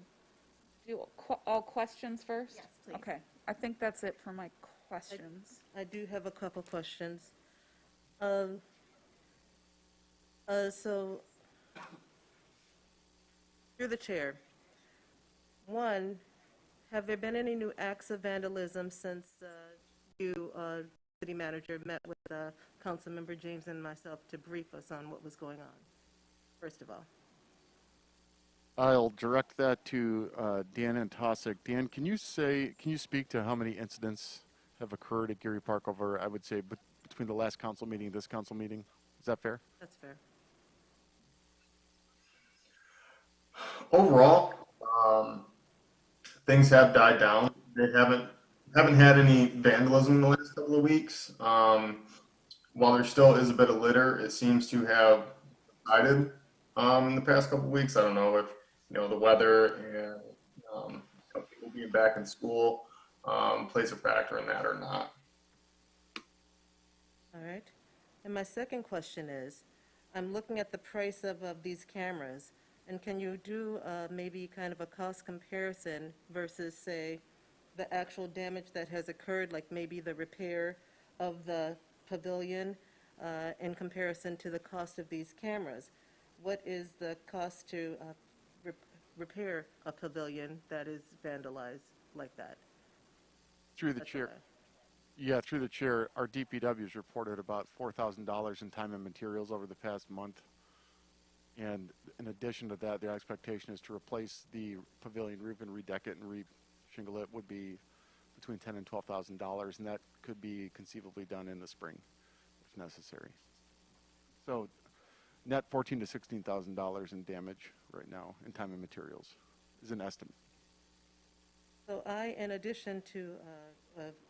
do all questions first? Yes, please. Okay, I think that's it for my questions. I do have a couple questions. So, through the chair, one, have there been any new acts of vandalism since you, city manager, met with Councilmember James and myself to brief us on what was going on, first of all? I'll direct that to Dan Antosik. Dan, can you speak to how many incidents have occurred at Geary Park over, I would say, between the last council meeting and this council meeting? Is that fair? That's fair. Overall, things have died down. They haven't haven't had any vandalism in the last couple of weeks. While there still is a bit of litter, it seems to have subsided in the past couple of weeks. I don't know if the weather and people being back in school plays a factor in that or not. All right. And my second question is, I'm looking at the price of these cameras, and can you do maybe kind of a cost comparison versus, say, the actual damage that has occurred, like maybe the repair of the pavilion in comparison to the cost of these cameras? What is the cost to repair a pavilion that is vandalized like that? Through the chair. Yeah, through the chair, our DPW's reported about $4,000 in time and materials over the past month. And in addition to that, the expectation is to replace the pavilion roof and redeck it and re-shingle it would be between $10,000 and $12,000, and that could be conceivably done in the spring if necessary. So net $14,000 to $16,000 in damage right now in time and materials is an estimate. So I, in addition to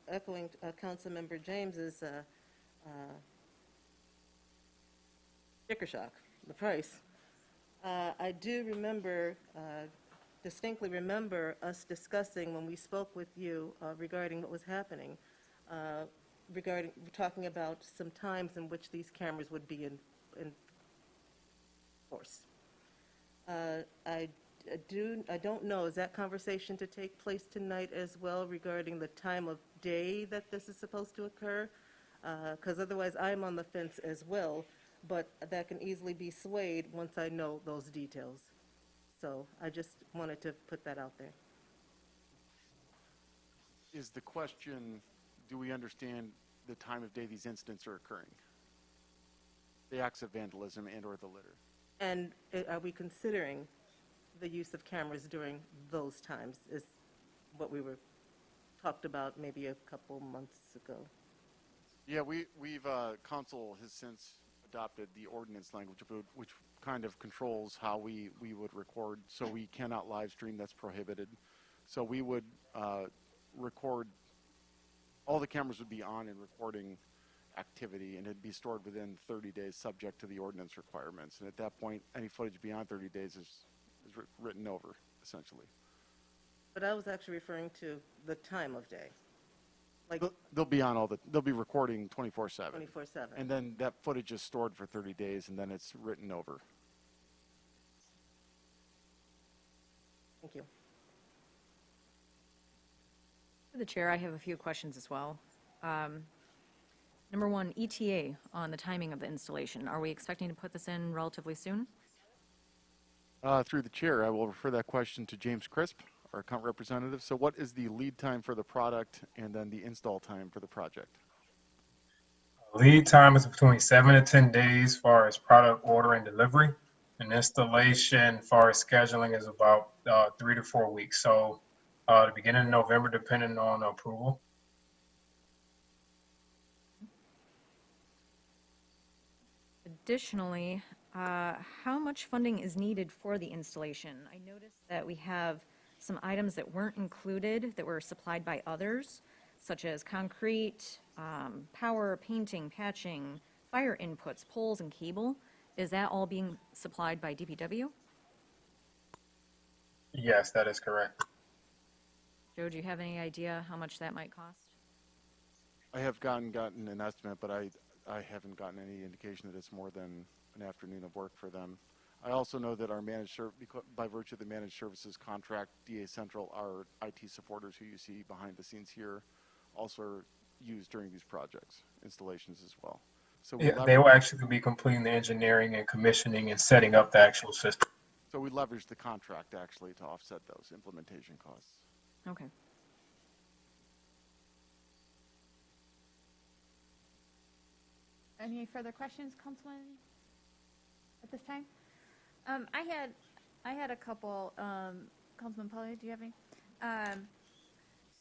echoing Councilmember James's sticker shock, the price, I do remember, distinctly remember us discussing when we spoke with you regarding what was happening, talking about some times in which these cameras would be in force. I don't know, is that conversation to take place tonight as well regarding the time of day that this is supposed to occur? Because otherwise I'm on the fence as well, but that can easily be swayed once I know those details. So I just wanted to put that out there. Is the question, do we understand the time of day these incidents are occurring? The acts of vandalism and or the litter? And are we considering the use of cameras during those times is what we were talked about maybe a couple months ago? Yeah, we've council has since adopted the ordinance language, which kind of controls how we would record. So we cannot live stream, that's prohibited. So we would record, all the cameras would be on and recording activity, and it'd be stored within 30 days subject to the ordinance requirements. And at that point, any footage beyond 30 days is written over, essentially. But I was actually referring to the time of day. Like they'll be on they'll be recording 24/7. 24/7. And then that footage is stored for 30 days, and then it's written over. Thank you. For the chair, I have a few questions as well. Number one, ETA on the timing of the installation. Are we expecting to put this in relatively soon? Through the chair, I will refer that question to James Crisp, our account representative. So what is the lead time for the product and then the install time for the project? Lead time is between 7 to 10 days as far as product order and delivery. And installation as far as scheduling is about 3 to 4 weeks. So the beginning of November, depending on approval. Additionally, how much funding is needed for the installation? I noticed that we have some items that weren't included that were supplied by others, such as concrete, power, painting, patching, fire inputs, poles, and cable. Is that all being supplied by DPW? Yes, that is correct. Joe, do you have any idea how much that might cost? I have gotten an estimate, but I haven't gotten any indication that it's more than an afternoon of work for them. I also know that our by virtue of the managed services contract, DA Central, our IT supporters who you see behind the scenes here, also are used during these projects, installations as well. So Yeah, they will actually be completing the engineering and commissioning and setting up the actual system. So we leverage the contract actually to offset those implementation costs. Okay. Any further questions, Councilman, at this time? I had a couple, Councilman Polly, do you have any?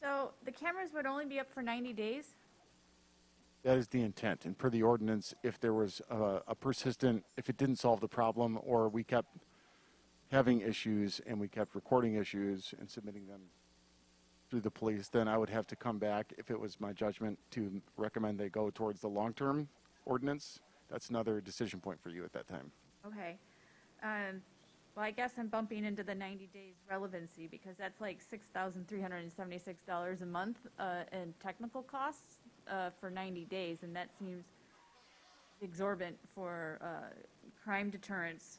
So the cameras would only be up for 90 days? That is the intent. And per the ordinance, if there was a persistent, if it didn't solve the problem, or we kept having issues and we kept recording issues and submitting them through the police, then I would have to come back, if it was my judgment, to recommend they go towards the long-term ordinance. That's another decision point for you at that time. Okay. Well, I guess I'm bumping into the 90 days relevancy because that's like $6,376 a month in technical costs for 90 days, and that seems exorbitant for crime deterrence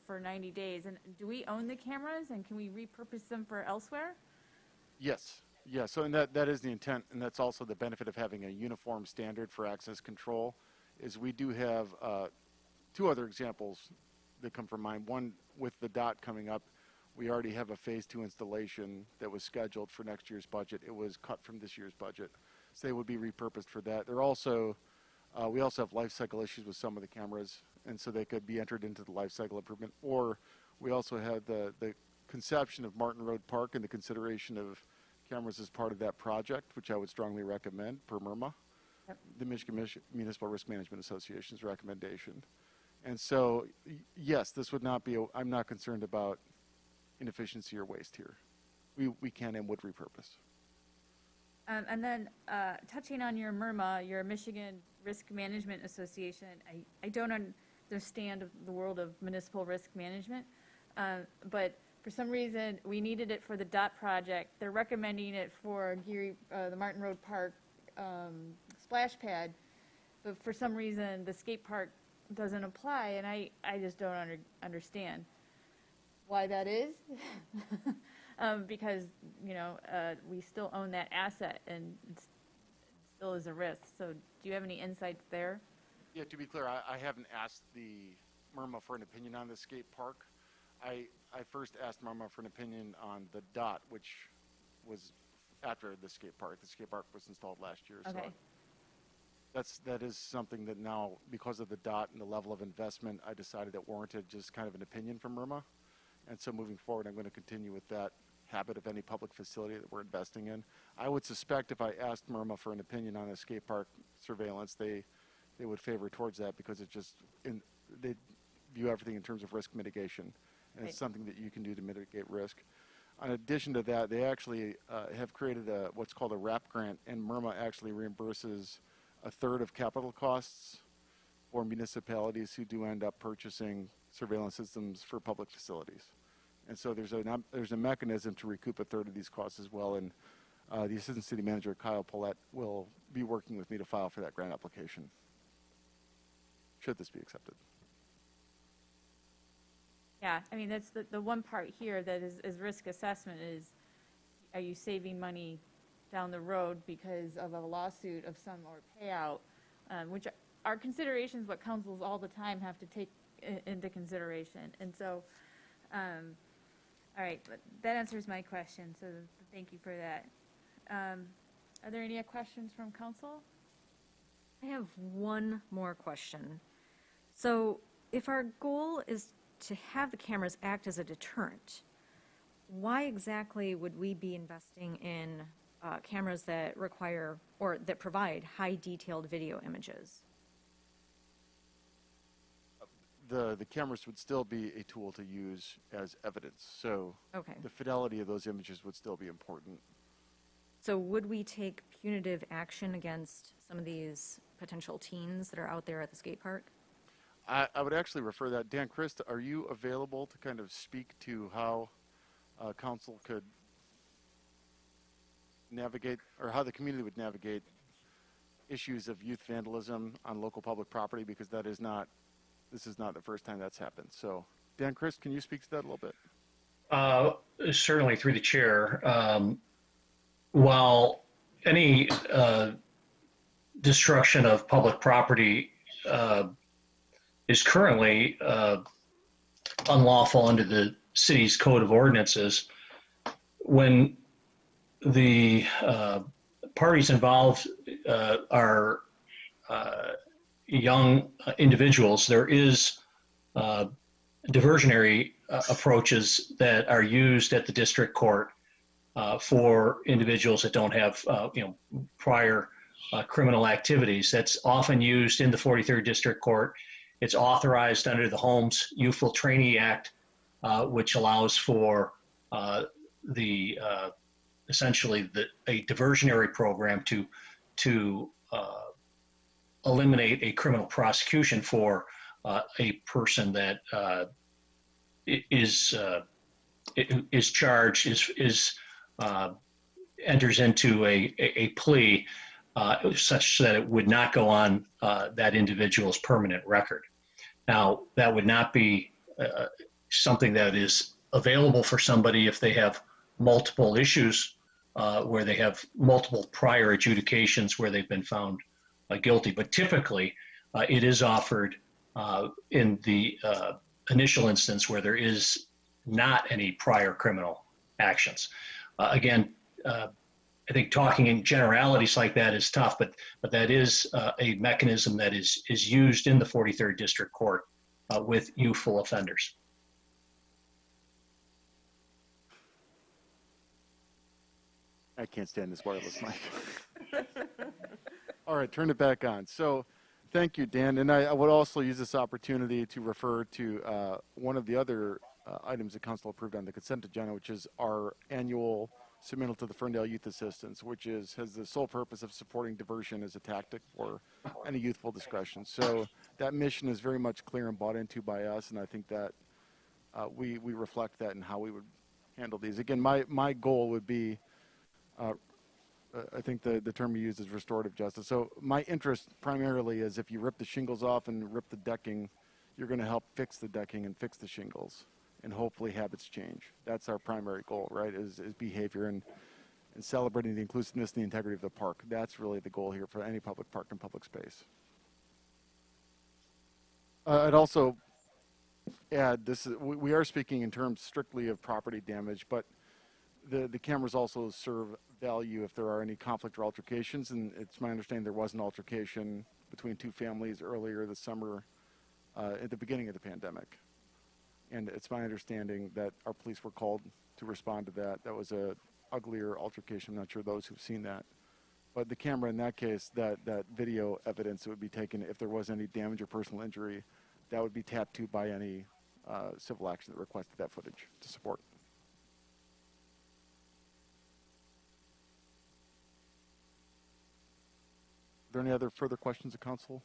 for 90 days. And do we own the cameras, and can we repurpose them for elsewhere? Yes. Yeah, so and that is the intent, and that's also the benefit of having a uniform standard for access control, is we do have two other examples that come from mind. One, with the DOT coming up, we already have a phase 2 installation that was scheduled for next year's budget. It was cut from this year's budget, so they would be repurposed for that. They're also, we also have life cycle issues with some of the cameras, and so they could be entered into the life cycle improvement. Or we also had the conception of Martin Road Park and the consideration of cameras as part of that project, which I would strongly recommend per MIRMA, the Michigan Municipal Risk Management Association's recommendation. And so, yes, this would not be, I'm not concerned about inefficiency or waste here. We can and would repurpose. And then touching on your MIRMA, your Michigan Risk Management Association, I don't understand the world of municipal risk management, but for some reason we needed it for the DOT project. They're recommending it for the Martin Road Park splash pad, but for some reason the skate park doesn't apply, and I just don't understand why that is. Because, you know, we still own that asset, and it still is a risk. So do you have any insights there? Yeah, to be clear, I haven't asked the MIRMA for an opinion on the skate park. I first asked MIRMA for an opinion on the DOT, which was after the skate park. The skate park was installed last year. Okay. So that is something that now, because of the DOT and the level of investment, I decided it warranted just kind of an opinion from MIRMA. And so moving forward, I'm going to continue with that habit of any public facility that we're investing in. I would suspect if I asked MIRMA for an opinion on a skate park surveillance, they would favor towards that, because it's just, they view everything in terms of risk mitigation. And it's something that you can do to mitigate risk. In addition to that, they actually have created what's called a RAP grant, and MIRMA actually reimburses a third of capital costs for municipalities who do end up purchasing surveillance systems for public facilities. And so there's a mechanism to recoup a third of these costs as well, and the Assistant City Manager, Kyle Paulette, will be working with me to file for that grant application, should this be accepted. Yeah, I mean, that's the one part here that is risk assessment is, are you saving money down the road because of a lawsuit of some or payout, which are considerations what councils all the time have to take into consideration. And so, all right, that answers my question, so thank you for that. Are there any questions from council? I have one more question. So if our goal is to have the cameras act as a deterrent, why exactly would we be investing in cameras that require or that provide high detailed video images? The cameras would still be a tool to use as evidence, so Okay. the fidelity of those images would still be important. So would we take punitive action against some of these potential teens that are out there at the skate park? I would actually refer that. Dan Christ, are you available to kind of speak to how council could navigate, or how the community would navigate issues of youth vandalism on local public property? Because this is not the first time that's happened. So, Dan Christ, can you speak to that a little bit? Certainly, through the chair. While any destruction of public property is currently unlawful under the city's code of ordinances, when the parties involved are young individuals, there is diversionary approaches that are used at the district court for individuals that don't have prior criminal activities. That's often used in the 43rd District Court. It's authorized under the Homes Youthful Trainee Act, which allows for essentially a diversionary program to eliminate a criminal prosecution for a person that is charged, enters into a plea such that it would not go on that individual's permanent record. Now, that would not be something that is available for somebody if they have multiple issues where they have multiple prior adjudications where they've been found guilty. But typically, it is offered in the initial instance where there is not any prior criminal actions. Again, I think talking in generalities like that is tough, but that is a mechanism that is used in the 43rd District Court with youthful offenders. I can't stand this wireless mic. All right, turn it back on. So thank you, Dan. And I would also use this opportunity to refer to one of the other items the council approved on the consent agenda, which is our annual submittal to the Ferndale Youth Assistance, which has the sole purpose of supporting diversion as a tactic for any youthful discretion. So that mission is very much clear and bought into by us, and I think that we reflect that in how we would handle these. Again, my goal would be, I think the term you used is restorative justice. So my interest primarily is if you rip the shingles off and rip the decking, you're going to help fix the decking and fix the shingles, and hopefully habits change. That's our primary goal, right, is behavior and celebrating the inclusiveness and the integrity of the park. That's really the goal here for any public park and public space. I'd also add, we are speaking in terms strictly of property damage, but the cameras also serve value if there are any conflict or altercations, and it's my understanding there was an altercation between two families earlier this summer at the beginning of the pandemic. And it's my understanding that our police were called to respond to that. That was a uglier altercation. I'm not sure those who've seen that. But the camera in that case, that video evidence that would be taken if there was any damage or personal injury, that would be tapped to by any civil action that requested that footage to support. Are there any other further questions of council?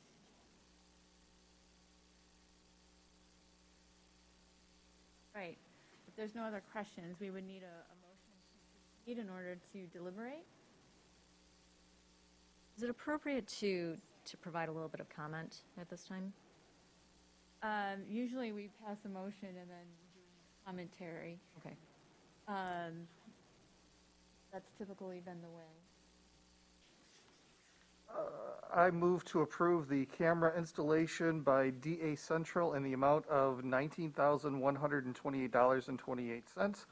Right. If there's no other questions, we would need a motion to proceed in order to deliberate. Is it appropriate to provide a little bit of comment at this time? Usually we pass a motion and then do commentary. Okay. That's typically been the way. I move to approve the camera installation by DA Central in the amount of $19,128.28.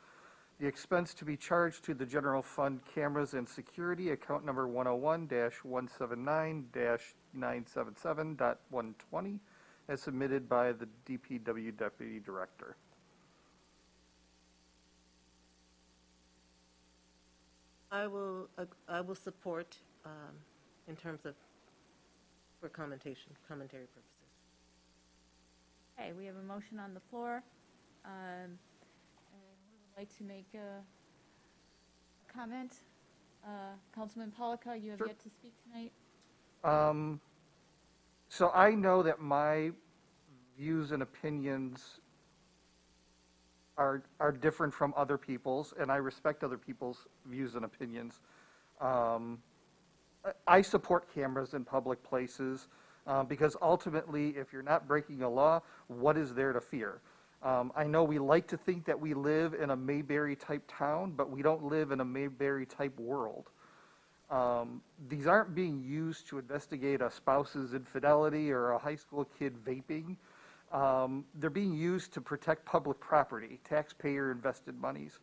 The expense to be charged to the general fund cameras and security, account number 101-179-977.120, as submitted by the DPW Deputy Director. I will support in terms of for commentary purposes. Okay, we have a motion on the floor. And we would like to make a comment. Councilman Polika, you have yet to speak tonight. So I know that my views and opinions are different from other people's, and I respect other people's views and opinions. I support cameras in public places because ultimately, if you're not breaking a law, what is there to fear? I know we like to think that we live in a Mayberry-type town, but we don't live in a Mayberry-type world. These aren't being used to investigate a spouse's infidelity or a high school kid vaping. They're being used to protect public property, taxpayer-invested monies.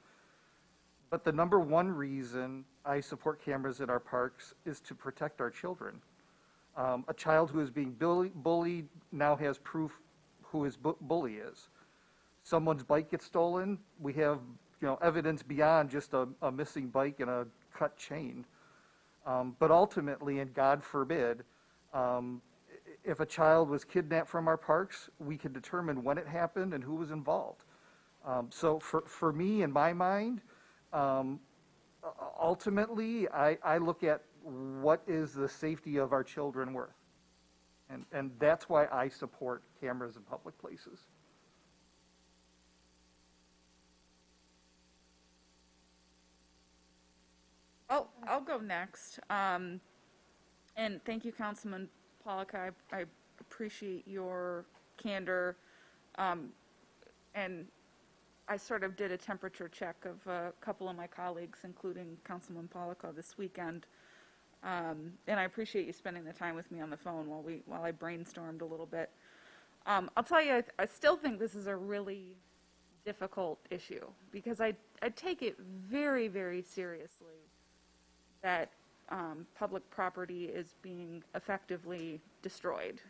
But the number one reason I support cameras in our parks is to protect our children. A child who is being bullied now has proof who his bully is. Someone's bike gets stolen, we have evidence beyond just a missing bike and a cut chain. But ultimately, and God forbid, if a child was kidnapped from our parks, we can determine when it happened and who was involved. So for me, in my mind, ultimately, I look at what is the safety of our children worth? And that's why I support cameras in public places. I'll go next. And thank you, Councilman Pollock. I appreciate your candor. And I sort of did a temperature check of a couple of my colleagues, including Councilman Pollock, this weekend. And I appreciate you spending the time with me on the phone while I brainstormed a little bit. I'll tell you, I still think this is a really difficult issue because I take it very, very seriously that public property is being effectively destroyed.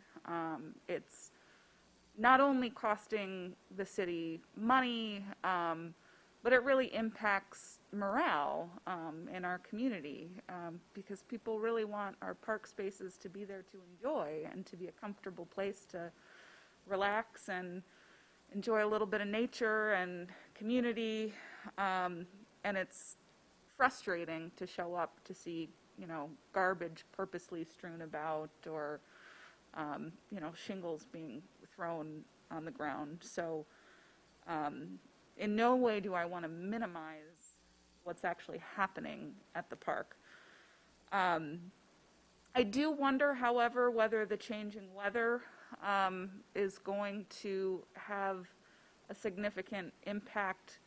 It's not only costing the city money, but it really impacts morale in our community because people really want our park spaces to be there to enjoy and to be a comfortable place to relax and enjoy a little bit of nature and community. And it's frustrating to show up to see, garbage purposely strewn about or, shingles being thrown on the ground. So in no way do I want to minimize what's actually happening at the park. I do wonder, however, whether the changing weather is going to have a significant impact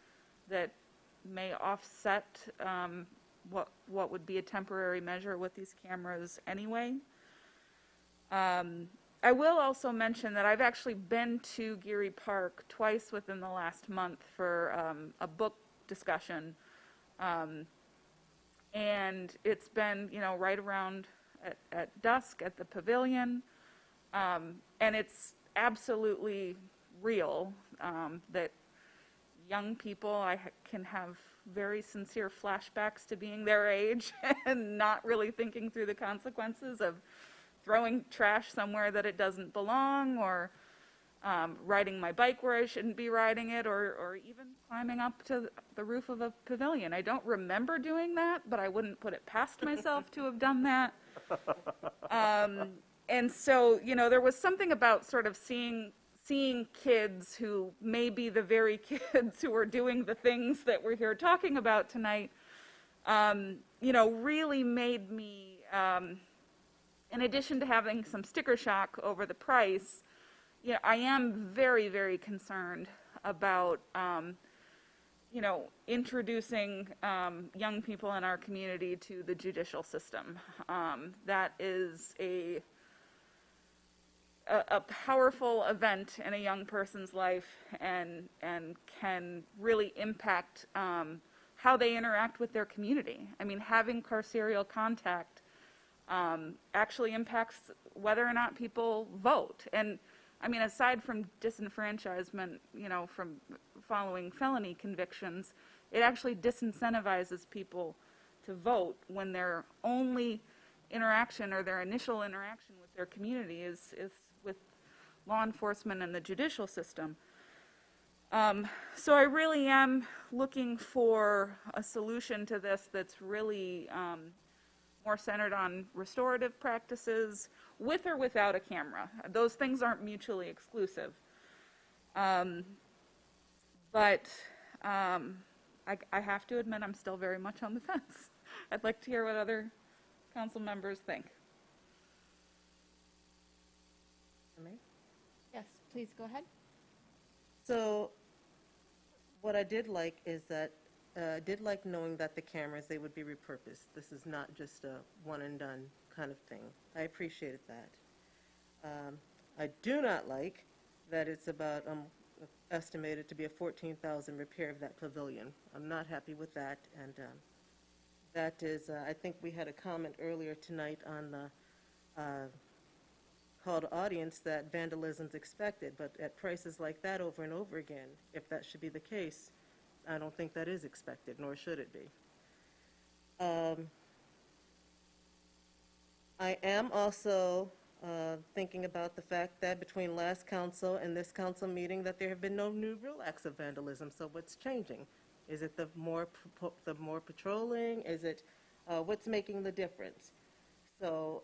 that may offset what would be a temporary measure with these cameras anyway. I will also mention that I've actually been to Geary Park twice within the last month for a book discussion. And it's been, right around at dusk at the pavilion. And it's absolutely real that young people, I can have very sincere flashbacks to being their age and not really thinking through the consequences of throwing trash somewhere that it doesn't belong, or riding my bike where I shouldn't be riding it, or even climbing up to the roof of a pavilion. I don't remember doing that, but I wouldn't put it past myself to have done that. And so, there was something about sort of seeing kids who may be the very kids who are doing the things that we're here talking about tonight, really made me, in addition to having some sticker shock over the price, I am very, very concerned about, introducing young people in our community to the judicial system. That is a powerful event in a young person's life and can really impact how they interact with their community. I mean, having carceral contact actually impacts whether or not people vote. And I mean, aside from disenfranchisement, from following felony convictions, it actually disincentivizes people to vote when their only interaction or their initial interaction with their community is with law enforcement and the judicial system. So I really am looking for a solution to this that's really more centered on restorative practices, with or without a camera. Those things aren't mutually exclusive. But I have to admit I'm still very much on the fence. I'd like to hear what other council members think. Yes, please go ahead. So what I did like is that I did like knowing that the cameras, they would be repurposed. This is not just a one and done kind of thing. I appreciated that. I do not like that it's about estimated to be a $14,000 repair of that pavilion. I'm not happy with that, and that is, I think we had a comment earlier tonight on the call to audience that vandalism's expected, but at prices like that over and over again, if that should be the case, I don't think that is expected, nor should it be. I am also thinking about the fact that between last council and this council meeting that there have been no new real acts of vandalism, so what's changing? Is it the more patrolling? Is it, what's making the difference? So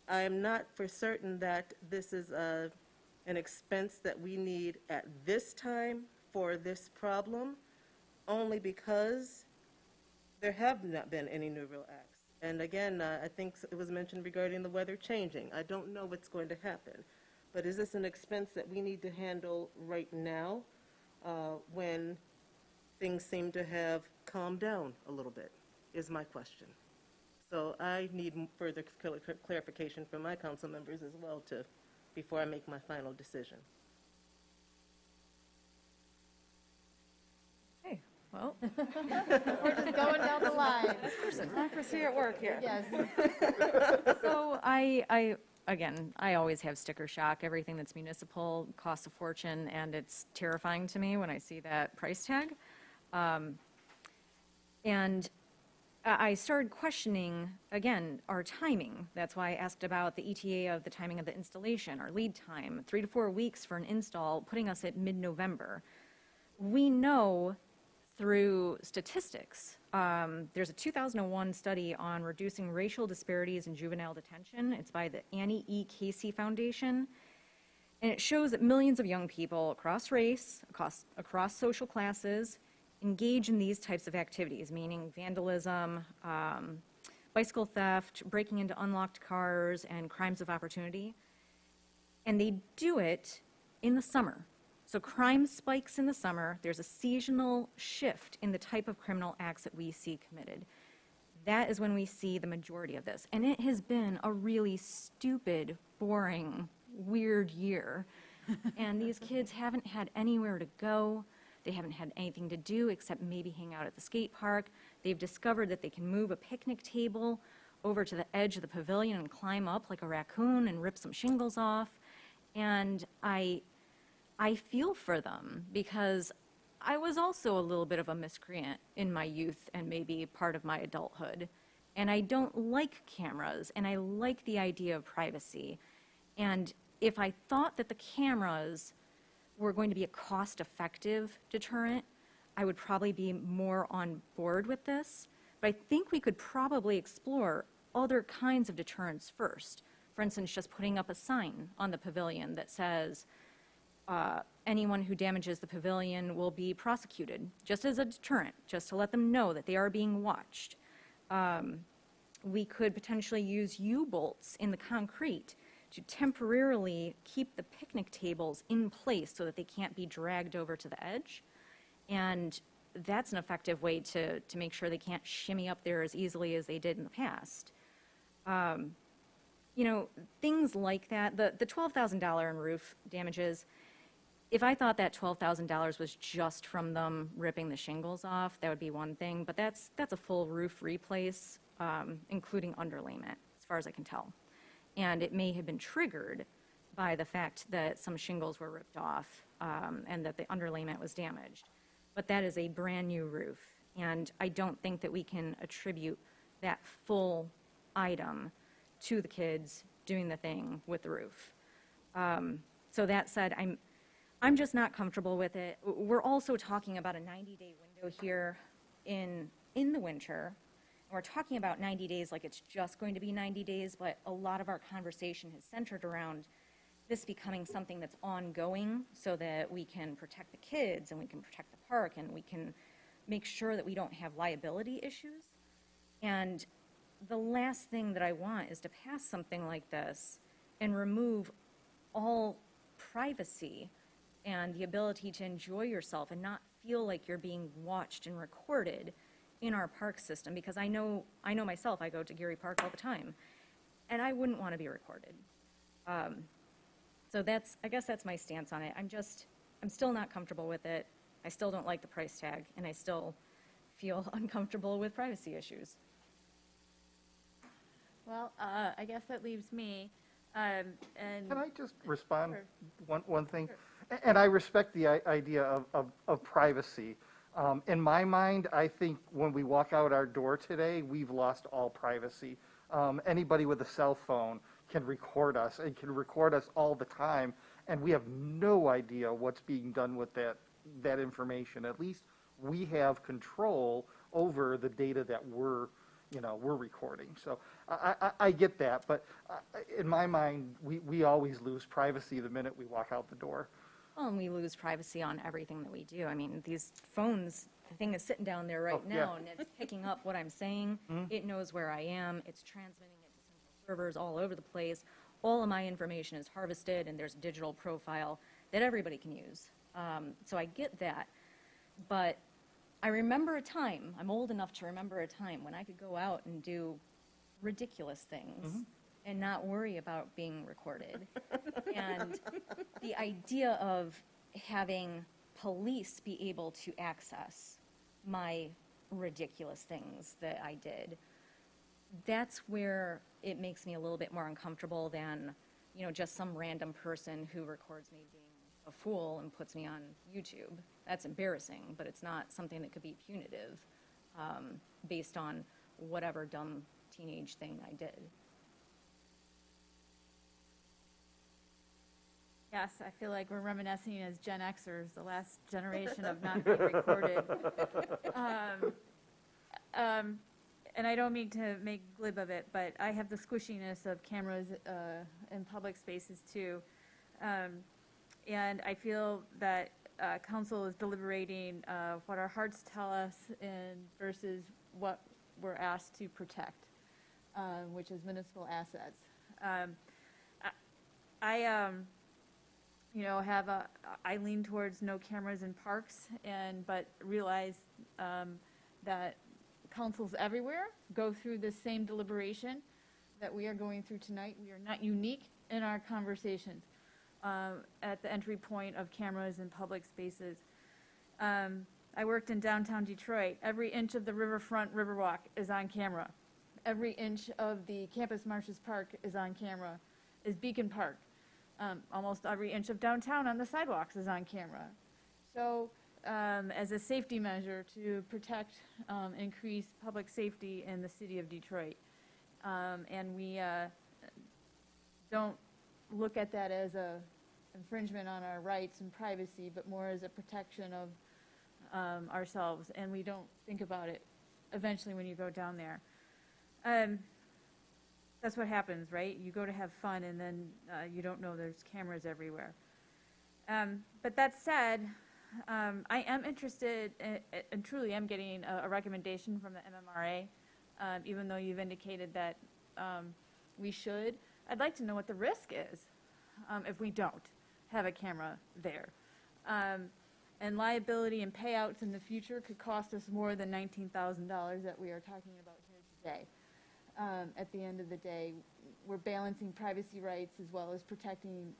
I am not for certain that this is an expense that we need at this time for this problem, only because there have not been any new real acts. And again, I think it was mentioned regarding the weather changing. I don't know what's going to happen. But is this an expense that we need to handle right now when things seem to have calmed down a little bit, is my question. So I need further clarification from my council members as well before I make my final decision. Okay, well. We're just going down the line. Democracy at work here. Yes. So again, I always have sticker shock. Everything that's municipal costs a fortune, and it's terrifying to me when I see that price tag. And I started questioning, again, our timing. That's why I asked about the ETA of the timing of the installation, our lead time, 3 to 4 weeks for an install, putting us at mid-November. We know through statistics, there's a 2001 study on reducing racial disparities in juvenile detention. It's by the Annie E. Casey Foundation. And it shows that millions of young people across race, across social classes, engage in these types of activities, meaning vandalism, bicycle theft, breaking into unlocked cars, and crimes of opportunity. And they do it in the summer. So crime spikes in the summer. There's a seasonal shift in the type of criminal acts that we see committed. That is when we see the majority of this. And it has been a really stupid, boring, weird year. And these kids haven't had anywhere to go. They haven't had anything to do except maybe hang out at the skate park. They've discovered that they can move a picnic table over to the edge of the pavilion and climb up like a raccoon and rip some shingles off. And I feel for them because I was also a little bit of a miscreant in my youth and maybe part of my adulthood. And I don't like cameras, and I like the idea of privacy. And if I thought that the cameras were going to be a cost-effective deterrent, I would probably be more on board with this. But I think we could probably explore other kinds of deterrents first. For instance, just putting up a sign on the pavilion that says, anyone who damages the pavilion will be prosecuted, just as a deterrent, just to let them know that they are being watched. We could potentially use U-bolts in the concrete to temporarily keep the picnic tables in place so that they can't be dragged over to the edge. And that's an effective way to make sure they can't shimmy up there as easily as they did in the past. You know, things like that, the $12,000 in roof damages, if I thought that $12,000 was just from them ripping the shingles off, that would be one thing, but that's a full roof replace, including underlayment, as far as I can tell. And it may have been triggered by the fact that some shingles were ripped off and that the underlayment was damaged. But that is a brand new roof, and I don't think that we can attribute that full item to the kids doing the thing with the roof. So that said, I'm just not comfortable with it. We're also talking about a 90-day window here in the winter. We're talking about 90 days like it's just going to be 90 days, but a lot of our conversation has centered around this becoming something that's ongoing so that we can protect the kids and we can protect the park and we can make sure that we don't have liability issues. And the last thing that I want is to pass something like this and remove all privacy and the ability to enjoy yourself and not feel like you're being watched and recorded in our park system, because I know myself, I go to Geary Park all the time, and I wouldn't want to be recorded. So I guess that's my stance on it. I'm still not comfortable with it. I still don't like the price tag, and I still feel uncomfortable with privacy issues. Well, I guess that leaves me. And Can I just respond Sure. one thing? And I respect the idea of privacy. In my mind, I think when we walk out our door today, we've lost all privacy. Anybody with a cell phone can record us and can record us all the time, and we have no idea what's being done with that information. At least we have control over the data that we're recording. So I get that, but in my mind, we always lose privacy the minute we walk out the door. Well, and we lose privacy on everything that we do. I mean, these phones, the thing is sitting down there right yeah. now, and it's picking up what I'm saying. Mhm. It knows where I am. It's transmitting it to central servers all over the place. All of my information is harvested, and there's a digital profile that everybody can use. So I get that. But I remember a time, I'm old enough to remember a time when I could go out and do ridiculous things and not worry about being recorded. And the idea of having police be able to access my ridiculous things that I did, that's where it makes me a little bit more uncomfortable than, just some random person who records me being a fool and puts me on YouTube. That's embarrassing, but it's not something that could be punitive based on whatever dumb teenage thing I did. Yes, I feel like we're reminiscing as Gen Xers, the last generation of not being recorded. And I don't mean to make glib of it, but I have the squishiness of cameras in public spaces too. And I feel that council is deliberating what our hearts tell us versus what we're asked to protect, which is municipal assets. I lean towards no cameras in parks, but realize that councils everywhere go through this same deliberation that we are going through tonight. We are not unique in our conversations at the entry point of cameras in public spaces. I worked in downtown Detroit. Every inch of the riverfront Riverwalk is on camera. Every inch of the Campus Martius Park is on camera, is Beacon Park. Almost every inch of downtown on the sidewalks is on camera. So as a safety measure to protect, increase public safety in the city of Detroit. And we don't look at that as a infringement on our rights and privacy, but more as a protection of ourselves. And we don't think about it eventually when you go down there. That's what happens, right? You go to have fun, and then you don't know there's cameras everywhere. But that said, I am interested, and truly am getting a recommendation from the MMRA, even though you've indicated that we should. I'd like to know what the risk is if we don't have a camera there. And liability and payouts in the future could cost us more than $19,000 that we are talking about here today. At the end of the day, we're balancing privacy rights as well as protecting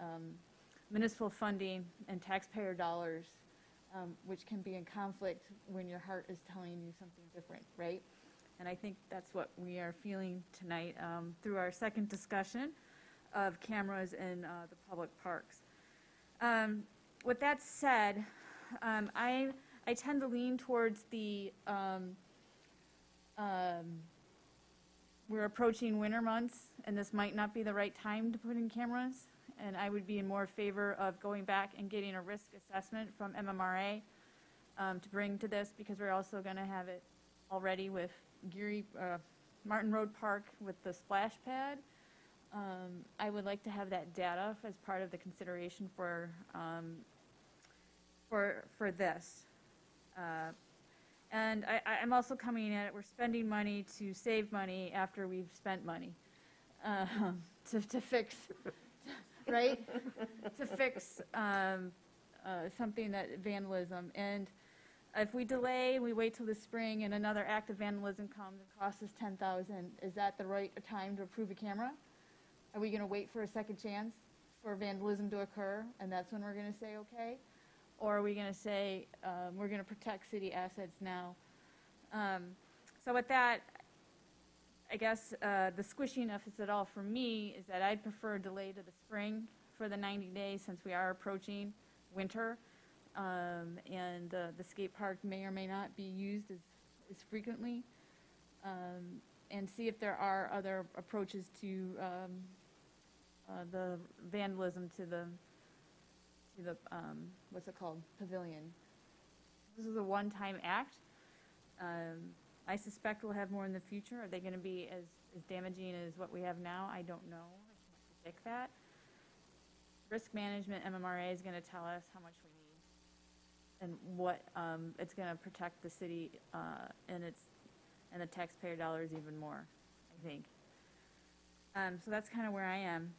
municipal funding and taxpayer dollars, which can be in conflict when your heart is telling you something different, right? And I think that's what we are feeling tonight through our second discussion of cameras in the public parks. With that said, I tend to lean towards the we're approaching winter months, and this might not be the right time to put in cameras, and I would be in more favor of going back and getting a risk assessment from MMRA to bring to this, because we're also going to have it already with Martin Road Park with the splash pad. I would like to have that data as part of the consideration for this. And I'm also coming at it, we're spending money to save money after we've spent money to fix, right? To fix something that vandalism. And if we delay, we wait till the spring and another act of vandalism comes and costs us $10,000, is that the right time to approve a camera? Are we going to wait for a second chance for vandalism to occur, and that's when we're going to say okay? Or are we going to say we're going to protect city assets now? So with that, I guess the squishiness, if it's at all for me, is that I'd prefer a delay to the spring for the 90 days, since we are approaching winter, and the skate park may or may not be used as frequently, and see if there are other approaches to the vandalism to the what's it called, pavilion. This is a one-time act. I suspect we'll have more in the future. Are they going to be as damaging as what we have now? I don't know. I can't predict that. Risk management MMRA is going to tell us how much we need and what it's going to protect the city and the taxpayer dollars even more, I think. So that's kind of where I am.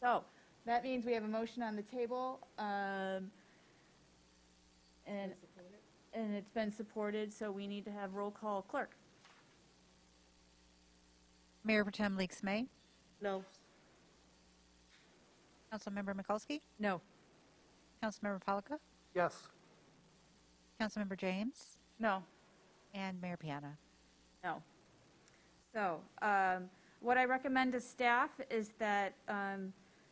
So that means we have a motion on the table, and it's been supported, so we need to have roll call. Clerk. Mayor Pro Tem Leaks May. No. Councilmember Mikulski? No. Councilmember Polika? Yes. Councilmember James? No. And Mayor Piana? No. So what I recommend to staff is that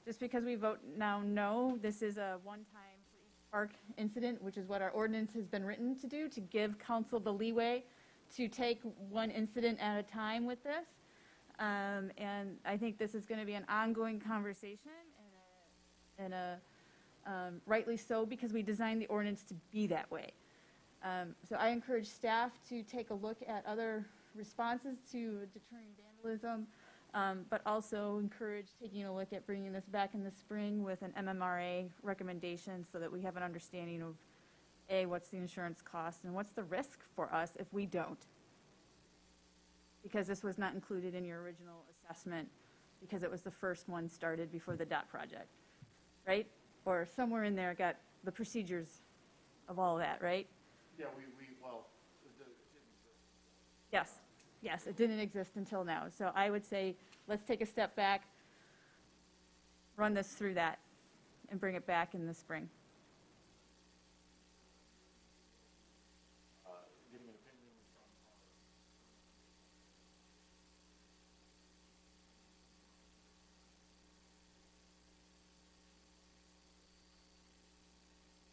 just because we vote now no, this is a one-time for each park incident, which is what our ordinance has been written to do, to give council the leeway to take one incident at a time with this. And I think this is going to be an ongoing conversation, and rightly so, because we designed the ordinance to be that way. So I encourage staff to take a look at other responses to deterring vandalism, but also encourage taking a look at bringing this back in the spring with an MMRA recommendation so that we have an understanding of, A, what's the insurance cost and what's the risk for us if we don't. Because this was not included in your original assessment because it was the first one started before the DOT project, right? Or somewhere in there got the procedures of all of that, right? Yeah, well, it didn't exist. Yes, yes, it didn't exist until now. So I would say, let's take a step back, run this through that, and bring it back in the spring. Getting an opinion from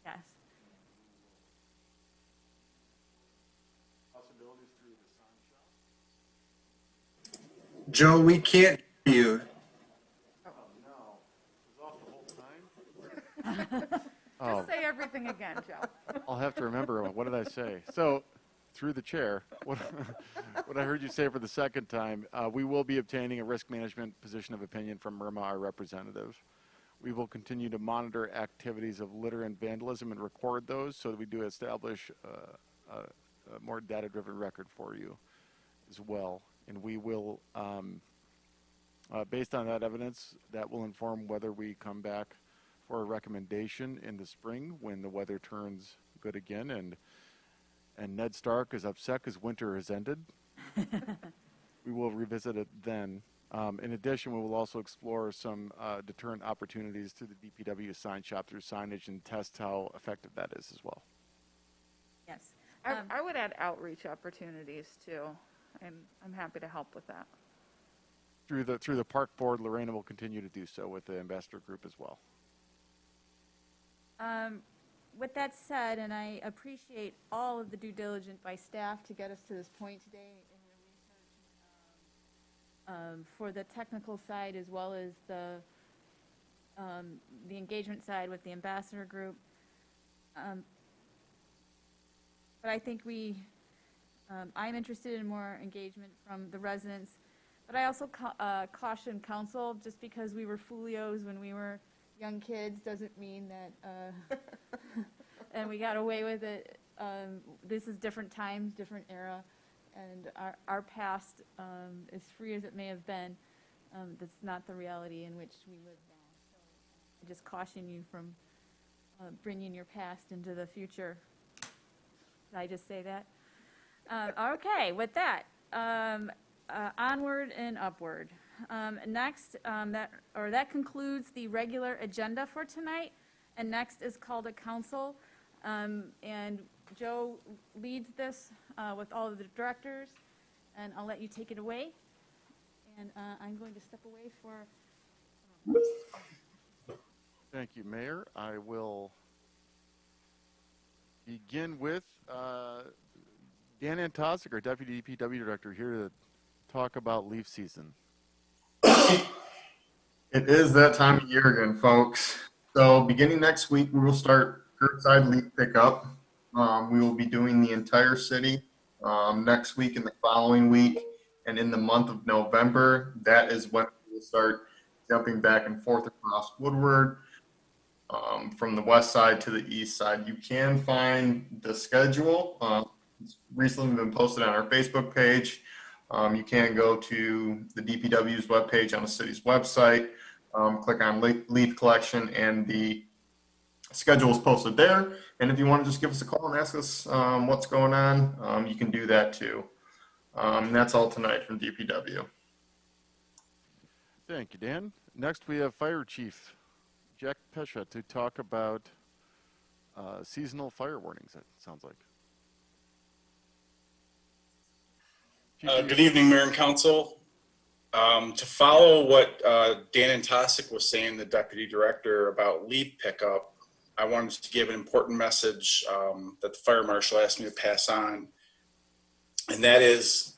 Yes. possibilities through the sign shop. Joe, we can't hear you. Oh, no. It was off the whole time? Just say everything again, Joe. I'll have to remember. What did I say? So, through the chair, what I heard you say for the second time, we will be obtaining a risk management position of opinion from Irma, our representative. We will continue to monitor activities of litter and vandalism and record those so that we do establish a more data-driven record for you as well. And we will, based on that evidence, that will inform whether we come back for a recommendation in the spring when the weather turns good again. And Ned Stark is upset because winter has ended. We will revisit it then. In addition, we will also explore some deterrent opportunities through the DPW sign shop through signage and test how effective that is as well. Yes. I would add outreach opportunities too. I'm happy to help with that. Through the park board, Lorena will continue to do so with the ambassador group as well. With that said, and I appreciate all of the due diligence by staff to get us to this point today in your research for the technical side as well as the engagement side with the ambassador group. But I think I'm interested in more engagement from the residents. But I also caution council, just because we were folios when we were young kids doesn't mean that, and we got away with it. This is different times, different era, and our past, as free as it may have been, that's not the reality in which we live now. So I just caution you from bringing your past into the future. Did I just say that? Okay, with that, onward and upward. Next, that concludes the regular agenda for tonight. And next is called a council. And Joe leads this with all of the directors. And I'll let you take it away. And I'm going to step away for... Thank you, Mayor. I will begin with Dan Antosik, our Deputy DPW Director, here to talk about leaf season. It is that time of year again, folks. So beginning next week, we will start curbside leaf pickup. We will be doing the entire city next week and the following week. And in the month of November, that is when we will start jumping back and forth across Woodward from the west side to the east side. You can find the schedule. It's recently been posted on our Facebook page. You can go to the DPW's webpage on the city's website, click on leaf collection, and the schedule is posted there. And if you want to just give us a call and ask us what's going on, you can do that too. That's all tonight from DPW. Thank you, Dan. Next, we have Fire Chief Jack Pesha to talk about seasonal fire warnings, it sounds like. Good evening, Mayor and Council. To follow what Dan Antosik was saying, the Deputy Director, about leaf pickup, I wanted to give an important message that the Fire Marshal asked me to pass on, and that is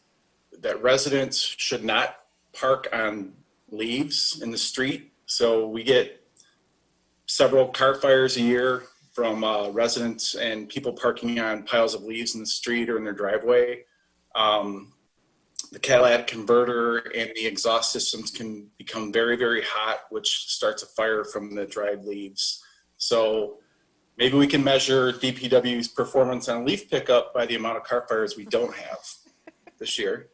that residents should not park on leaves in the street. So we get several car fires a year from residents and people parking on piles of leaves in the street or in their driveway. The catalytic converter and the exhaust systems can become very, very hot, which starts a fire from the dried leaves. So maybe we can measure DPW's performance on leaf pickup by the amount of car fires we don't have this year.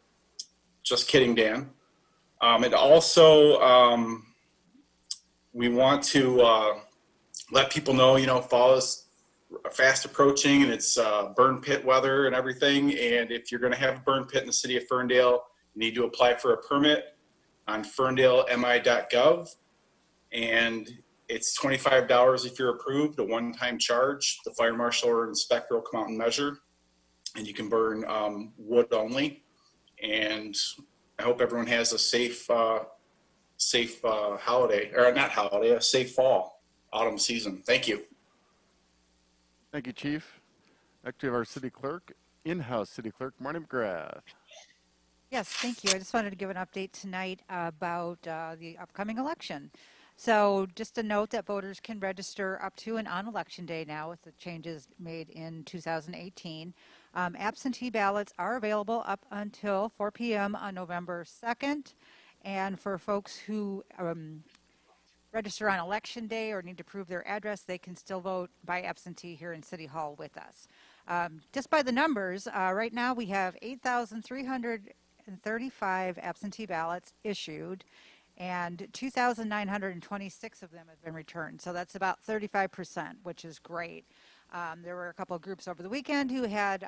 Just kidding, Dan. And also, we want to let people know, fall is fast approaching and it's burn pit weather and everything. And if you're going to have a burn pit in the city of Ferndale, you need to apply for a permit on ferndalemi.gov. And it's $25 if you're approved, a one-time charge. The fire marshal or inspector will come out and measure, and you can burn wood only. And I hope everyone has a safe holiday, or not holiday, a safe fall, autumn season. Thank you. Thank you, Chief. Next, we have our city clerk, in-house city clerk, Marty McGrath. Yes, thank you. I just wanted to give an update tonight about the upcoming election. So just a note that voters can register up to and on election day now with the changes made in 2018. Absentee ballots are available up until 4 p.m. on November 2nd. And for folks who register on election day or need to prove their address, they can still vote by absentee here in City Hall with us. Just by the numbers, right now we have 8,335 absentee ballots issued, and 2,926 of them have been returned. So that's about 35%, which is great. There were a couple of groups over the weekend who had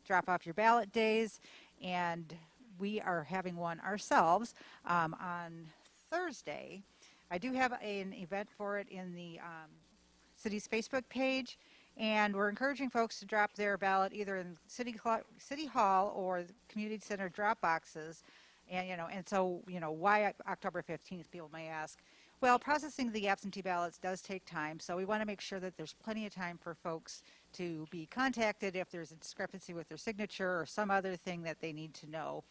drop off your ballot days, and we are having one ourselves on Thursday. I do have an event for it in the city's Facebook page, and we're encouraging folks to drop their ballot either in City Hall or the community center drop boxes. And so why October 15th, people may ask. Well, processing the absentee ballots does take time, so we want to make sure that there's plenty of time for folks to be contacted if there's a discrepancy with their signature or some other thing that they need to know.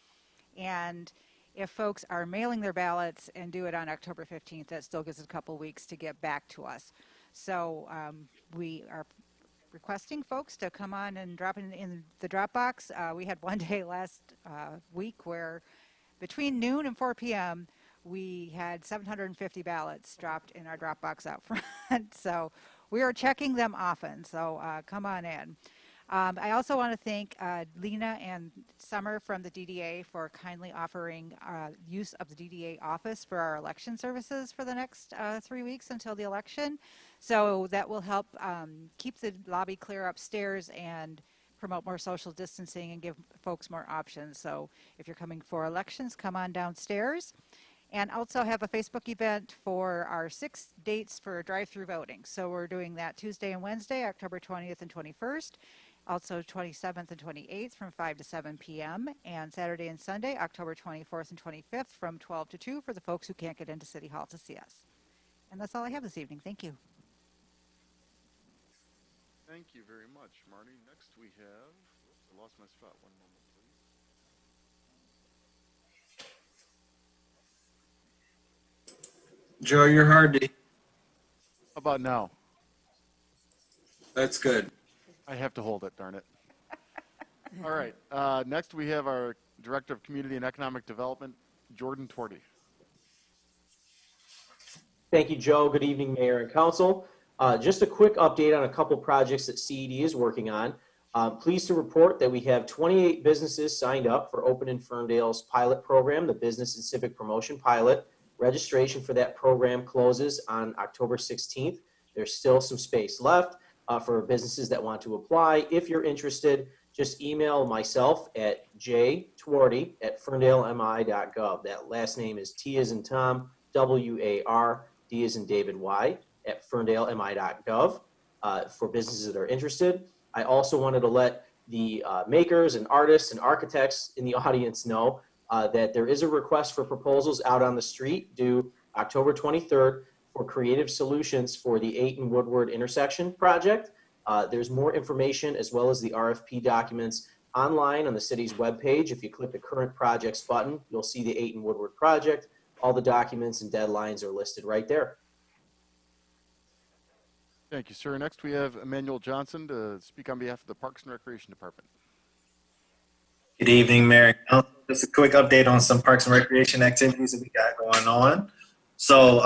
And if folks are mailing their ballots and do it on October 15th, that still gives us a couple weeks to get back to us. So we are requesting folks to come on and drop in the drop box. We had one day last week where between noon and 4 p.m., we had 750 ballots dropped in our drop box out front. So we are checking them often, so come on in. I also want to thank Lena and Summer from the DDA for kindly offering use of the DDA office for our election services for the next 3 weeks until the election. So that will help keep the lobby clear upstairs and promote more social distancing and give folks more options. So if you're coming for elections, come on downstairs. And also have a Facebook event for our 6 dates for drive-through voting. So we're doing that Tuesday and Wednesday, October 20th and 21st. Also 27th and 28th from 5 to 7 p.m. and Saturday and Sunday, October 24th and 25th from 12 to 2 for the folks who can't get into City Hall to see us. And that's all I have this evening. Thank you. Thank you very much, Marty. Next we have, oops, I lost my spot. One moment, please. Joe, you're hard to. How about now? That's good. I have to hold it, darn it. All right. Next, we have our Director of Community and Economic Development, Jordan Torty. Thank you, Joe. Good evening, Mayor and Council. Just a quick update on a couple projects that CED is working on. Pleased to report that we have 28 businesses signed up for Open in Ferndale's pilot program, the Business and Civic Promotion Pilot. Registration for that program closes on October 16th. There's still some space left for businesses that want to apply. If you're interested, just email myself at jtwardy@ferndalemi.gov. That last name is T as in Tom, W-A-R, D as in David, Y, at ferndalemi.gov for businesses that are interested. I also wanted to let the makers and artists and architects in the audience know that there is a request for proposals out on the street due October 23rd for creative solutions for the 8 and Woodward intersection project. There's more information as well as the RFP documents online on the city's webpage. If you click the current projects button, you'll see the 8 and Woodward project. All the documents and deadlines are listed right there. Thank you, sir. Next, we have Emmanuel Johnson to speak on behalf of the Parks and Recreation Department. Good evening, Mayor and Council. Just a quick update on some Parks and Recreation activities that we got going on. So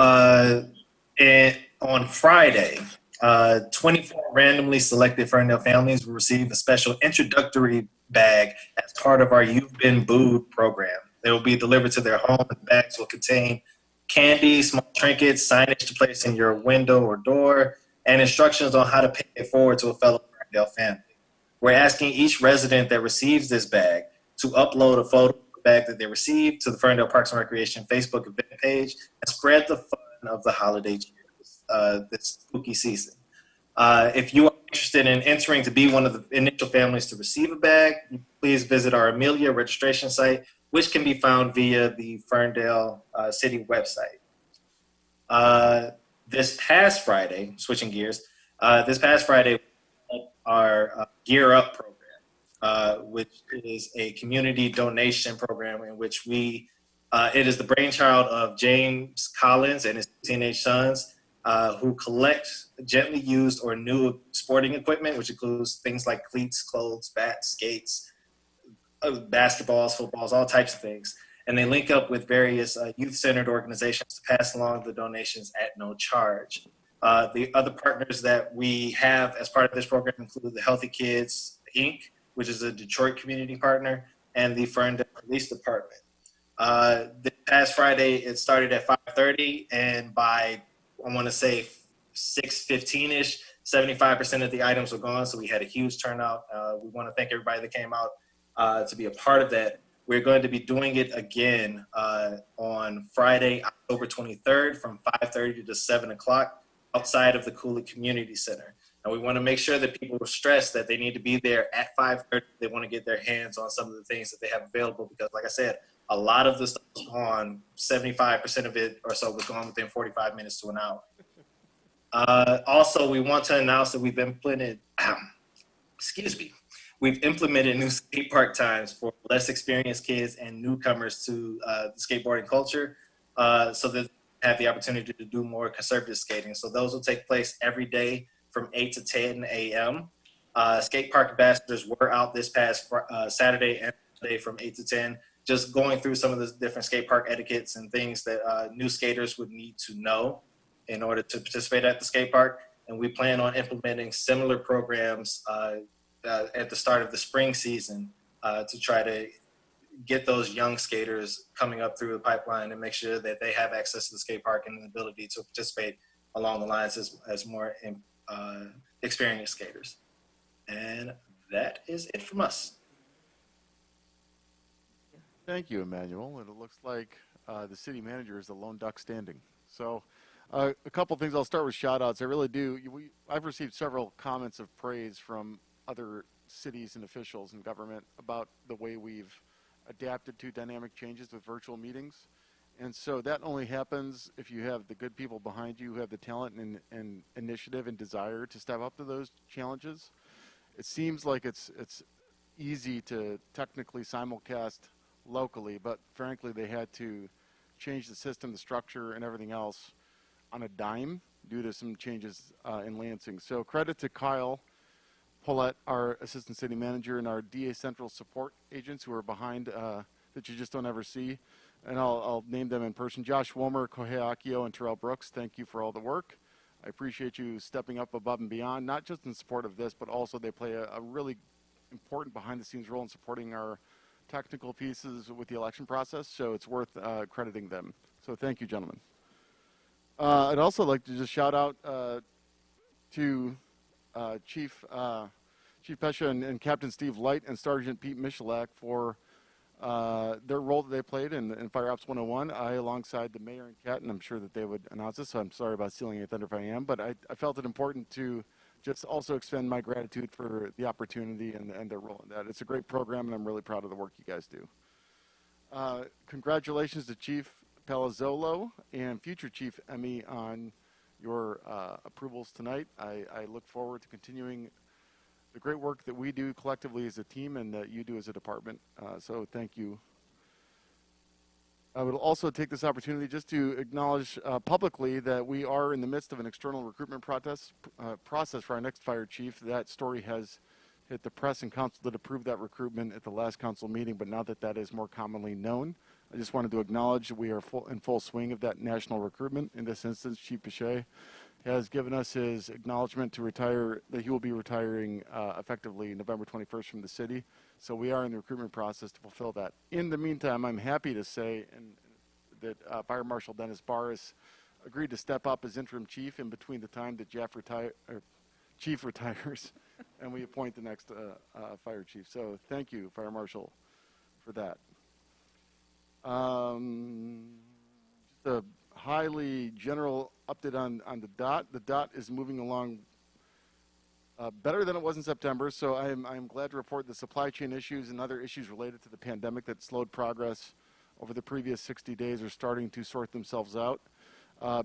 on Friday, 24 randomly selected Ferndale families will receive a special introductory bag as part of our You've Been Booed program. They will be delivered to their home, and the bags will contain candy, small trinkets, signage to place in your window or door, and instructions on how to pay it forward to a fellow Ferndale family. We're asking each resident that receives this bag to upload a photo of the bag that they received to the Ferndale Parks and Recreation Facebook event page and spread the fun of the holiday cheer this spooky season. If you are interested in entering to be one of the initial families to receive a bag, please visit our Amelia registration site, which can be found via the Ferndale City website. This past Friday, switching gears, this past Friday, our Gear Up program, which is a community donation program in which it is the brainchild of James Collins and his teenage sons, who collect gently used or new sporting equipment, which includes things like cleats, clothes, bats, skates, basketballs, footballs, all types of things. And they link up with various youth-centered organizations to pass along the donations at no charge. The other partners that we have as part of this program include the Healthy Kids, Inc., which is a Detroit community partner, and the Ferndale Police Department. This past Friday, it started at 5:30, and by, I want to say, 6:15-ish, 75% of the items were gone, so we had a huge turnout. We want to thank everybody that came out to be a part of that. We're going to be doing it again on Friday, October 23rd from 5:30 to 7 o'clock outside of the Cooley Community Center. And we want to make sure that people are stressed that they need to be there at 5:30. They want to get their hands on some of the things that they have available because, like I said, a lot of the stuff was gone. 75% of it or so was gone within 45 minutes to an hour. Also, we want to announce that we've implemented, we've implemented new skate park times for less experienced kids and newcomers to the skateboarding culture so that they have the opportunity to do more conservative skating. So those will take place every day from 8 to 10 a.m. Skate park ambassadors were out this past Saturday and Sunday from 8 to 10, just going through some of the different skate park etiquettes and things that new skaters would need to know in order to participate at the skate park. And we plan on implementing similar programs at the start of the spring season to try to get those young skaters coming up through the pipeline and make sure that they have access to the skate park and the ability to participate along the lines as more experienced skaters. And that is it from us. Thank you, Emmanuel. And it looks like the city manager is the lone duck standing. So a couple things. I'll start with shout outs. I really do. I've received several comments of praise from other cities and officials in government about the way we've adapted to dynamic changes with virtual meetings. And so that only happens if you have the good people behind you who have the talent and initiative and desire to step up to those challenges. It seems like it's easy to technically simulcast locally, but frankly, they had to change the system, the structure, and everything else on a dime due to some changes in Lansing. So credit to Kyle Paulette, our assistant city manager, and our DA Central support agents who are behind that you just don't ever see. And I'll name them in person. Josh Womer, Kohei Akio, and Terrell Brooks, thank you for all the work. I appreciate you stepping up above and beyond, not just in support of this, but also they play a really important behind-the-scenes role in supporting our technical pieces with the election process, so it's worth crediting them. So thank you, gentlemen. I'd also like to just shout out to Chief Pesha and Captain Steve Light and Sergeant Pete Michalak for their role that they played in Fire Ops 101. I, alongside the mayor and Kat, and I'm sure that they would announce this, so I'm sorry about stealing your thunder if I am, but I felt it important to just also extend my gratitude for the opportunity and their role in that. It's a great program, and I'm really proud of the work you guys do. Congratulations to Chief Palazzolo and future Chief Emmy on your approvals tonight. I look forward to continuing the great work that we do collectively as a team and that you do as a department. So thank you. I would also take this opportunity just to acknowledge publicly that we are in the midst of an external recruitment process for our next fire chief. That story has hit the press, and council did approve that recruitment at the last council meeting, but now that that is more commonly known, I just wanted to acknowledge that we are in full swing of that national recruitment. In this instance, Chief Pichet has given us his acknowledgement to retire, that he will be retiring effectively November 21st from the city. So we are in the recruitment process to fulfill that. In the meantime, I'm happy to say that Fire Marshal Dennis Barris agreed to step up as interim chief in between the time that Chief retires and we appoint the next fire chief. So thank you, Fire Marshal, for that. Just a highly general update on the DOT. The DOT is moving along better than it was in September, so I'm glad to report the supply chain issues and other issues related to the pandemic that slowed progress over the previous 60 days are starting to sort themselves out.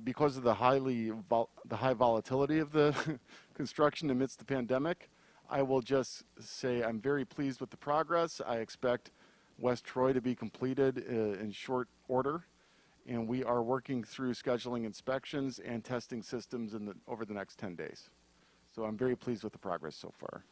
Because of the high volatility of the construction amidst the pandemic, I will just say I'm very pleased with the progress. I expect West Troy to be completed in short order, and we are working through scheduling inspections and testing systems over the next 10 days. So I'm very pleased with the progress so far.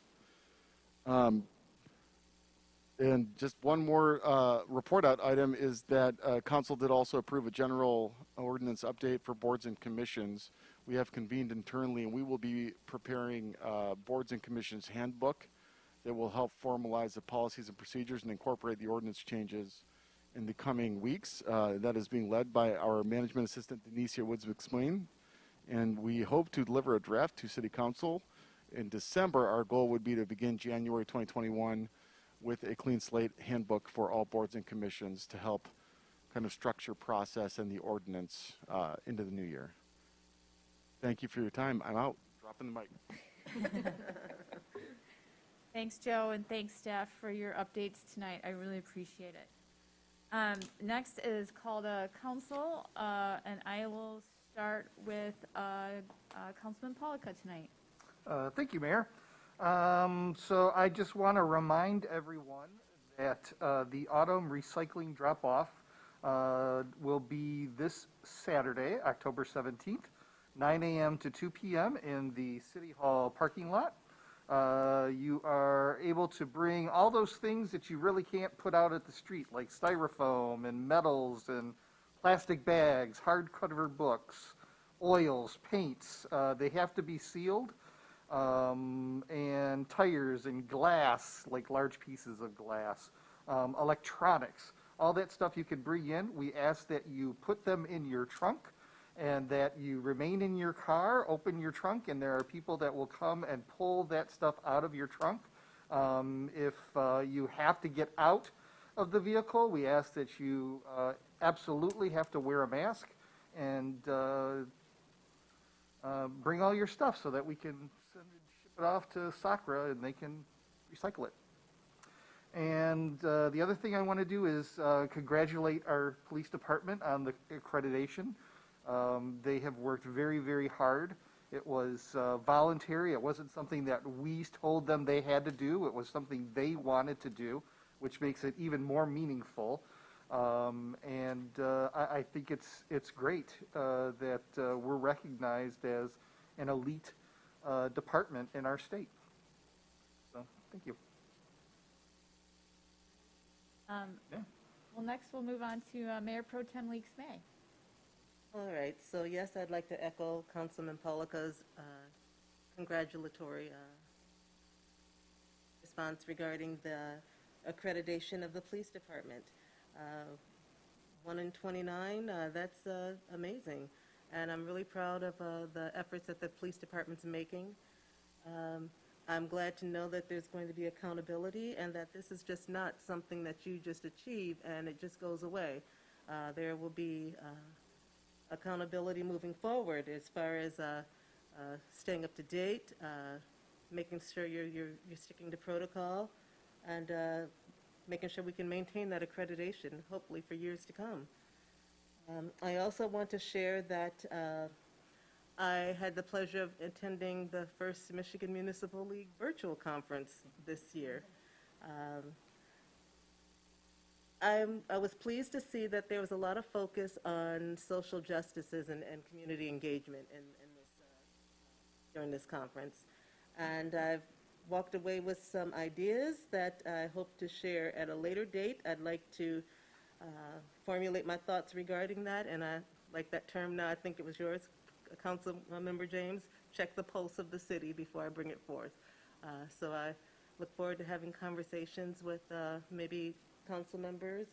And just one more report out item is that council did also approve a general ordinance update for boards and commissions. We have convened internally, and we will be preparing boards and commissions handbook that will help formalize the policies and procedures and incorporate the ordinance changes in the coming weeks. That is being led by our management assistant, Denicia Woods-McSwain, and we hope to deliver a draft to City Council in December. Our goal would be to begin January 2021 with a clean slate handbook for all boards and commissions to help kind of structure process and the ordinance into the new year. Thank you for your time. I'm out. Dropping the mic. Thanks, Joe, and thanks, staff, for your updates tonight. I really appreciate it. Next is call to council, and I will start with Councilman Polika tonight. Thank you, Mayor. So I just want to remind everyone that the autumn recycling drop-off will be this Saturday, October 17th, 9 a.m. to 2 p.m. in the City Hall parking lot. You are able to bring all those things that you really can't put out at the street, like styrofoam and metals and plastic bags, hardcover books, oils, paints. They have to be sealed. And tires and glass, like large pieces of glass, electronics, all that stuff you can bring in. We ask that you put them in your trunk and that you remain in your car, open your trunk, and there are people that will come and pull that stuff out of your trunk. If you have to get out of the vehicle, we ask that you absolutely have to wear a mask and bring all your stuff so that we can ship it off to SACRA and they can recycle it. And the other thing I want to do is congratulate our police department on the accreditation. They have worked very, very hard. It was voluntary. It wasn't something that we told them they had to do. It was something they wanted to do, which makes it even more meaningful. I think it's great that we're recognized as an elite department in our state. So, thank you. Well, next we'll move on to Mayor Pro Tem Leaks May. All right, so yes, I'd like to echo Councilman Polika's congratulatory response regarding the accreditation of the police department. 1 in 29, that's amazing. And I'm really proud of the efforts that the police department's making. I'm glad to know that there's going to be accountability and that this is just not something that you just achieve and it just goes away. There will be accountability moving forward as far as staying up to date, making sure you're sticking to protocol, and making sure we can maintain that accreditation, hopefully for years to come. I also want to share that I had the pleasure of attending the first Michigan Municipal League virtual conference this year. I was pleased to see that there was a lot of focus on social justices and community engagement during this conference. And I've walked away with some ideas that I hope to share at a later date. I'd like to formulate my thoughts regarding that, and I like that term now. I think it was yours, Council Member James. Check the pulse of the city before I bring it forth. So I look forward to having conversations with maybe council members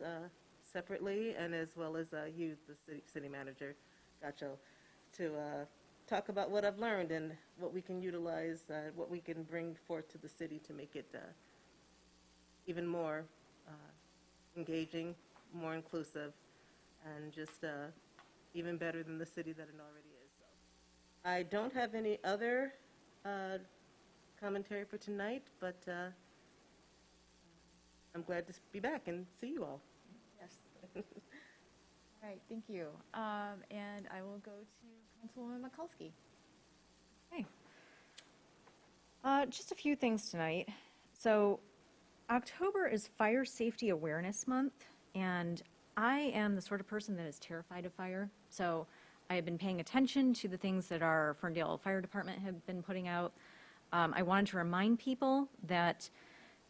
separately, and as well as you, the city manager, Gacho, to talk about what I've learned and what we can utilize, what we can bring forth to the city to make it even more engaging, more inclusive, and just even better than the city that it already is. So I don't have any other commentary for tonight, but I'm glad to be back and see you all. Yes. All right, thank you. And I will go to Councilwoman Mikulski. Okay. Just a few things tonight. So October is Fire Safety Awareness Month, and I am the sort of person that is terrified of fire. So I have been paying attention to the things that our Ferndale Fire Department have been putting out. I wanted to remind people that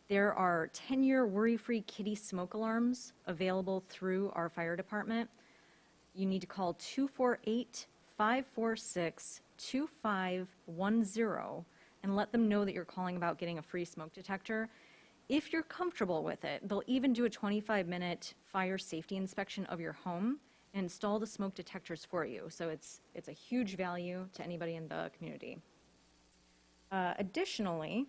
there are 10-year worry-free kitty smoke alarms available through our fire department. You need to call 248-546-2510 and let them know that you're calling about getting a free smoke detector. If you're comfortable with it, they'll even do a 25-minute fire safety inspection of your home and install the smoke detectors for you. So it's a huge value to anybody in the community. Additionally,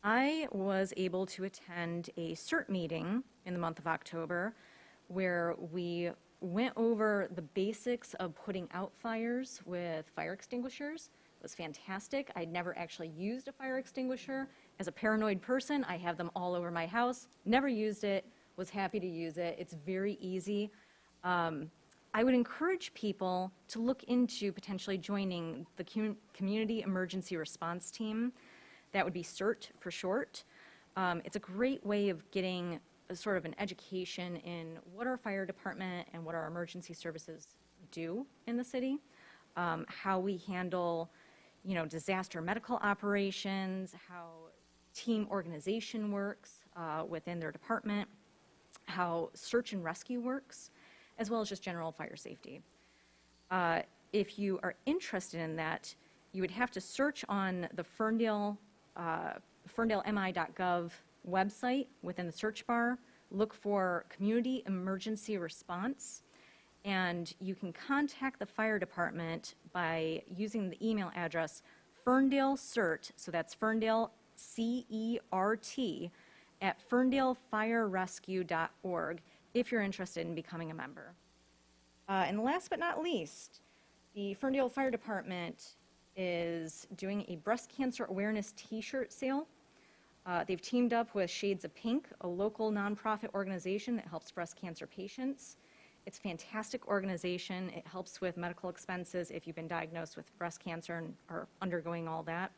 I was able to attend a CERT meeting in the month of October where we went over the basics of putting out fires with fire extinguishers. It was fantastic. I'd never actually used a fire extinguisher. As a paranoid person, I have them all over my house. Never used it, was happy to use it. It's very easy. I would encourage people to look into potentially joining the Community Emergency Response Team. That would be CERT for short. It's a great way of getting a sort of an education in what our fire department and what our emergency services do in the city, how we handle, disaster medical operations, how team organization works within their department, how search and rescue works, as well as just general fire safety. If you are interested in that, you would have to search on the ferndalemi.gov website within the search bar, look for Community Emergency Response, and you can contact the fire department by using the email address FerndaleCERT, so that's Ferndale CERT, at ferndalefirerescue.org if you're interested in becoming a member. And last but not least, the Ferndale Fire Department is doing a breast cancer awareness t-shirt sale. They've teamed up with Shades of Pink, a local nonprofit organization that helps breast cancer patients. It's a fantastic organization. It helps with medical expenses if you've been diagnosed with breast cancer and are undergoing all that.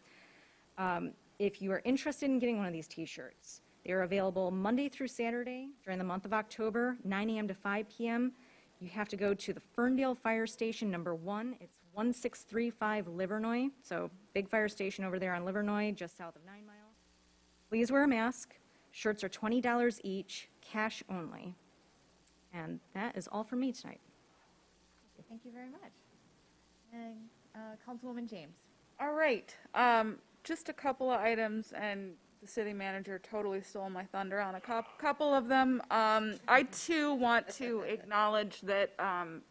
If you are interested in getting one of these t-shirts, they They are available Monday through Saturday during the month of October, 9 a.m. to 5 p.m. You have to go to the Ferndale Fire Station number 1. It's 1635 Livernois, so big fire station over there on Livernois, just south of 9 Mile. Please wear a mask. Shirts are $20 each, cash only. And that is all from me tonight. Thank you very much. And Councilwoman James. All right, just a couple of items, and the city manager totally stole my thunder on a couple of them. I too want to acknowledge that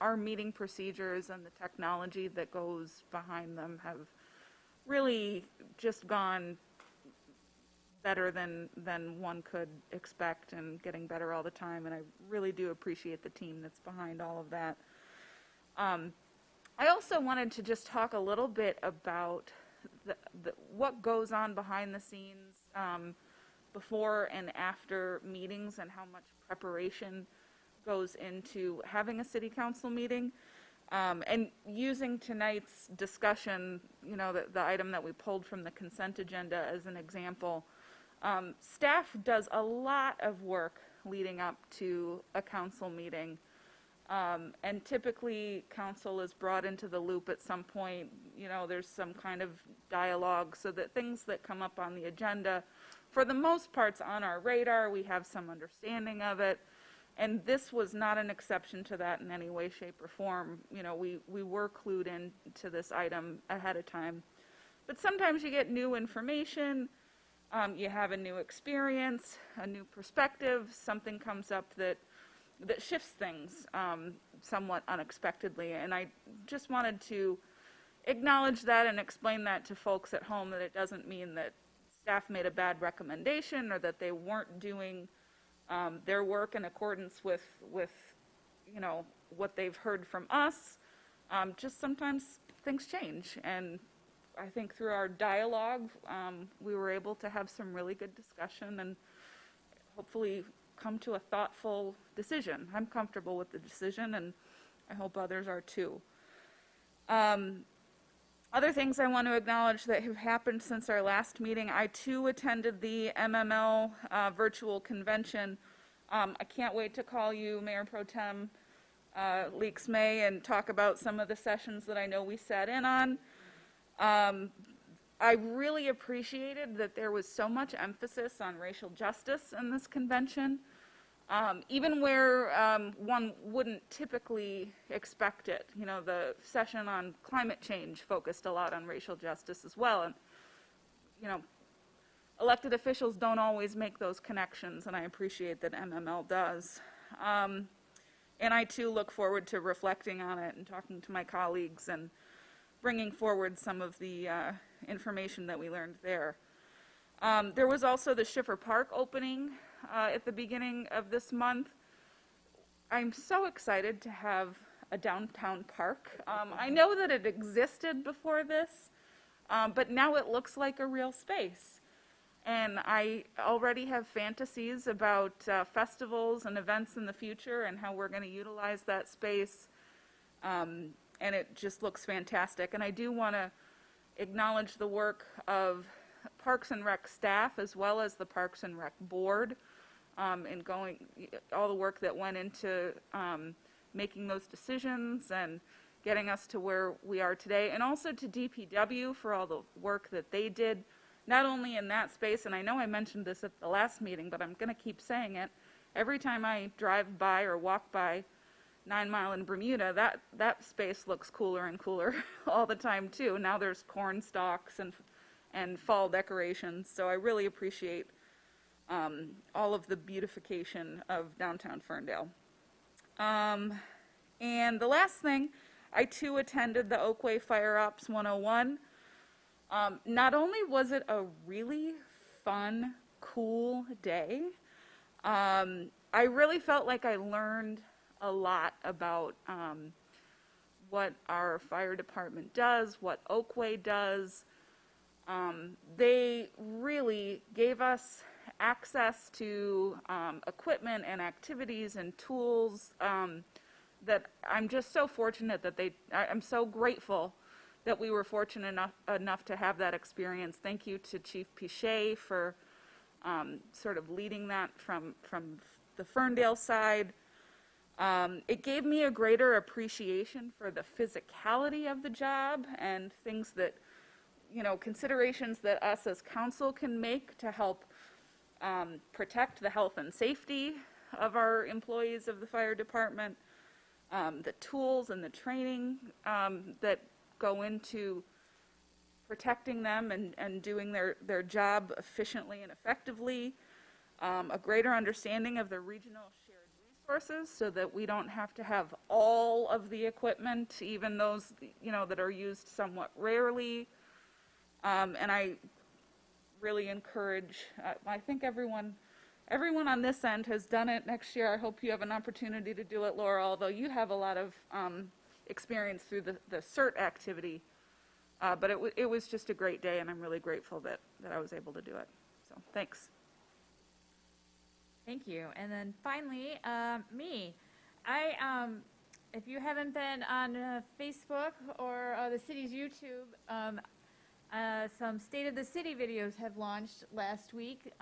our meeting procedures and the technology that goes behind them have really just gone better than one could expect, and getting better all the time, and I really do appreciate the team that's behind all of that. I also wanted to just talk a little bit about what goes on behind the scenes before and after meetings, and how much preparation goes into having a city council meeting. And using tonight's discussion, you know, the item that we pulled from the consent agenda as an example, staff does a lot of work leading up to a council meeting. And typically, council is brought into the loop at some point. You know, there's some kind of dialogue, so that things that come up on the agenda, for the most part's on our radar. We have some understanding of it. And this was not an exception to that in any way, shape, or form. You know, we were clued into this item ahead of time. But sometimes you get new information, you have a new experience, a new perspective, something comes up that shifts things somewhat unexpectedly. And I just wanted to acknowledge that and explain that to folks at home, that it doesn't mean that staff made a bad recommendation or that they weren't doing their work in accordance with you know, what they've heard from us. Just sometimes things change, and I think through our dialogue, we were able to have some really good discussion and hopefully come to a thoughtful decision. I'm comfortable with the decision, and I hope others are too. Other things I want to acknowledge that have happened since our last meeting. I too attended the MML virtual convention. I can't wait to call you, Mayor Pro Tem Leaks May, and talk about some of the sessions that I know we sat in on. I really appreciated that there was so much emphasis on racial justice in this convention, even where one wouldn't typically expect it. You know, the session on climate change focused a lot on racial justice as well, and you know, elected officials don't always make those connections, and I appreciate that MML does. And I too look forward to reflecting on it and talking to my colleagues and bringing forward some of the information that we learned there. There was also the Schiffer Park opening at the beginning of this month. I'm so excited to have a downtown park. I know that it existed before this, but now it looks like a real space. And I already have fantasies about festivals and events in the future and how we're going to utilize that space. And it just looks fantastic. And I do want to acknowledge the work of Parks and Rec staff as well as the Parks and Rec board in all the work that went into making those decisions and getting us to where we are today. And also to DPW for all the work that they did, not only in that space, and I know I mentioned this at the last meeting, but I'm going to keep saying it. Every time I drive by or walk by 9 Mile in Bermuda, that space looks cooler and cooler all the time too. Now there's corn stalks and fall decorations, so I really appreciate all of the beautification of downtown Ferndale. And the last thing, I too attended the Oakway Fire Ops 101. Not only was it a really fun, cool day, I really felt like I learned a lot about what our fire department does, what Oakway does. They really gave us access to equipment and activities and tools that I'm just so fortunate that I'm so grateful that we were fortunate enough to have that experience. Thank you to Chief Pichet for sort of leading that from the Ferndale side. It gave me a greater appreciation for the physicality of the job and things that, considerations that us as council can make to help protect the health and safety of our employees of the fire department, the tools and the training that go into protecting them and doing their job efficiently and effectively, a greater understanding of the regional shared resources so that we don't have to have all of the equipment, even those, that are used somewhat rarely. And I really encourage, I think everyone on this end has done it. Next year, I hope you have an opportunity to do it, Laura, although you have a lot of experience through the CERT activity. But it was just a great day, and I'm really grateful that I was able to do it. So thanks. Thank you. And then finally, me. If you haven't been on Facebook or the city's YouTube, some State of the City videos have launched last week.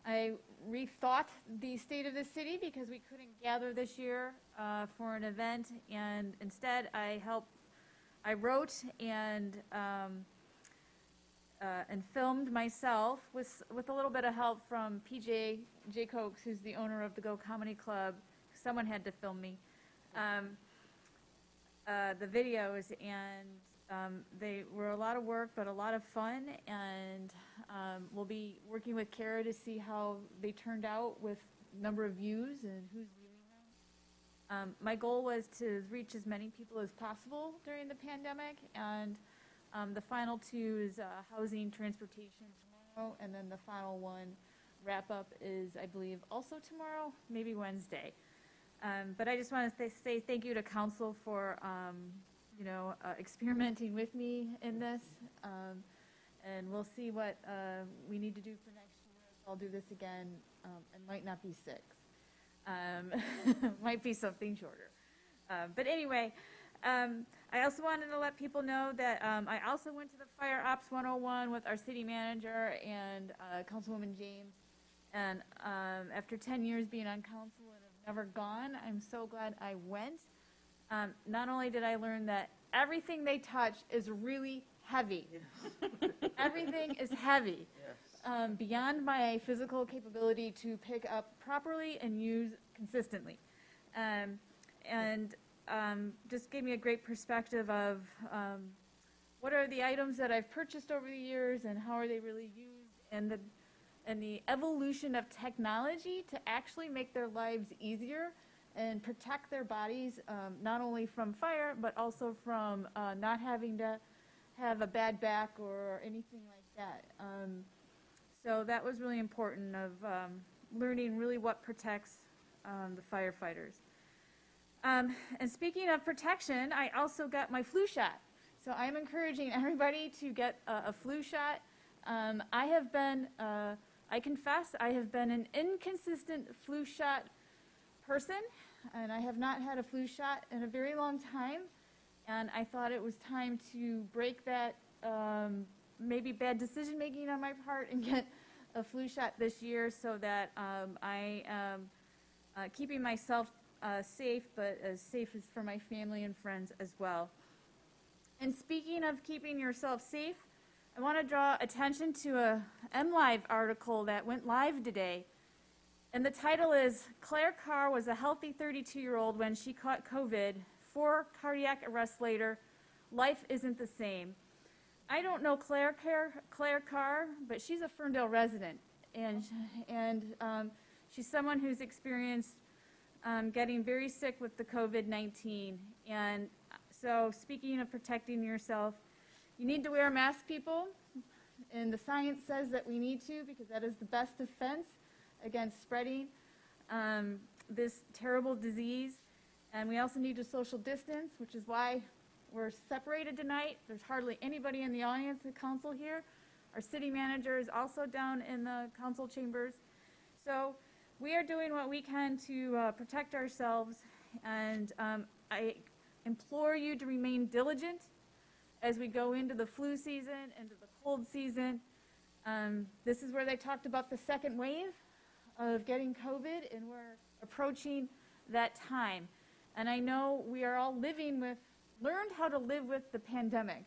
I rethought the State of the City because we couldn't gather this year for an event, and instead I wrote and filmed myself with a little bit of help from PJ Cokes, who's the owner of the Go Comedy Club. Someone had to film me. The videos, and they were a lot of work, but a lot of fun, and we'll be working with Kara to see how they turned out with number of views and who's viewing them. My goal was to reach as many people as possible during the pandemic, and the final two is housing, transportation tomorrow, and then the final one, wrap up, is I believe also tomorrow, maybe Wednesday. But I just want to say thank you to council for experimenting with me in this, and we'll see what we need to do for next year. I'll do this again. It might not be 6. Might be something shorter. But anyway, I also wanted to let people know that I also went to the Fire Ops 101 with our city manager and Councilwoman James. And after 10 years being on council and have never gone, I'm so glad I went. Not only did I learn that everything they touch is really heavy. Everything is heavy. Beyond my physical capability to pick up properly and use consistently. And just gave me a great perspective of what are the items that I've purchased over the years and how are they really used, and the evolution of technology to actually make their lives easier and protect their bodies, not only from fire, but also from not having to have a bad back or anything like that. So that was really important of learning really what protects the firefighters. And speaking of protection, I also got my flu shot. So I'm encouraging everybody to get a flu shot. I confess, I have been an inconsistent flu shot person, and I have not had a flu shot in a very long time. And I thought it was time to break that maybe bad decision making on my part and get a flu shot this year, so that I am keeping myself safe, but as safe as for my family and friends as well. And speaking of keeping yourself safe, I want to draw attention to a MLive article that went live today. And the title is, Claire Carr was a healthy 32-year-old when she caught COVID. 4 cardiac arrests later, life isn't the same. I don't know Claire Carr, but she's a Ferndale resident. And she's someone who's experienced getting very sick with the COVID-19. And so speaking of protecting yourself, you need to wear a mask, people. And the science says that we need to, because that is the best defense against spreading this terrible disease. And we also need to social distance, which is why we're separated tonight. There's hardly anybody in the audience at council here. Our city manager is also down in the council chambers. So we are doing what we can to protect ourselves, and I implore you to remain diligent as we go into the flu season, into the cold season, This is where they talked about the second wave of getting COVID, and we're approaching that time. And I know we are all learned how to live with the pandemic